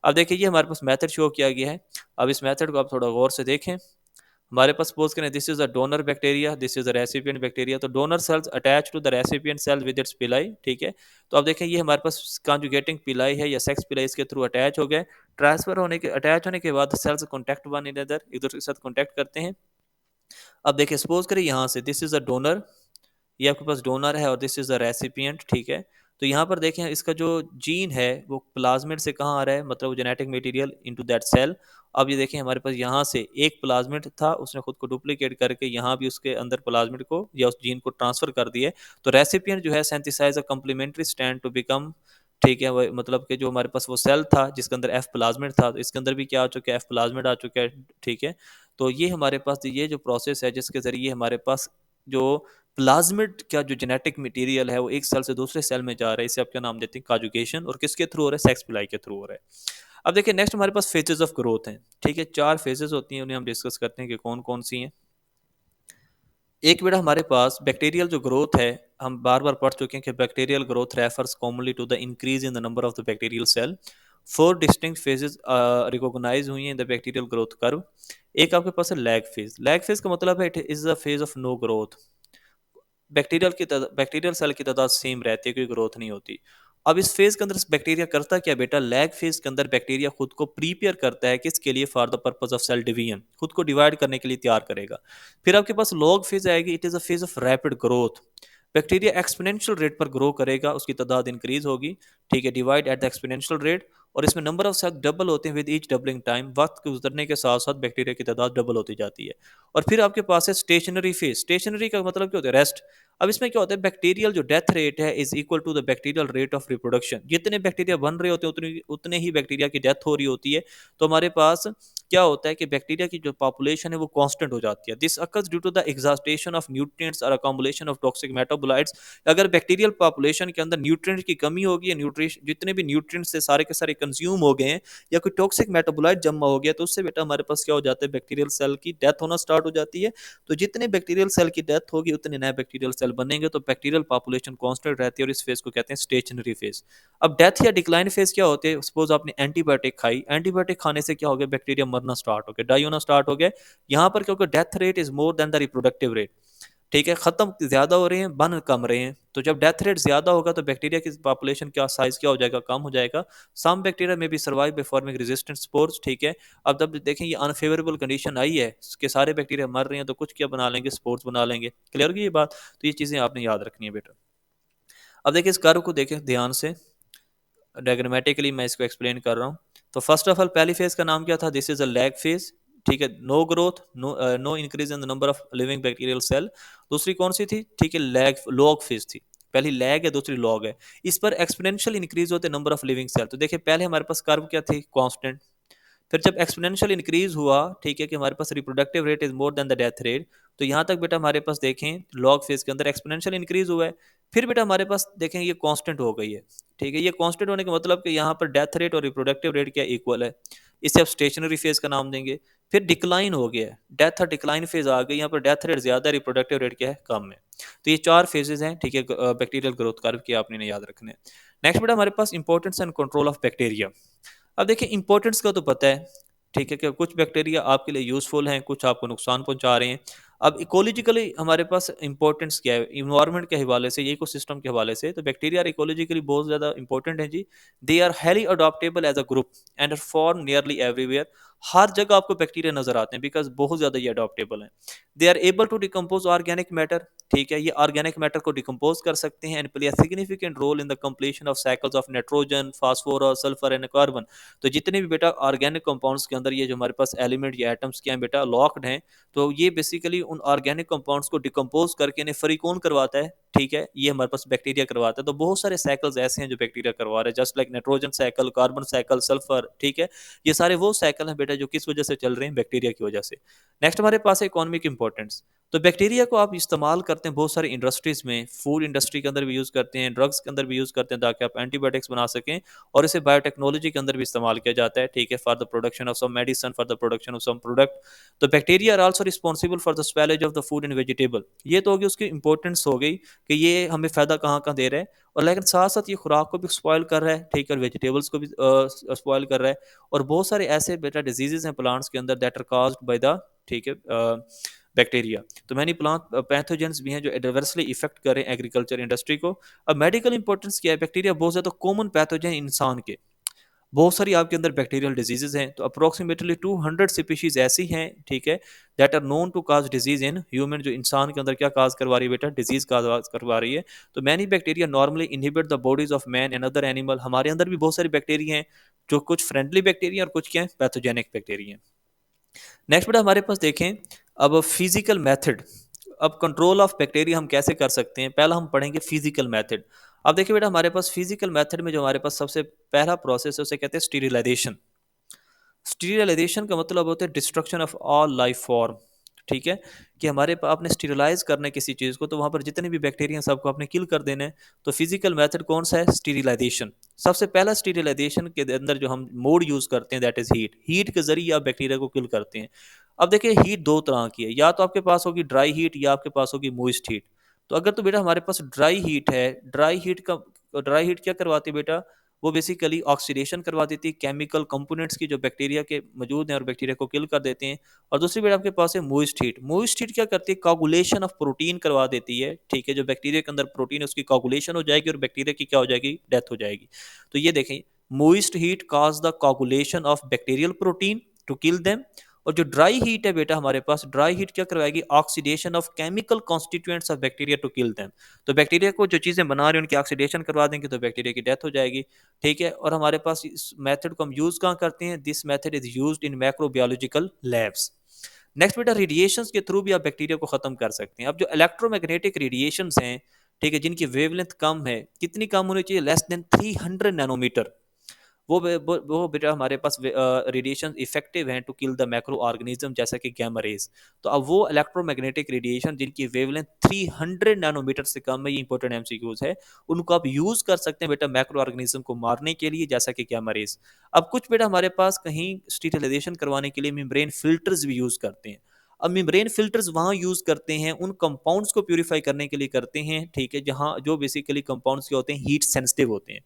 अब देखिए ये हमारे पास मेथड शो किया गया है। अब इस मेथड को आप थोड़ा गौर से देखें। हमारे पास सपोज करें this is a donor bacteria, this is a recipient bacteria. तो donor cells attach to the recipient cell with its pili, ठीक है। तो अब देखें ये हमारे पास कॉन्जुगेटिंग पिलाई है या सेक्स पिलाई, इसके थ्रू अटैच हो गए। ट्रांसफर होने के अटैच होने के बाद सेल्स कॉन्टैक्ट वन अनदर, एक दूसरे के साथ कॉन्टैक्ट करते हैं। अब देखिए सपोज करें यहाँ से दिस इज अ डोनर, ये आपके पास डोनर है और दिस इज अ रेसिपिएंट, ठीक है। तो यहाँ पर देखें इसका जो जीन है वो प्लाज्मिड से कहाँ आ रहा है, मतलब genetic material into that cell. अब ये देखें हमारे पास यहाँ से एक प्लाज्मिड था, उसने खुद को डुप्लीकेट करके यहाँ भी उसके अंदर प्लाज्मिड को या उस जीन को ट्रांसफर कर दिए। तो रेसिपिएंट जो है synthesize a complementary strand to become, ठीक है, वो मतलब कि जो हमारे पास वो सेल था जिसके अंदर एफ प्लाज्मिड था, तो इसके अंदर भी क्या आ चुका है, एफ प्लाज्मिड आ चुका है। ठीक है, तो ये हमारे पास ये जो प्रोसेस है जिसके जरिए हमारे पास जो प्लाज्मिड का जो जेनेटिक मटेरियल है वो एक सेल से दूसरे सेल में जा रहा है, इसे आप क्या नाम देते हैं, काजुकेशन। और किसके थ्रू हो रहा है, सेक्स पिलाई के थ्रू हो रहा है। अब देखिए नेक्स्ट हमारे पास फेजेस ऑफ ग्रोथ हैं। ठीक है, 4 फेजेस होती हैं, उन्हें हम डिस्कस करते हैं कि कौन कौन सी हैं। एक बेटा हमारे पास बैक्टीरियल जो ग्रोथ है, हम बार बार पढ़ चुके हैं कि bacterial growth refers commonly to the increase in the number of the bacterial cell. 4 distinct phases recognise हुई हैं in the bacterial growth curve. एक आपके पास है लैग फेज। लैग फेज का मतलब है it is the phase of no growth. Bacterial cell की तादाद सेम रहती है, कोई ग्रोथ नहीं होती। अब इस फेज के अंदर बैक्टीरिया करता क्या बेटा, लैग फेज के अंदर बैक्टीरिया खुद को प्रीपेयर करता है किसके लिए, for the purpose of cell division, खुद को डिवाइड करने के लिए तैयार करेगा। फिर आपके पास लॉग फेज आएगी, it is a phase of rapid growth. Bacteria exponential rate पर ग्रो करेगा, उसकी तादाद इंक्रीज होगी। ठीक है, divide at the exponential rate. और इसमें नंबर ऑफ सेल डबल होते हैं विद ईच डबलिंग टाइम, वक्त के गुजरने के साथ साथ बैक्टीरिया की तादाद डबल होती जाती है। और फिर आपके पास है स्टेशनरी फेज। स्टेशनरी का मतलब क्या होता है, रेस्ट। अब इसमें क्या होता है, बैक्टीरियल जो डेथ रेट है is equal to the bacterial rate of reproduction. जितने बैक्टीरिया बन रहे होते हैं उतने उतने ही बैक्टीरिया की डेथ हो रही होती है। तो हमारे पास क्या होता है कि बैक्टीरिया की जो पॉपुलेशन है वो कांस्टेंट हो जाती है। This occurs due to the exhaustion of nutrients और अकोमोलेशन ऑफ टॉक्सिक मेटाबोलाइट्स। अगर बैक्टीरियल पॉपुलेशन के अंदर न्यूट्रिएंट की कमी होगी या न्यूट्रिशन जितने भी न्यूट्रिएंट्स से सारे के सारे कंज्यूम हो गए हैं या कोई टॉक्सिक मेटाबोलाइट जमा हो गया, तो उससे बेटा हमारे पास क्या हो जाता है, बैक्टीरियल सेल की डेथ होना स्टार्ट हो जाती है। तो जितने बैक्टीरियल सेल की डेथ होगी उतने नए बैक्टीरियल सेल बनेंगे, तो बैक्टीरियल पॉपुलेशन कांस्टेंट रहती है। और इस फेज को कहते हैं स्टेशनरी फेज। अब डेथ या डिक्लाइन फेज क्या होते हैं, सपोज आपने एंटीबायोटिक खाई, एंटीबायोटिक खाने से क्या हो गया, बैक्टीरिया मरना स्टार्ट हो गया, डाई होना स्टार्ट हो गया। यहाँ पर क्योंकि death rate is more than the reproductive rate. ठीक है, खत्म ज्यादा हो रहे हैं, बन कम रहे हैं। तो जब डेथ रेट ज्यादा होगा तो बैक्टीरिया की पॉपुलेशन क्या साइज क्या हो जाएगा, कम हो जाएगा। सम बैक्टीरिया में भी survive by forming resistant spores. ठीक है, अब जब देखें ये अनफेवरेबल कंडीशन आई है कि सारे बैक्टीरिया मर रहे हैं, तो कुछ क्या बना लेंगे, स्पोर्स बना लेंगे। क्लियर होगी ये बात। तो ये चीजें आपने याद रखनी है बेटा। अब देखिए इस कर्व को देखें ध्यान से, डायग्रामेटिकली मैं इसको एक्सप्लेन कर रहा हूँ। तो फर्स्ट ऑफ ऑल पहली फेज का नाम क्या था, this is a lag phase. ठीक है, no growth, no increase in the number of living bacterial cell. दूसरी कौन सी थी, ठीक है, लैग लॉग फेज थी। पहली लैग है, दूसरी लॉग है। इस पर एक्सपोनेंशियल इंक्रीज होते नंबर ऑफ लिविंग सेल। तो देखिए पहले हमारे पास कर्व क्या थी, कांस्टेंट। फिर जब एक्सपोनेंशियल इंक्रीज हुआ, ठीक है, कि हमारे पास reproductive rate is more than the death rate, तो यहाँ तक बेटा हमारे पास देखें लॉग फेज के अंदर एक्सपोनेंशियल इंक्रीज हुआ है। फिर बेटा हमारे पास देखें ये कांस्टेंट हो गई है। ठीक है, ये कांस्टेंट होने का मतलब कि यहाँ पर डेथ रेट और रिप्रोडक्टिव रेट क्या इक्वल है। इसे आप स्टेशनरी फेज का नाम देंगे। फिर डिक्लाइन हो गया है, डेथ और डिक्लाइन फेज आ गई। यहाँ पर डेथ रेट ज्यादा है, रिप्रोडक्टिव रेट क्या है, कम है। तो ये 4 फेजेस हैं, ठीक है, बैक्टीरियल ग्रोथ कर्व के आपने याद रखने हैं। नेक्स्ट बेटा हमारे पास importance and control of bacteria. अब देखिए इंपॉर्टेंस का तो पता है, ठीक है, कि कुछ बैक्टीरिया आपके लिए यूजफुल हैं, कुछ आपको नुकसान पहुंचा रहे हैं। अब इकोलॉजिकली हमारे पास इंपॉर्टेंस क्या है, इन्वायरमेंट के हवाले से, इकोसिस्टम के हवाले से, तो बैक्टीरिया इकोलॉजिकली बहुत ज़्यादा इंपॉर्टेंट है जी। They are highly adaptable as a group and are form nearly everywhere. हर जगह आपको बैक्टीरिया नजर आते हैं बिकॉज बहुत ज़्यादा ये अडॉप्टेबल हैं। They are able to decompose organic matter. ठीक है, ये ऑर्गेनिक मैटर को डिकम्पोज कर सकते हैं and play a significant role in the completion of cycles of nitrogen, phosphorus, sulphur and carbon. तो जितने भी बेटा ऑर्गेनिक कंपाउंड्स के अंदर ये जो हमारे पास एलिमेंट या एटम्स क्या हैं बेटा, लॉक्ड हैं। तो ये बेसिकली उन ऑर्गेनिक कंपाउंड्स को डिकम्पोज करके इन्हें फ्री कौन करवाता है, ठीक है, ये हमारे पास बैक्टीरिया करवाता है। तो बहुत सारे साइकिल्स ऐसे हैं जो बैक्टीरिया करवा रहे हैं, just like nitrogen cycle, carbon cycle, sulphur. ठीक है, ये सारे वो साइकिल हैं बेटा जो किस वजह से चल रहे हैं, बैक्टीरिया की वजह से। नेक्स्ट हमारे पास है इकोनॉमिक इंपॉर्टेंस। तो बैक्टीरिया को आप इस्तेमाल करते हैं बहुत सारी इंडस्ट्रीज में, फूड इंडस्ट्री के अंदर भी यूज़ करते हैं, ड्रग्स के अंदर भी यूज़ करते हैं ताकि आप एंटीबायोटिक्स बना सकें। और इसे बायोटेक्नोलॉजी के अंदर भी इस्तेमाल किया जाता है, ठीक है, for the production of some medicine, for the production of some product. तो bacteria are also responsible for the spoilage of the food and vegetable. ये तो होगी उसकी इंपॉर्टेंस हो गई कि ये हमें फ़ायदा कहाँ कहाँ दे रहा है। और लेकिन साथ साथ ये खुराक को भी स्पॉयल कर रहा है, ठीक है, और वेजिटेबल्स को भी स्पॉयल कर रहा है। और बहुत सारे ऐसे बेटा डिजीजेज हैं प्लांट्स के अंदर that are caused by the, ठीक है, बैक्टीरिया। तो मैनी प्लांट पैथोजेंस भी हैं जो एडवर्सली इफेक्ट करें एग्रीकल्चर इंडस्ट्री को। अब मेडिकल इंपॉर्टेंस क्या है, बैक्टीरिया बहुत ज़्यादा कॉमन पैथोजन इंसान के। बहुत सारी आपके अंदर बैक्टीरियल डिजीजेज हैं, तो अप्रोक्सीमेटली 200 स्पीशीज ऐसी हैं, ठीक है, that are known to cause disease in human, जो इंसान के अंदर क्या काज करवा रही है बेटा, डिजीज काज करवा रही है। तो many bacteria normally inhibit the bodies of man and other animal. हमारे अंदर भी बहुत सारी बैक्टीरिया हैं, जो कुछ फ्रेंडली बैक्टीरिया और कुछ क्या है, पैथोजेनिक बैक्टीरिया। नेक्स्ट बेटा हमारे पास देखें, अब फिजिकल मेथड, अब कंट्रोल ऑफ बैक्टीरिया हम कैसे कर सकते हैं, पहला हम पढ़ेंगे फिजिकल मेथड। अब देखिए बेटा, हमारे पास फिजिकल मेथड में जो हमारे पास सबसे पहला प्रोसेस है उसे कहते हैं स्टीरिलाइजेशन। स्टीरिलाइजेशन का मतलब होता है destruction of all life form, ठीक है, कि हमारे आपने स्टीरिलाइज करना है किसी चीज़ को, तो वहाँ पर जितने भी बैक्टीरिया हैं सबको आपने किल कर देना है। तो फिजिकल मेथड कौन सा है, स्टीरिलाइजेशन। सबसे पहला स्टीरिलाइजेशन के अंदर जो हम मोड यूज़ करते हैं दैट इज़ हीट। हीट के जरिए आप बैक्टीरिया को किल करते हैं। अब देखिए हीट दो तरह की है, या तो आपके पास होगी ड्राई हीट या आपके पास होगी मॉइस्ट हीट। तो अगर तो बेटा हमारे पास ड्राई हीट है, ड्राई हीट क्या करवाती है बेटा, वो बेसिकली ऑक्सीडेशन करवा देती है केमिकल कंपोनेंट्स की जो बैक्टीरिया के मौजूद हैं और बैक्टीरिया को किल कर देते हैं। और दूसरी बेटा आपके पास है मोइस्ट हीट। मोइस्ट हीट क्या करती है, कोगुलेशन ऑफ प्रोटीन करवा देती है, ठीक है, जो बैक्टीरिया के अंदर प्रोटीन है उसकी कोगुलेशन हो जाएगी और बैक्टीरिया की क्या हो जाएगी, डेथ हो जाएगी। तो ये देखें, moist heat cause the coagulation of bacterial protein to kill them. और जो ड्राई हीट है बेटा हमारे पास, ड्राई हीट क्या करवाएगी, oxidation of chemical constituents of bacteria to kill them. तो बैक्टीरिया को जो चीज़ें बना रही हैं उनकी ऑक्सीडेशन करवा देंगे तो बैक्टीरिया की डेथ हो जाएगी, ठीक है। और हमारे पास इस मेथड को हम यूज़ कहाँ करते हैं, this method is used in microbiological labs. Next बेटा, रेडिएशंस के थ्रू भी आप बैक्टीरिया को खत्म कर सकते हैं। अब जो इलेक्ट्रोमैग्नेटिक रेडिएशंस हैं, ठीक है, जिनकी वेवलेंथ कम है, कितनी कम होनी चाहिए, लेस देन 300 नैनोमीटर, वो बेटा हमारे पास रेडिएशन इफेक्टिव हैं to kill the macro organism, जैसा कि गैमा रेज। तो अब वो इलेक्ट्रोमैग्नेटिक रेडिएशन जिनकी वेवलेंथ 300 नैनोमीटर से कम है, ये इंपॉर्टेंट एमसीक्यूज है, उनको आप यूज कर सकते हैं बेटा मैक्रो ऑर्गेनिज्म को मारने के लिए, जैसा कि गैमा रेज। अब कुछ बेटा हमारे पास कहीं स्टीरिलाइजेशन करवाने के लिए मेम्ब्रेन फिल्टर्स भी यूज करते हैं। अब मेम्ब्रेन फिल्टर्स वहाँ यूज करते हैं उन कंपाउंड्स को प्यूरिफाई करने के लिए करते हैं, ठीक है, जहाँ जो बेसिकली कंपाउंड्स के होते हैं हीट सेंसिटिव होते हैं।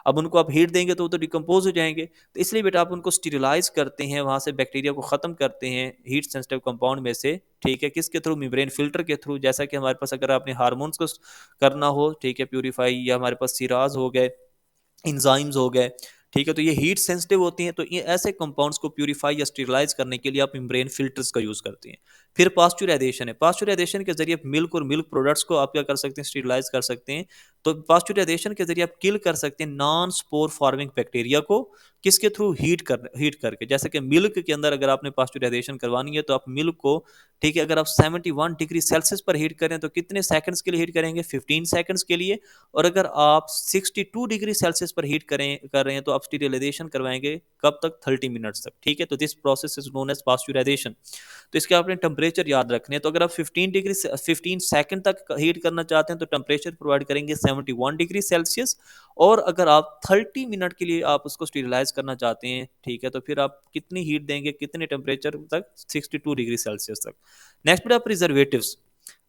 अब उनको आप हीट देंगे तो वो तो डिकम्पोज हो जाएंगे, तो इसलिए बेटा आप उनको स्टीरिलाइज करते हैं, वहाँ से बैक्टीरिया को ख़त्म करते हैं हीट सेंसिटिव कंपाउंड में से, ठीक है, किसके थ्रू, मेम्ब्रेन फिल्टर के थ्रू। जैसा कि हमारे पास अगर आपने हार्मोन्स को करना हो, ठीक है, प्यूरिफाई, या हमारे पास सिराज हो गए, इंजाइम्स हो गए, ठीक है, तो ये हीट सेंसिटिव होती हैं, तो ये ऐसे कंपाउंड्स को प्यूरिफाई या स्टीरिलाइज करने के लिए आप मेम्ब्रेन फिल्टर्स का यूज़ करते हैं। फिर पास्चुराइजेशन है, पास्चुराइजेशन के जरिए मिल्क और मिल्क प्रोडक्ट्स को आप क्या कर सकते हैं, स्टीरिलाइज कर सकते हैं। तो पास्चुराइजेशन के जरिए आप किल कर सकते हैं नॉन स्पोर फार्मिंग बैक्टीरिया को, किसके थ्रू, हीट करके। जैसे कि मिल्क के अंदर अगर आपने पास्चुराइजेशन करवानी है तो आप मिल्क को, ठीक है, अगर आप 71 डिग्री सेल्सियस पर हीट करें तो कितने सेकंड्स के लिए हीट करेंगे, 15 सेकंड्स के लिए। और अगर आप 62 डिग्री सेल्सियस पर हीट कर रहे हैं तो आप स्टीरिलाइजेशन करवाएंगे कब तक, 30 मिनट्स तक, ठीक है। तो this process is known as pasteurisation. तो इसके आपने टेम्परेचर याद रखने हैं। तो अगर आप 15 सेकंड तक हीट करना चाहते हैं तो टेम्परेचर प्रोवाइड करेंगे 71 डिग्री सेल्सियस। और अगर आप 30 मिनट के लिए आप उसको स्टीरिलाइज करना चाहते हैं, ठीक है, तो फिर आप कितनी हीट देंगे, कितने टेम्परेचर तक, 62 डिग्री सेल्सियस तक। नेक्स्ट बेटा प्रिजर्वेटिव्स।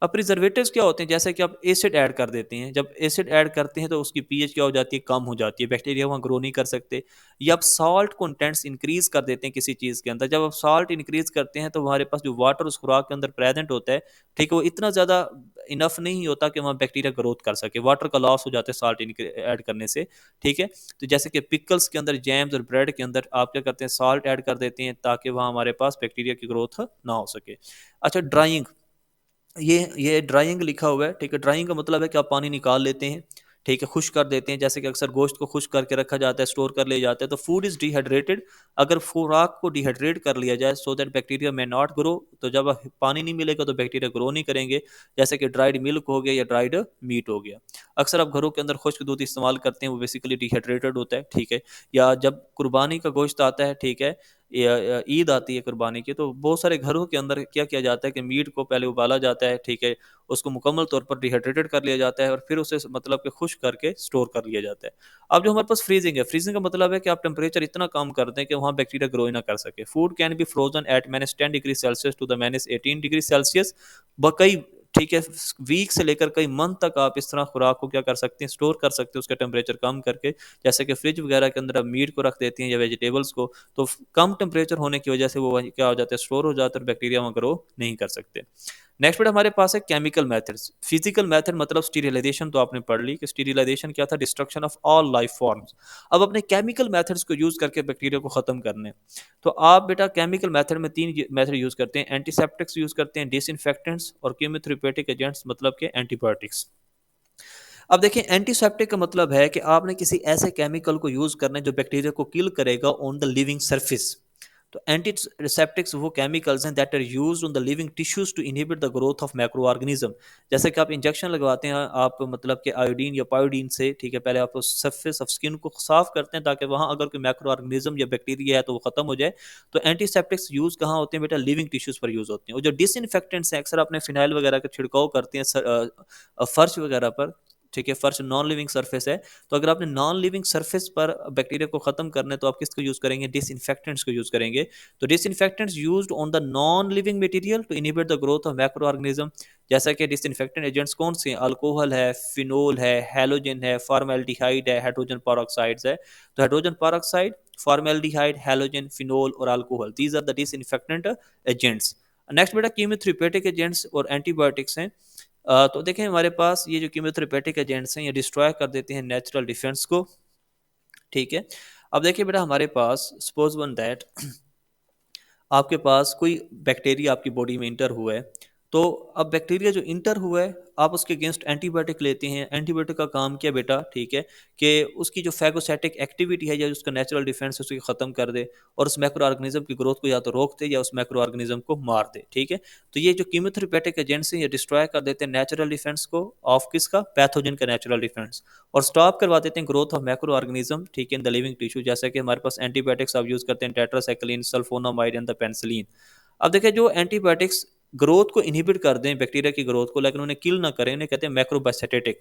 अब प्रिजर्वेटिव्स क्या होते हैं, जैसे कि आप एसिड ऐड कर देते हैं, जब एसिड ऐड करते हैं तो उसकी पीएच क्या हो जाती है, कम हो जाती है, बैक्टीरिया वहाँ ग्रो नहीं कर सकते। या आप सॉल्ट कंटेंट्स इंक्रीज कर देते हैं किसी चीज़ के अंदर, जब आप सॉल्ट इंक्रीज करते हैं तो हमारे पास जो वाटर उस खुराक के अंदर प्रेजेंट होता है, ठीक है, वो इतना ज़्यादा इनफ नहीं होता कि वहाँ बैक्टीरिया ग्रोथ कर सके, वाटर का लॉस हो जाता है सॉल्ट ऐड करने से, ठीक है। तो जैसे कि पिकल्स के अंदर, जैम्स और ब्रेड के अंदर आप क्या करते हैं, सॉल्ट ऐड कर देते हैं ताकि वहाँ हमारे पास बैक्टीरिया की ग्रोथ ना हो सके। अच्छा, ड्राइंग, ये ड्राइंग लिखा हुआ है, ठीक है, ड्राइंग का मतलब है कि आप पानी निकाल लेते हैं, ठीक है, खुश कर देते हैं, जैसे कि अक्सर गोश्त को खुश करके रखा जाता है, स्टोर कर लिया जाता है, तो फूड इज डिहाइड्रेटेड। अगर खुराक को डिहाइड्रेट कर लिया जाए सो दैट बैक्टीरिया में नॉट ग्रो, तो जब पानी नहीं मिलेगा तो बैक्टीरिया ग्रो नहीं करेंगे, जैसे कि ड्राइड मिल्क हो गया या ड्राइड मीट हो गया। अक्सर आप घरों के अंदर खुश्क दूध इस्तेमाल करते हैं, वो बेसिकली डिहाइड्रेटेड होता है, ठीक है। या जब कुर्बानी का गोश्त आता है, ठीक है, या ईद आती है कुर्बानी की, तो बहुत सारे घरों के अंदर क्या किया जाता है कि मीट को पहले उबाला जाता है, ठीक है, उसको मुकम्मल तौर पर डिहाइड्रेटेड कर लिया जाता है और फिर उसे मतलब कि खुश करके स्टोर कर लिया जाता है। अब जो हमारे पास फ्रीजिंग है, फ्रीजिंग का मतलब है कि आप टेम्परेचर इतना कम कर दें कि वहाँ बैक्टीरिया ग्रो ही ना कर सके। Food can be frozen at -10 degree Celsius to the -18 degree Celsius, कई, ठीक है, वीक से लेकर कई मंथ तक आप इस तरह खुराक को क्या कर सकते हैं, स्टोर कर सकते हैं उसका टेम्परेचर कम करके। जैसे कि फ्रिज वगैरह के अंदर आप मीट को रख देते हैं या वेजिटेबल्स को, तो कम टेम्परेचर होने की वजह से वो क्या हो जाता है, स्टोर हो जाता है और बैक्टीरिया वहाँ ग्रो नहीं कर सकते। नेक्स्ट बेटा हमारे पास है केमिकल मेथड्स। फिजिकल मेथड मतलब स्टीरिलाइजेशन तो आपने पढ़ ली कि स्टीरिलाइजेशन क्या था, destruction of all life forms. अब अपने केमिकल मेथड्स को यूज करके बैक्टीरिया को खत्म करने, तो आप बेटा केमिकल मेथड में तीन मेथड यूज करते हैं। एंटीसेप्टिक्स यूज करते हैं, डिसइंफेक्टेंट्स और कीमोथेरेपेटिक एजेंट्स मतलब के एंटीबायोटिक्स। अब देखिए एंटीसेप्टिक का मतलब है कि आपने किसी ऐसे केमिकल को यूज करना है जो बैक्टीरिया को किल करेगा ऑन द लिविंग सरफेस। तो एंटीसेप्टिक्स वो केमिकल्स हैं that are used on the living tissues to inhibit the growth of micro organism. जैसे कि आप इंजेक्शन लगवाते हैं, आप मतलब कि आयोडीन या पायोडीन से, ठीक है, पहले आप उस सरफेस ऑफ स्किन को साफ करते हैं ताकि वहां अगर कोई माइक्रो ऑर्गेनिज्म या बैक्टीरिया है तो वो खत्म हो जाए। तो एंटीसेप्टिक्स यूज कहाँ होते हैं बेटा, लिविंग टिश्यूज पर यूज होते हैं। और जो डिसइंफेक्टेंट्स हैं अक्सर अपने फिनाइल वगैरह का छिड़काव करते हैं फर्श वगैरह पर, ठीक है, फर्श नॉन लिविंग सरफेस है। तो अगर आपने नॉन लिविंग सरफेस पर बैक्टीरिया को खत्म करना है तो आप किसको यूज करेंगे, डिसइंफेक्टेंट्स को यूज करेंगे। तो disinfectants used on the non living material to inhibit the growth of macro organism. जैसा कि डिसइंफेक्टेंट एजेंट्स कौन से हैं, अल्कोहल है, फिनोल है, हैलोजन है, फॉर्मेल्डिहाइड है, हाइड्रोजन पेरोक्साइड्स है। तो hydrogen peroxide, formaldehyde, halogen, phenol और alcohol, these are the disinfectant agents. Next बेटा कीमोथेरेपेटिक एजेंट्स और एंटीबायोटिक्स हैं। तो देखें हमारे पास ये जो कीमोथेरेपेटिक एजेंट्स हैं ये डिस्ट्रॉय कर देते हैं नेचुरल डिफेंस को, ठीक है। अब देखिए बेटा हमारे पास सपोज वन दैट आपके पास कोई बैक्टीरिया आपकी बॉडी में इंटर हुआ है। तो अब बैक्टीरिया जो इंटर हुआ है आप उसके अगेंस्ट एंटीबायोटिक लेते हैं। एंटीबायोटिक का काम क्या बेटा, ठीक है, कि उसकी जो फैगोसाइटिक एक्टिविटी है या उसका नेचुरल डिफेंस है उसको ख़त्म कर दे और उस मैक्रो ऑर्गेनिज्म की ग्रोथ को या तो रोक दे या उस मैक्रो ऑर्गेनिज्म को मार दे, ठीक है। तो ये जो कीमोथेरेपेटिक एजेंट्स हैं ये डिस्ट्रॉय कर देते हैं नेचुरल डिफेंस को, ऑफ किसका, पैथोजन का नेचुरल डिफेंस, और स्टॉप करवा देते हैं ग्रोथ ऑफ मैक्रो ऑर्गेनिज्म, ठीक है, इन द लिविंग टिश्यू। जैसे कि हमारे पास एंटीबायोटिक्स आप यूज करते हैं, tetracycline, sulphonamide and the penicillin. अब देखिए जो एंटीबायोटिक्स ग्रोथ को इनहिबिट कर दें बैक्टीरिया की ग्रोथ को लेकिन उन्हें किल ना करें, उन्हें कहते हैं मैक्रोबायोस्टैटिक,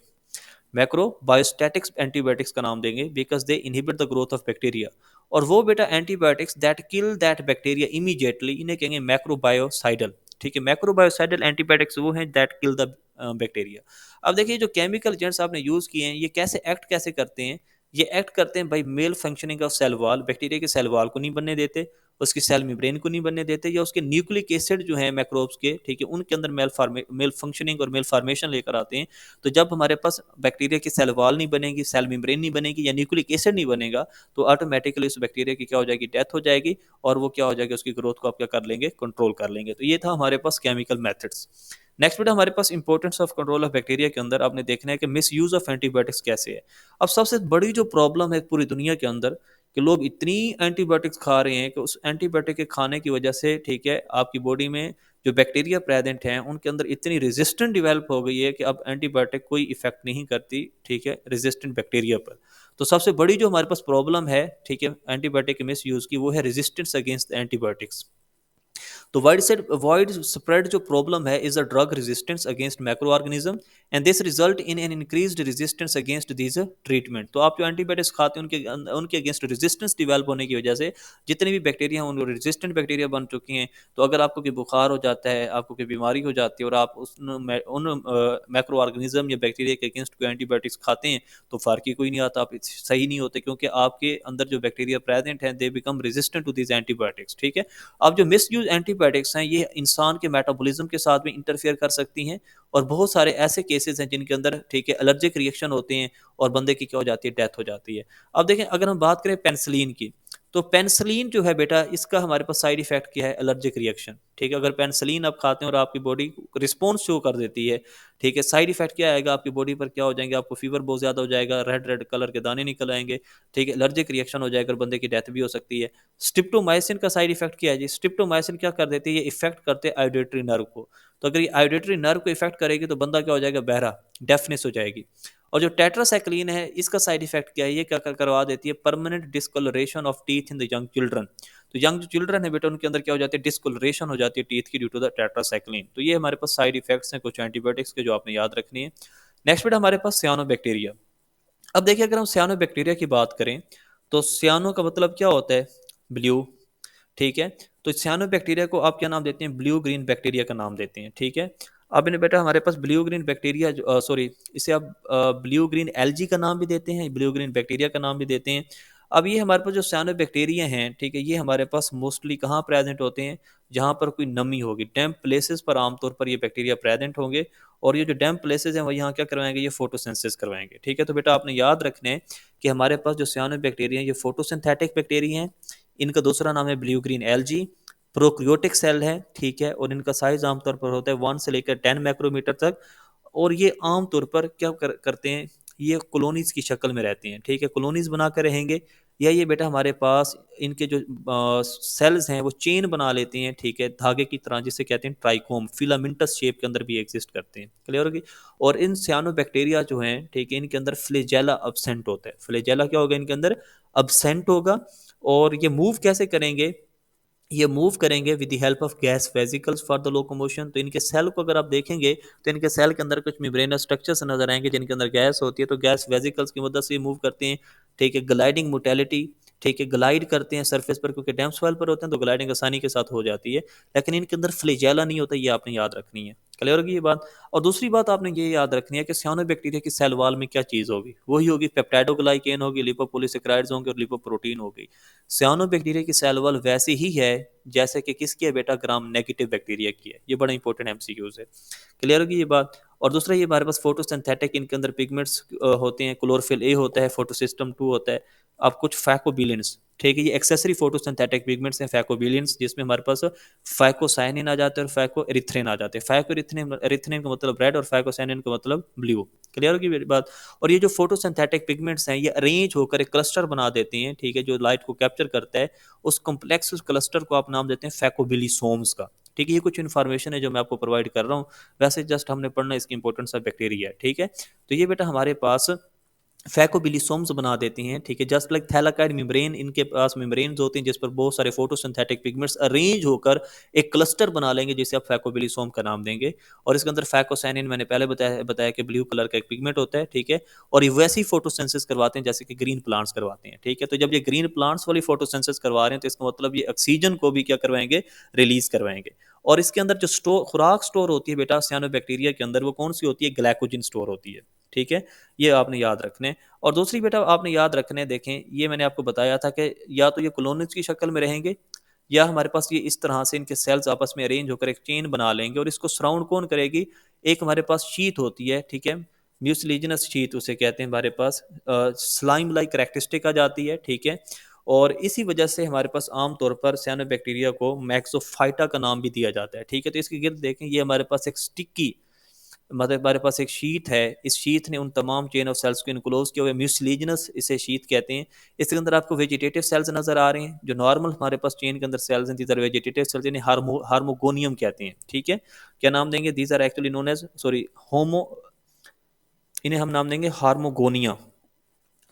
मैक्रोबायोस्टैटिक्स एंटीबायोटिक्स का नाम देंगे because they inhibit the growth of bacteria. और वो बेटा antibiotics that kill that bacteria immediately इन्हें कहेंगे मैक्रोबायोसाइडल, ठीक है। मैक्रोबायोसाइडल एंटीबायोटिक्स वो हैं दैट किल द बैक्टीरिया। अब देखिए जो केमिकल एजेंट्स आपने यूज किए हैं ये कैसे एक्ट कैसे करते हैं, ये एक्ट करते हैं by malfunctioning of cell wall, bacteria के सेल वॉल को नहीं बनने देते, उसकी सेल मेम्ब्रेन को नहीं बनने देते, या उसके न्यूक्लिक एसिड जो है मैक्रोब्स के, ठीक है, उनके अंदर मेल फंक्शनिंग और मेल फॉर्मेशन लेकर आते हैं। तो जब हमारे पास बैक्टीरिया की सेल वॉल नहीं बनेगी, सेल मेम्ब्रेन नहीं बनेगी या न्यूक्लिक एसिड नहीं बनेगा, तो ऑटोमेटिकली उस बैक्टीरिया की क्या हो जाएगी, डेथ हो जाएगी। और वो क्या हो जाएगी, उसकी ग्रोथ को आप क्या कर लेंगे, कंट्रोल कर लेंगे। तो ये था हमारे पास केमिकल मेथड्स। नेक्स्ट बेटा हमारे पास importance of control of bacteria के अंदर आपने देखना है कि मिस यूज ऑफ एंटीबायोटिक्स कैसे है। अब सबसे बड़ी जो प्रॉब्लम है पूरी दुनिया के अंदर कि लोग इतनी एंटीबायोटिक्स खा रहे हैं कि उस एंटीबायोटिक के खाने की वजह से, ठीक है, आपकी बॉडी में जो बैक्टीरिया प्रेजेंट हैं उनके अंदर इतनी रेजिस्टेंट डेवलप हो गई है कि अब एंटीबायोटिक कोई इफेक्ट नहीं करती, ठीक है, रेजिस्टेंट बैक्टीरिया पर। तो सबसे बड़ी जो हमारे पास प्रॉब्लम है, ठीक है, एंटीबायोटिक के मिस यूज की, वो है रेजिस्टेंस अगेंस्ट एंटीबायोटिक्स। तो वाइड स्प्रेड जो प्रॉब्लम है is a drug resistance against macro organism and this result in an increased resistance against this treatment. तो आप जो एंटीबायोटिक्स खाते हैं उनके उनके अगेंस्ट रेजिस्टेंस डेवलप होने की वजह से जितने भी बैक्टीरिया हैं उन रेजिस्टेंट बैक्टीरिया बन चुकी हैं। तो अगर आपको कोई बुखार हो जाता है, आपको कोई बीमारी हो जाती है और आप उन मैक्रो ऑर्गेनिज्म या बैक्टीरिया के अगेंस्ट कोई एंटीबायोटिक्स खाते हैं तो फ़र्क ही कोई नहीं आता, आप सही नहीं होते क्योंकि आपके अंदर जो बैक्टीरिया प्रेजेंट हैं they become resistant to this antibiotics, ठीक है। अब जो मिस यूज एंटीबायोटिक्स हैं ये इंसान के मेटाबॉलिज्म के साथ भी इंटरफेयर कर सकती हैं और बहुत सारे ऐसे केसेस हैं जिनके अंदर, ठीक है, एलर्जिक रिएक्शन होते हैं और बंदे की क्या हो जाती है, डेथ हो जाती है। अब देखें अगर हम बात करें पेनिसिलिन की, तो पेनिसिलिन जो है बेटा इसका हमारे पास साइड इफेक्ट क्या है, एलर्जिक रिएक्शन, ठीक है। अगर पेनिसिलिन आप खाते हैं और आपकी बॉडी रिस्पॉन्स शो कर देती है, ठीक है, साइड इफेक्ट क्या आएगा, आपकी बॉडी पर क्या हो जाएंगे, आपको फीवर बहुत ज़्यादा हो जाएगा, रेड रेड कलर के दाने निकल आएंगे, ठीक है, एलर्जिक रिएक्शन हो जाएगा और बंदे की डेथ भी हो सकती है। स्ट्रिप्टोमाइसिन का साइड इफेक्ट क्या है जी, स्ट्रिप्टोमाइसिन क्या कर देती है, ये इफेक्ट करते हैं आयोडेटरी नर्व को। तो अगर ये आयोडेटरी नर्व को इफेक्ट करेगी तो बंदा क्या हो जाएगा, बहरा, डेफनेस हो जाएगी। और जो टेट्रासाइक्लिन है इसका साइड इफेक्ट क्या है, ये क्या करवा देती है, permanent discolouration of teeth in the young children. तो यंग जो चिल्ड्रन है बेटा उनके अंदर क्या हो जाती है, डिस्कलरेशन हो जाती है टीथ की ड्यू टू द टेट्रासाइक्लिन। तो ये हमारे पास साइड इफेक्ट्स हैं कुछ एंटीबायोटिक्स के जो आपने याद रखनी है। नेक्स्ट बेटा हमारे पास सियानो बैक्टीरिया। अब देखिए अगर हम सियानो बैक्टीरिया की बात करें तो सियानो का मतलब क्या होता है, ब्लू, ठीक है। तो सियानो बैक्टीरिया को आप क्या नाम देते हैं, ब्लू ग्रीन बैक्टीरिया का नाम देते हैं, ठीक है। अब इन्हें बेटा हमारे पास ब्लू ग्रीन बैक्टीरिया सॉरी इसे आप ब्लू ग्रीन एलजी का नाम भी देते हैं, ब्लू ग्रीन बैक्टीरिया का नाम भी देते हैं। अब ये हमारे पास जो साइनो बैक्टीरिया हैं, ठीक है, ये हमारे पास मोस्टली कहाँ प्रेजेंट होते हैं? जहाँ पर कोई नमी होगी, डैम्प प्लेसेस पर आमतौर पर ये बैक्टीरिया प्रेजेंट होंगे। और ये जो डैम्प प्लेसेस हैं वो यहाँ क्या करवाएंगे? ये फोटोसिंथेसिस करवाएंगे, ठीक है। तो बेटा आपने याद रखना है कि हमारे पास जो साइनो बैक्टीरिया हैं ये फोटोसिंथेटिक बैक्टीरिया हैं। इनका दूसरा नाम है blue green algae. Prokaryotic cell है, ठीक है, और इनका साइज आमतौर पर होता है 1 से लेकर 10 माइक्रोमीटर तक। और ये आम तौर पर क्या करते हैं? ये कॉलोनीज की शक्ल में रहते हैं, ठीक है, कॉलोनीज बनाकर रहेंगे। या ये बेटा हमारे पास इनके जो सेल्स हैं वो चेन बना लेते हैं, ठीक है, धागे की तरह, जिसे कहते हैं ट्राइकोम, फिलामेंटस शेप के अंदर भी एग्जिस्ट करते हैं। क्लियर होगी? और इन सियानोबैक्टीरिया जो हैं, ठीक है, इनके अंदर फ्लैजेला अब्सेंट होता है। फ्लैजेला क्या होगा? इनके अंदर अब्सेंट होगा। और ये मूव कैसे करेंगे? ये मूव करेंगे with the help of gas vesicles for the locomotion. तो इनके सेल को अगर आप देखेंगे तो इनके सेल के अंदर कुछ मेम्ब्रेनस स्ट्रक्चर्स नजर आएंगे जिनके अंदर गैस होती है, तो गैस वेसिकल्स की मदद से मूव करते हैं, ठीक है। ग्लाइडिंग मोटेलिटी, ठीक है, ग्लाइड करते हैं सरफेस पर, क्योंकि डैम्प सॉइल पर होते हैं तो ग्लाइडिंग आसानी के साथ हो जाती है। लेकिन इनके अंदर फ्लैजेला नहीं होता, ये आपने याद रखनी है। क्लियर होगी ये बात? और दूसरी बात आपने ये याद रखनी है कि साइनोबैक्टीरिया की सेल वॉल में क्या चीज़ होगी? वही होगी पेप्टाइडोग्लाइकेन होगी, लिपोपोलिसैकेराइड्स होंगे और लिपोप्रोटीन होगी। साइनोबैक्टीरिया की सेल वॉल वैसी ही है जैसे कि किसकी है बेटा? ग्राम नेगेटिव बैक्टीरिया की है। ये बड़ा इंपॉर्टेंट एमसीक्यूज है। क्लियर होगी ये बात? और दूसरा ये हमारे पास फोटोसिंथेटिक, इनके अंदर पिगमेंट्स होते हैं। क्लोरोफिल ए होता है, फोटोसिस्टम 2 होता है। अब कुछ फैकोबिलियंस, ठीक है, ये एक्सेसरी फोटोसिंथेटिक पिगमेंट्स हैं फैकोबिलियंस, जिसमें हमारे पास फैकोसाइनिन आ जाते हैं और फैको एरिथ्रिन आ जाते हैं। फैको एरिथ्रिन, एरिथ्रिन का मतलब रेड और फैकोसाइनिन का मतलब ब्लू। क्लियर होगी मेरी बात? और ये जो फोटोसिंथेटिक पिगमेंट्स हैं ये अरेंज होकर एक क्लस्टर बना देते हैं, ठीक है, जो लाइट को कैप्चर करता है। उस कॉम्प्लेक्स क्लस्टर को आप नाम देते हैं फैकोबिलिसोम्स का। ठीक है, ये कुछ इन्फॉर्मेशन है जो मैं आपको प्रोवाइड कर रहा हूँ। वैसे जस्ट हमने पढ़ना इसकी इंपॉर्टेंस ऑफ बैक्टीरिया है, ठीक है। तो ये बेटा हमारे पास फैकोबिलिसोम्स बना देती हैं, ठीक है, जस्ट लाइक थैलाकाइड मेम्ब्रेन। इनके पास मेम्ब्रेन्स होती हैं जिस पर बहुत सारे फोटोसिंथेटिक पिगमेंट्स अरेंज होकर एक क्लस्टर बना लेंगे जिसे आप फैकोबिलिसोम का नाम देंगे। और इसके अंदर फैकोसाइनिन मैंने पहले बताया बताया कि ब्लू कलर का एक पिगमेंट होता है, ठीक है। और ये वैसी फोटोसिंथेसिस करवाते हैं जैसे कि ग्रीन प्लांट्स करवाते हैं, ठीक है। तो जब ये ग्रीन प्लांट्स वाली फोटोसिंथेसिस करवा रहे हैं तो इसका मतलब ये ऑक्सीजन को भी क्या करवाएंगे? रिलीज करवाएंगे। और इसके अंदर जो खुराक स्टोर होती है बेटा सियानोबैक्टीरिया के अंदर, वो कौन सी होती है? ग्लाइकोजन स्टोर होती है, ठीक है। ये आपने याद रखने। और दूसरी बेटा आपने याद रखने, देखें, ये मैंने आपको बताया था कि या तो ये कॉलोनीज की शक्ल में रहेंगे, या हमारे पास ये इस तरह से इनके सेल्स आपस में अरेंज होकर एक चेन बना लेंगे। और इसको सराउंड कौन करेगी? एक हमारे पास शीट होती है, ठीक है, म्यूसिलिजिनस शीट उसे कहते हैं हमारे पास। स्लाइम लाइक करेक्टरिस्टिक आ जाती है, ठीक है। और इसी वजह से हमारे पास आमतौर पर सियानोबैक्टीरिया को मैक्सोफाइटा का नाम भी दिया जाता है, ठीक है। तो इसके गिर्द देखें, ये हमारे पास एक स्टिकी, मतलब हमारे पास एक शीट है। इस शीट ने उन तमाम चेन ऑफ सेल्स को इनक्लोज किया हुआ है, म्यूसिलिजिनस इसे शीट कहते हैं। इसके अंदर आपको वेजिटेटिव सेल्स नजर आ रहे हैं। जो नॉर्मल हमारे पास चेन के अंदर सेल्स हैं, दीज आर वेजिटेटिव सेल्स, इन्हें हार्मोगोनियम कहते हैं, ठीक है। क्या नाम देंगे? These are actually known as, sorry, homo, इन्हें हम नाम देंगे हार्मोगोनिया।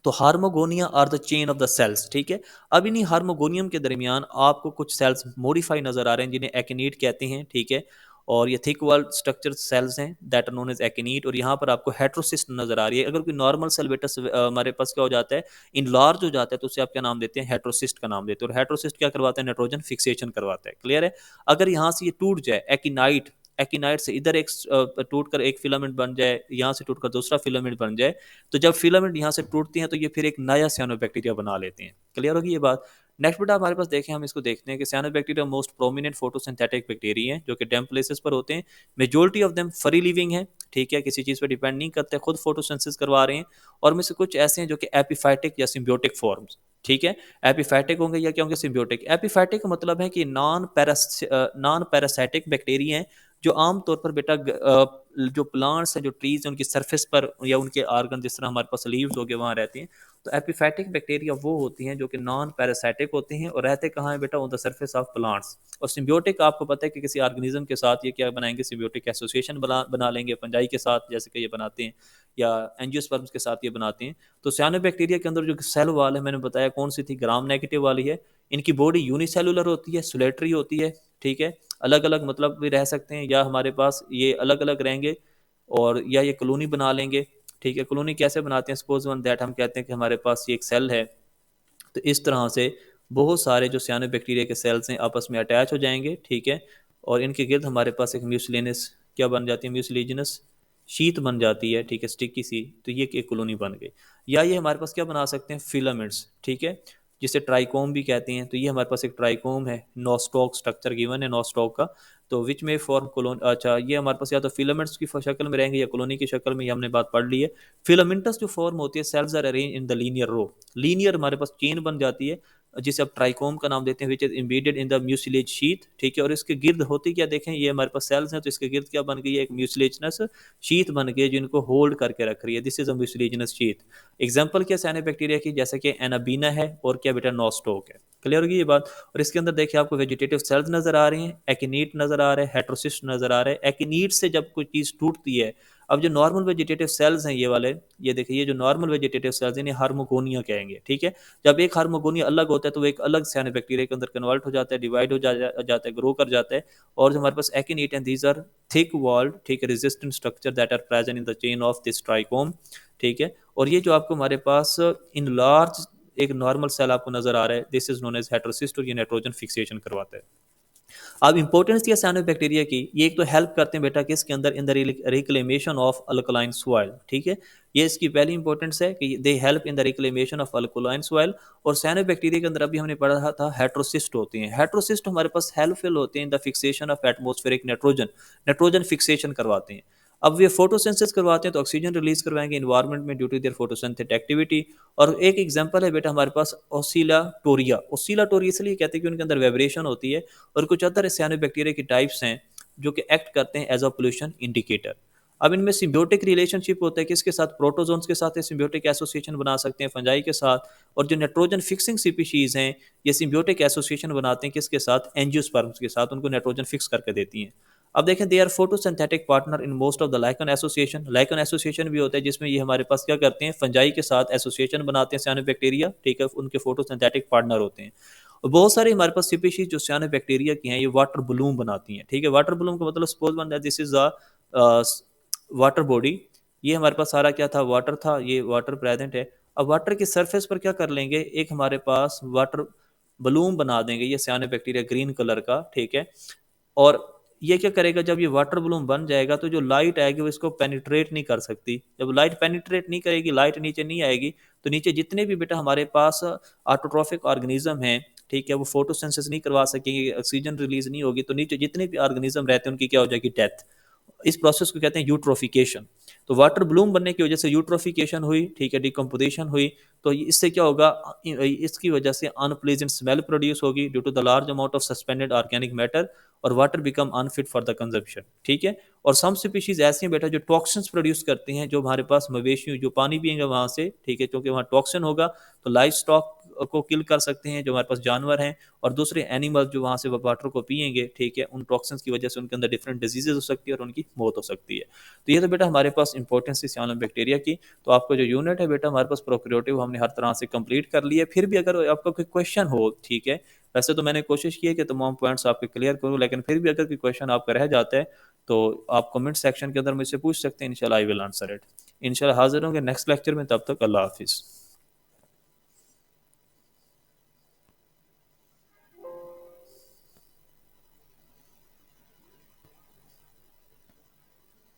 तो hormogonia are the chain of the cells, ठीक है। अब इन्हीं हार्मोगोनियम के दरमियान आपको कुछ सेल्स मॉडिफाई नजर आ रहे हैं जिन्हें एकिनीट कहते हैं, ठीक है। और ये थिक वॉल्ड स्ट्रक्चर सेल्स हैं दैट आर नोन एज एकिनीट। और यहाँ पर आपको हेट्रोसिस्ट नजर आ रही है। अगर कोई नॉर्मल सेल बेटा हमारे पास क्या हो जाता है? इन लार्ज हो जाता है, तो उसे आप क्या नाम देते हैं? हेट्रोसिस्ट का नाम देते हैं। और हेट्रोसिस्ट क्या करवाता है? नाइट्रोजन फिक्सेशन करवाता है। क्लियर है? अगर यहाँ से ये टूट जाए, एकिनाइट, एकिनाइट से इधर एक टूट कर एक फिलामेंट बन जाए, यहाँ से टूट कर दूसरा फिलामेंट बन जाए, तो जब फिलामेंट यहाँ से टूटती हैं तो ये फिर एक नया सियानोबैक्टीरिया बना लेते हैं। क्लियर होगी ये बात? नेक्स्ट बेटा हमारे पास देखें, हम इसको देखते हैं कि सियानोबैक्टीरिया मोस्ट प्रोमिनेंट फोटोसिंथेटिक बैक्टीरिया हैं जो कि डैम्प प्लेसेस पर होते हैं। Majority of them free living है, ठीक है, किसी चीज़ पर डिपेंड नहीं करते, खुद फोटोसिंथेसिस करवा रहे हैं। और में से कुछ ऐसे हैं जो कि एपिफाइटिक या सिम्बियोटिक फॉर्म्स, ठीक है। एपिफाइटिक होंगे या क्या होंगे? सिम्बियोटिक। एपिफाइटिक का मतलब है कि नॉन पैरासाइटिक बैक्टीरिया हैं जो आमतौर पर बेटा जो प्लांट्स हैं, जो ट्रीज हैं, उनकी सरफेस पर या उनके आर्गन, जिस तरह हमारे पास लीव्स हो गए, वहाँ रहती हैं। तो एपिफैटिक बैक्टीरिया वो होती हैं जो कि नॉन पैरासाइटिक होते हैं और रहते कहाँ है बेटा? On the surface of plants. और सिम्बियोटिक आपको पता है कि किसी ऑर्गेनिज्म के साथ ये क्या बनाएंगे? सिम्बियोटिक एसोसिएशन बना लेंगे, फंजाई के साथ जैसे कि ये बनाते हैं, या एंजियोस्पर्म्स के साथ ये बनाते हैं। तो सियानोबैक्टीरिया के अंदर जो सेल वाल है, मैंने बताया कौन सी थी? ग्राम नेगेटिव वाली है। इनकी बॉडी यूनिसेलुलर होती है, सोलेटरी होती है, ठीक है। अलग अलग मतलब भी रह सकते हैं, या हमारे पास ये अलग अलग रहेंगे, और या ये कॉलोनी बना लेंगे, ठीक है। कॉलोनी कैसे बनाते हैं? सपोज वन दैट हम कहते हैं कि हमारे पास ये एक सेल है, तो इस तरह से बहुत सारे जो सियानो बैक्टीरिया के सेल्स हैं आपस में अटैच हो जाएंगे, ठीक है। और इनके गिर्द हमारे पास एक म्यूसिलिनस क्या बन जाती है? म्यूसिलिजिनस शीत बन जाती है, ठीक है, स्टिकी सी, तो ये एक कॉलोनी बन गई। या ये हमारे पास क्या बना सकते हैं, फिलामेंट्स, ठीक है, जिसे ट्राइकोम भी कहते हैं। तो ये हमारे पास एक ट्राइकोम है, नोस्टॉक स्ट्रक्चर गिवन है नोस्टॉक का। तो विच में फॉर्म कॉलोन, अच्छा ये हमारे पास या तो फिलामेंट्स की शक्ल में रहेंगे या कॉलोनी की शक्ल में, ये हमने बात पढ़ ली है। फिलामेंटस जो फॉर्म होती है, cells are arrange in the linear row, linear हमारे पास चेन बन जाती है, जिसे आप ट्राइकोम का नाम देते हैं, which is embedded in the mucilage sheath, ठीक है। और इसके गिर्द होती क्या, देखें ये हमारे पास सेल्स हैं, तो इसके गिर्द क्या बन गई है, एक म्यूसिलेजनस शीथ बन गई है, जिनको होल्ड करके रख रही है। This is a mucilaginous sheath. Example क्या साइनोबैक्टीरिया की, जैसे कि एनाबीना है और क्या बेटा, नोस्टोक है। क्लियर होगी ये बात। और इसके अंदर देखिए आपको वेजिटेटिव सेल्स नजर आ रही हैं, एकिनीट नजर आ रहे हैं, हेट्रोसिस्ट नजर आ रहे हैं। एकिनीट से जब कोई चीज टूटती है, अब जो नॉर्मल वेजिटेटिव सेल्स हैं ये वाले, ये देखिए ये जो नॉर्मल वेजिटेटिव सेल्स हैं, इन्हें हार्मोगोनिया कहेंगे, ठीक है। जब एक हार्मोगोनिया अलग होता है तो वो एक अलग साइनोबैक्टीरिया के अंदर कन्वर्ट हो जाता है, डिवाइड हो जाता है, ग्रो कर जाता है। और जो हमारे पास akinete and these are thick walled, ठीक है, resistant structure that are present in the chain of this trichome, ठीक है। और ये जो आपको हमारे पास इन लार्ज एक नॉर्मल सेल आपको नजर आ रहा है, this is known as heterocyst, और ये नाइट्रोजन फिक्सेशन करवाता है। अब इंपॉर्टेंस क्या साइनोबैक्टीरिया की, ये एक तो हेल्प करते हैं बेटा किसके अंदर, in the reclamation of alkaline soil, ठीक है। ये इसकी पहली इंपॉर्टेंस है कि they help in the reclamation of alkaline soil. और साइनोबैक्टीरिया के अंदर अभी हमने पढ़ा था हेट्रोसिस्ट होते हैं। हेट्रोसिस्ट हमारे पास हेल्पफुल होते हैं in the fixation of atmospheric nitrogen, nitrogen fixation करवाते हैं। अब ये फोटोसिंथेसिस करवाते हैं तो ऑक्सीजन रिलीज करवाएंगे इन्वायरमेंट में due to their photosynthetic activity. और एक एग्जांपल है बेटा हमारे पास ओसिलाटोरिया, ओसिलाटोरिया इसलिए कहते हैं कि उनके अंदर वाइब्रेशन होती है। और कुछ अदर साइनोबैक्टीरिया की टाइप्स हैं जो कि एक्ट करते हैं एज अ पोल्यूशन इंडिकेटर। अब इनमें सिम्बियोटिक रिलेशनशिप होता है किसके साथ, प्रोटोजोन्स के साथ सिम्बियोटिक एसोसिएशन बना सकते हैं फंजाई के साथ। और जो नाइट्रोजन फिक्सिंग स्पीशीज हैं, ये सिम्बियोटिक एसोसिएशन बनाते हैं किसके साथ, एंजियोस्पर्म्स के साथ, उनको नाइट्रोजन फिक्स करके देती हैं। अब देखें they are photosynthetic partner in most of the lichen association, lichen association भी होता है जिसमें ये हमारे पास क्या करते हैं, फंजाई के साथ एसोसिएशन बनाते हैं साइनोबैक्टीरिया, ठीक है, उनके फोटोसिंथेटिक पार्टनर होते हैं। और बहुत सारे हमारे पास स्पीशीज जो साइनोबैक्टीरिया की हैं, ये वाटर बलून बनाती हैं, ठीक है। वाटर बलून का मतलब suppose one that this is a water body, ये हमारे पास सारा क्या था, वाटर था, ये वाटर प्रेजेंट है। अब वाटर की सरफेस पर क्या कर लेंगे, एक हमारे पास वाटर बलून बना देंगे, ये साइनोबैक्टीरिया ग्रीन कलर का, ठीक है। और ये क्या करेगा, जब ये वाटर बलून बन जाएगा तो जो लाइट आएगी वो इसको पेनिट्रेट नहीं कर सकती। जब लाइट पेनिट्रेट नहीं करेगी, लाइट नीचे नहीं आएगी, तो नीचे जितने भी बेटा हमारे पास ऑटोट्रॉफिक ऑर्गेनिज्म हैं, ठीक है, वो फोटोसिंथेसिस नहीं करवा सकेंगे, ऑक्सीजन रिलीज नहीं होगी, तो नीचे जितने भी ऑर्गेनिज्म रहते हैं उनकी क्या हो जाएगी, डेथ। इस प्रोसेस को कहते हैं यूट्रोफिकेशन। तो वाटर ब्लूम बनने की वजह से यूट्रोफिकेशन हुई, ठीक है, डिकम्पोजिशन हुई। तो इससे क्या होगा, इसकी वजह से अनप्लेजेंट स्मेल प्रोड्यूस होगी due to the large amount of suspended organic matter, और water become unfit for the consumption, ठीक है। और सम स्पीशीज ऐसी हैं बेटा जो टॉक्सिन्स प्रोड्यूस करती हैं, जो हमारे पास मवेशी जो पानी पिएंगे वहां से, ठीक है, क्योंकि वहां टॉक्सिन होगा, तो लाइफ स्टॉक को किल कर सकते हैं जो हमारे पास जानवर हैं। और दूसरे एनिमल्स जो वहां से वाटर को पिएंगे, ठीक है, उन टॉक्सिन्स की वजह से उनके अंदर डिफरेंट डिजीजेज हो सकती है और उनकी मौत हो सकती है। तो ये तो बेटा हमारे पास इंपॉर्टेंस है सियानम बैक्टीरिया की। तो आपका जो यूनिट है बेटा हमारे पास प्रोक्रिएटिव हमने हर तरह से कंप्लीट कर लिया। फिर भी अगर आपका कोई क्वेश्चन हो, ठीक है, वैसे तो मैंने कोशिश की है कि तमाम पॉइंट्स आपके क्लियर करूँ, लेकिन फिर भी अगर कोई क्वेश्चन आपका रह जाता है तो आप कमेंट सेक्शन के अंदर मुझसे पूछ सकते हैं। इंशाल्लाह आई विल आंसर इट। इंशाल्लाह हाजिर होंगे नेक्स्ट लेक्चर में, तब तक अल्लाह हाफिज़।